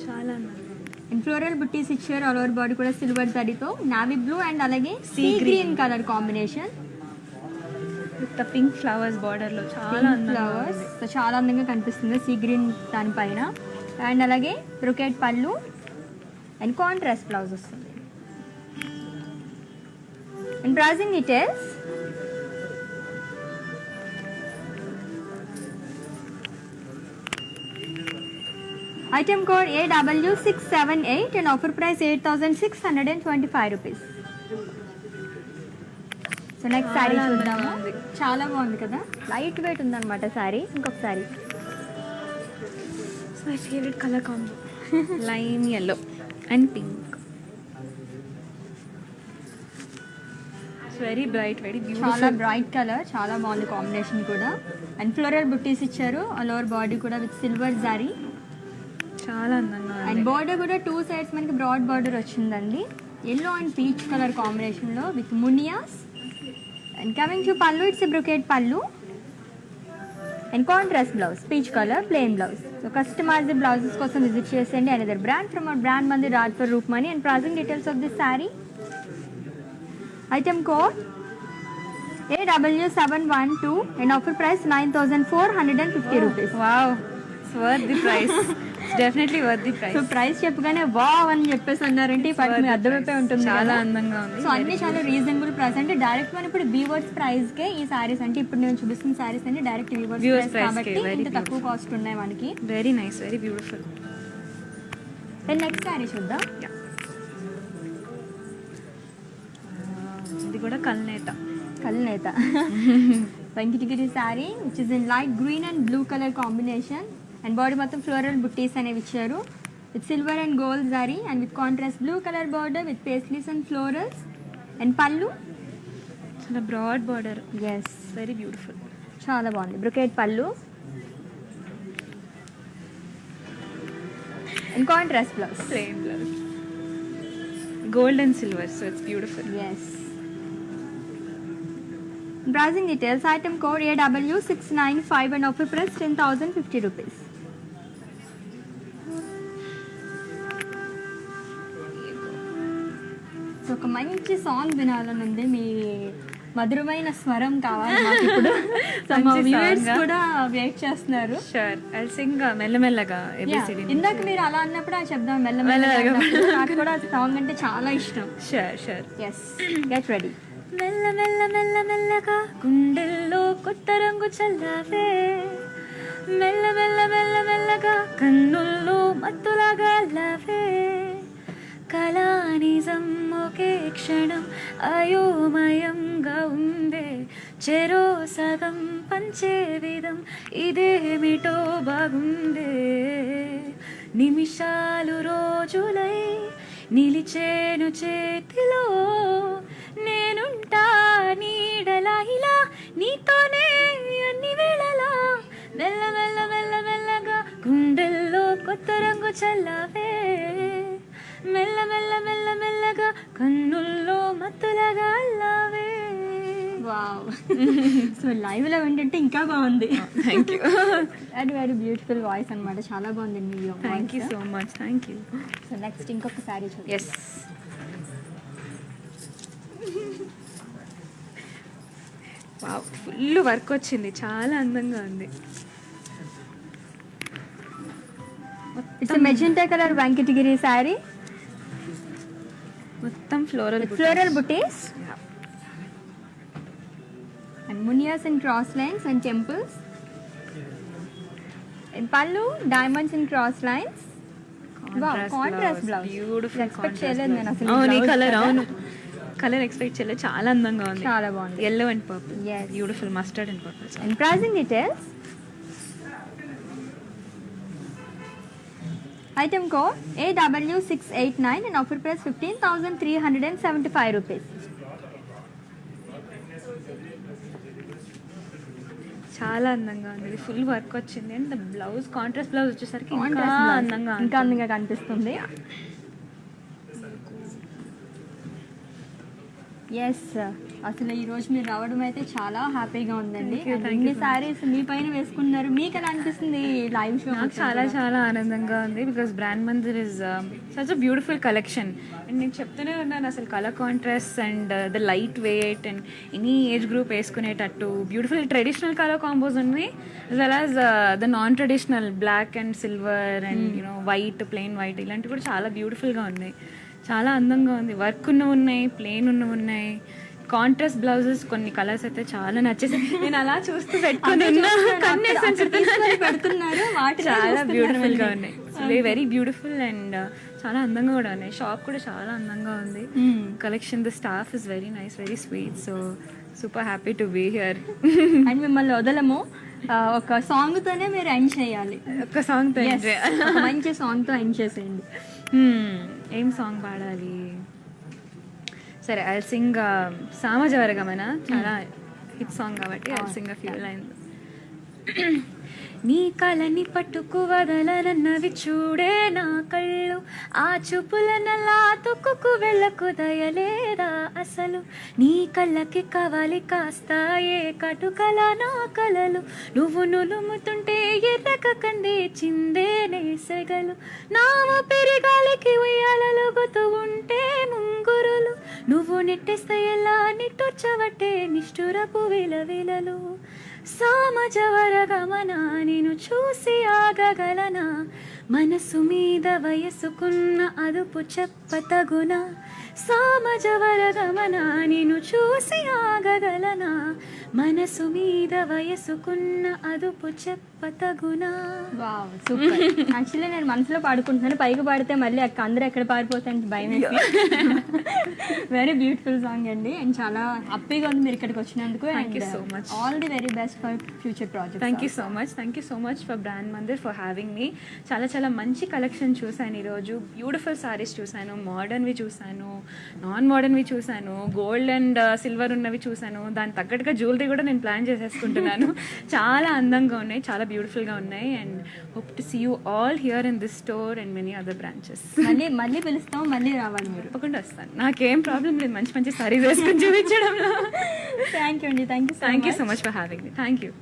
చాలా అందంగా ఉంది. And floral బుట్టీస్ ఇచ్చారు. All over body కూడా silver జరీతో నావీ బ్లూ అండ్ అలాగే sea Sea green colour combination with pink flowers border లో చాలా అందంగా ఫ్లవర్స్. ఉంది. సో చాలా అందంగా కనిపిస్తుంది సీ గ్రీన్ దానిపైన. అండ్ అలాగే బ్రొకేట్ పళ్ళు అండ్ కాంట్రాస్ట్ బ్లౌజ్ వస్తుంది. And pricing details. Item code AW678 and offer price 8,625 rupees. So next sari చాలా చూద్దాము. అందంగా ఉంది. చాలా బాగుంది కదా. లైట్ వెయిట్ ఉందన్నమాట శారీ. ఇంకొక sari. My favourite colour combo lime yellow and pink. Very bright, very చాలా బ్యూటిఫుల్. బ్రైట్ కలర్, చాలా బాగుంది కాంబినేషన్ కూడా. అండ్ ఫ్లోరల్ బుట్టీస్ ఇచ్చారు ఆల్ ఓవర్ బాడీ కూడా విత్ సిల్వర్ జారీ. చాలా అందంగా అండ్ ఉంది. బార్డర్ కూడా 2 సైడ్స్ మనకి బ్రాడ్ బార్డర్ వచ్చిందండి. ఎల్లో అండ్ పీచ్ కలర్ కాంబినేషన్లో విత్ మునియాస్. అండ్ కమింగ్ టు పళ్ళు, ఇట్స్ బ్రొకేట్ పళ్ళు and contrast blouse peach colour plain blouse. So customized blouses కోసం విజిట్ చేసేయండి another brand from our brand మంది Rajpur Roopmani. And pricing details of this sari. Item code AW712 and offer price 9,450 rupees. Wow, worth the price. Definitely worth the price. So price చెప్పగానే wow అని చెప్పేసి అన్నారంటే వాటికి అర్థమైపోయి ఉంటుంది చాలా కదా. అందంగా ఉంది. సో అన్ని చాలా రీజనబుల్ ప్రైస్. అంటే డైరెక్ట్ మనం ఇప్పుడు వీవర్స్ ప్రైస్ కే ఈ సారీస్, అంటే ఇప్పుడు నేను చూపిస్తున్న సారీస్ అన్ని direct weavers Viewers price price కే, కాబట్టి very ఇంత తక్కువ కాస్ట్ ఉన్నాయి మనకి. Very nice, very beautiful. And next sari చూద్దాం. ఇది కూడా కల్నేత. కల్నేత. Venkatagiri sari which is in light green and blue colour combination and body మొత్తం ఫ్లోరల్ బుట్టీస్ అనేవి ఇచ్చారు with silver and gold sari and with contrast blue colour border with paisleys and florals and పళ్ళు చాలా broad border, yes very beautiful. చాలా బాగుంది brocade పళ్ళు and contrast blouse. Plain blouse, gold and silver, so it's beautiful. Yes. Pricing details, item code AW695 and offer price 10,050 rupees. So ఒక మంచి song వినాలని ఉంది, మీ మధురమైన స్వరం కావాలి మాకు ఇప్పుడు. సో మా మంచి viewers song ఆ? కూడా వెయిట్ చేస్తున్నారు. షూర్, ఐ సింగ్ మెల్లమెల్లగా ABCD. ఇందాక మీరు అలా అన్నప్పుడు ఆ శబ్దం మెల్లమెల్లగా నాకు కూడా సాంగ్ అంటే చాలా ఇష్టం. Sure sure. Yes, get ready. మెల్ల మెల్ల మెల్ల మెల్లగా గుండెల్లో కొత్త రంగు చల్లావే, మెల్ల మెల్ల మెల్ల మెల్లగా కన్నుల్లో మత్తులాగా అల్లావే, కళా నిజం ఒకే క్షణం అయోమయంగా ఉందే, చెరో సగం పంచే విధం ఇదేమిటో బాగుందే, నిమిషాలు రోజులై నిలిచేను చేతిలో, నేనుంటా నీడలా ఇలా నీతోనే అన్ని వేళలా, మెల్ల మెల్ల మెల్ల మెల్లగా గుండెల్లో కొత్త రంగు చల్లావే, మెల్ల మెల్ల మెల్ల మెల్లగా కన్నుల్లో మత్తులగా అల్లావే. వావ్. సో లైవ్ లో ఏంటంటే ఇంకా బాగుంది. Thank you. అది వెరీ బ్యూటిఫుల్ వాయిస్ అన్నమాట, చాలా బాగుంది మీ thank you so much. Thank you. So next ఇంకొక సారీ చూద్దాం. ఎస్, వావ్, ఫుల్ వర్క్ వచ్చింది, చాలా అందంగా ఉంది. It's magenta colour Venkatagiri sari మొత్తం ఫ్లోరల్ ఫ్లోరల్ బుటీస్ అండ్ మునియాస్ and cross lines and temples and పళ్ళు diamonds and cross lines. Contrast blouse, beautiful. Expect చేయలేదు నేను అసలు. అవును, ఈ blouse కలర్, కదా. అవును కలర్ ఎక్స్పెక్ట్ చేయలేదు, చాలా అందంగా ఉంది. చాలా బాగుంది. Yellow and purple, Yes. Beautiful mustard and purple. And pricing details. Item code AW689 and offer price 15,375 rupees. చాలా అందంగా ఉంది, ఇది ఫుల్ వర్క్ వచ్చింది అండ్ బ్లౌజ్ కాంట్రాస్ట్ బ్లౌజ్ వచ్చేసరికి ఇంకా Contrast blouse. అందంగా ఇంకా అందంగా కనిపిస్తుంది. ఎస్, అసలు ఈ రోజు మీరు రావడం అయితే చాలా హ్యాపీగా ఉందండి. Thank you, And thank ఇన్ని you. సారీస్ మీ పైన వేసుకున్నారు, మీకు ఎలా అనిపిస్తుంది లైవ్ షో? నాకు చాలా చాలా ఆనందంగా ఉంది because brand Mandir is such a beautiful collection and నేను చెప్తూనే ఉన్నాను అసలు colour contrast and the light weight and any age group వేసుకునేటట్టు బ్యూటిఫుల్ ట్రెడిషనల్ కలర్ కాంబోస్ ఉన్నాయి as well as the non traditional black and silver and you know white, plain white ఇలాంటివి కూడా చాలా బ్యూటిఫుల్గా ఉన్నాయి, చాలా అందంగా ఉంది. వర్క్ ఉన్నవి ఉన్నాయి, ప్లెయిన్ ఉన్నవి ఉన్నాయి, కాంట్రాస్ట్ బ్లౌజెస్ కొన్ని కలర్స్ అయితే చాలా నచ్చేసాయి. నేను అలా చూస్తూ పెట్టుకుని పెడుతున్నారు వాటి చాలా బ్యూటిఫుల్ గా ఉన్నాయి, వెరీ బ్యూటిఫుల్ అండ్ చాలా అందంగా కూడా ఉన్నాయి. షాప్ కూడా చాలా అందంగా ఉంది. Collection, the staff is very nice, very sweet, so super happy to be here. And మిమ్మల్ని వదలము, ఒక సాంగ్ తోనే మీరు ఎండ్ చేయాలి. ఒక్క సాంగ్ తో Yes, ఒక మంచి సాంగ్ తో ఎండ్ చేసేయండి. ఏం సాంగ్ పాడాలి? సరే, ఐ సింగ్ సామజవరగమన, చాలా హిట్ సాంగ్ కాబట్టి I sing a few lines. నీ కళని పట్టుకు వదలనన్నవి చూడే నా కళ్ళు, ఆ చూపులనలా తొక్కుకు వెళ్ళకు దయలేదా అసలు, నీ కళ్ళకి కవాలి కాస్తాయే కటుకల నా కలలు, నువ్వు నులుముతుంటే ఎర్రక కందే చిందేనే సెగలు, నా పెరిగాలికి ఉయ్యాలలుగుతూ ఉంటే ముంగురులు, నువ్వు నెట్టేస్తే ఎలా నిట్టొచ్చవట్టే నిష్ఠురపు విలవిలలు, సామజవరగమన నేను చూసి ఆగగలనా, మనసు మీద వయసుకున్న అదుపు చెప్పతగున, సామజవరగమన నేను చూసి ఆగగలనా, మనసు మీద వయసుకున్న అదుపు చెప్ప పతగునా. Wow super. యాక్చువల్లీ నేను మనసులో పాడుకుంటున్నాను, పైకి పాడితే మళ్ళీ అందరూ ఎక్కడ పారిపోతాయని భయం వేసి. వెరీ బ్యూటిఫుల్ సాంగ్ అండి, అండ్ చాలా హ్యాపీగా ఉంది మీరు ఇక్కడికి వచ్చినందుకు. Thank you so much. All the very best for future project. Thank you so much for brand Mandir for having me. చాలా మంచి కలెక్షన్ చూశాను ఈరోజు. బ్యూటిఫుల్ సారీస్ చూశాను, మోడర్న్వి చూశాను, నాన్ మోడర్న్వి చూశాను, గోల్డ్ అండ్ సిల్వర్ ఉన్నవి చూశాను. దానికి తగ్గట్టుగా జ్యువెలరీ కూడా నేను ప్లాన్ చేసేసుకుంటున్నాను. చాలా అందంగా ఉన్నాయి, చాలా బ్యూటిఫుల్గా ఉన్నాయి. And hope to see you all here in this store and many other branches. మళ్ళీ పిలుస్తాం, మళ్ళీ రావాలి మీరు. తప్పకుండా వస్తాను, నాకేం ప్రాబ్లం లేదు మంచి సారీస్ వేసుకుని చూపించడంలో. థ్యాంక్ యూ అండి, thank you so much for having me. Thank you.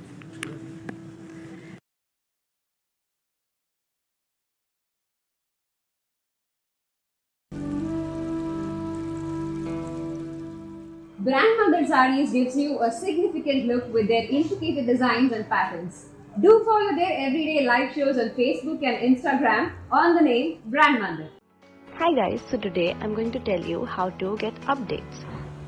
Brand Mandir Sarees gives you a significant look with their intricate designs and patterns. Do follow their everyday live shows on Facebook and Instagram on the name Brand Mandir. Hi guys, so today I'm going to tell you how to get updates.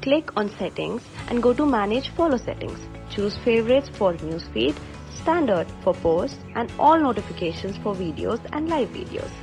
Click on settings and go to manage follow settings. Choose favorites for newsfeed, standard for posts and all notifications for videos and live videos.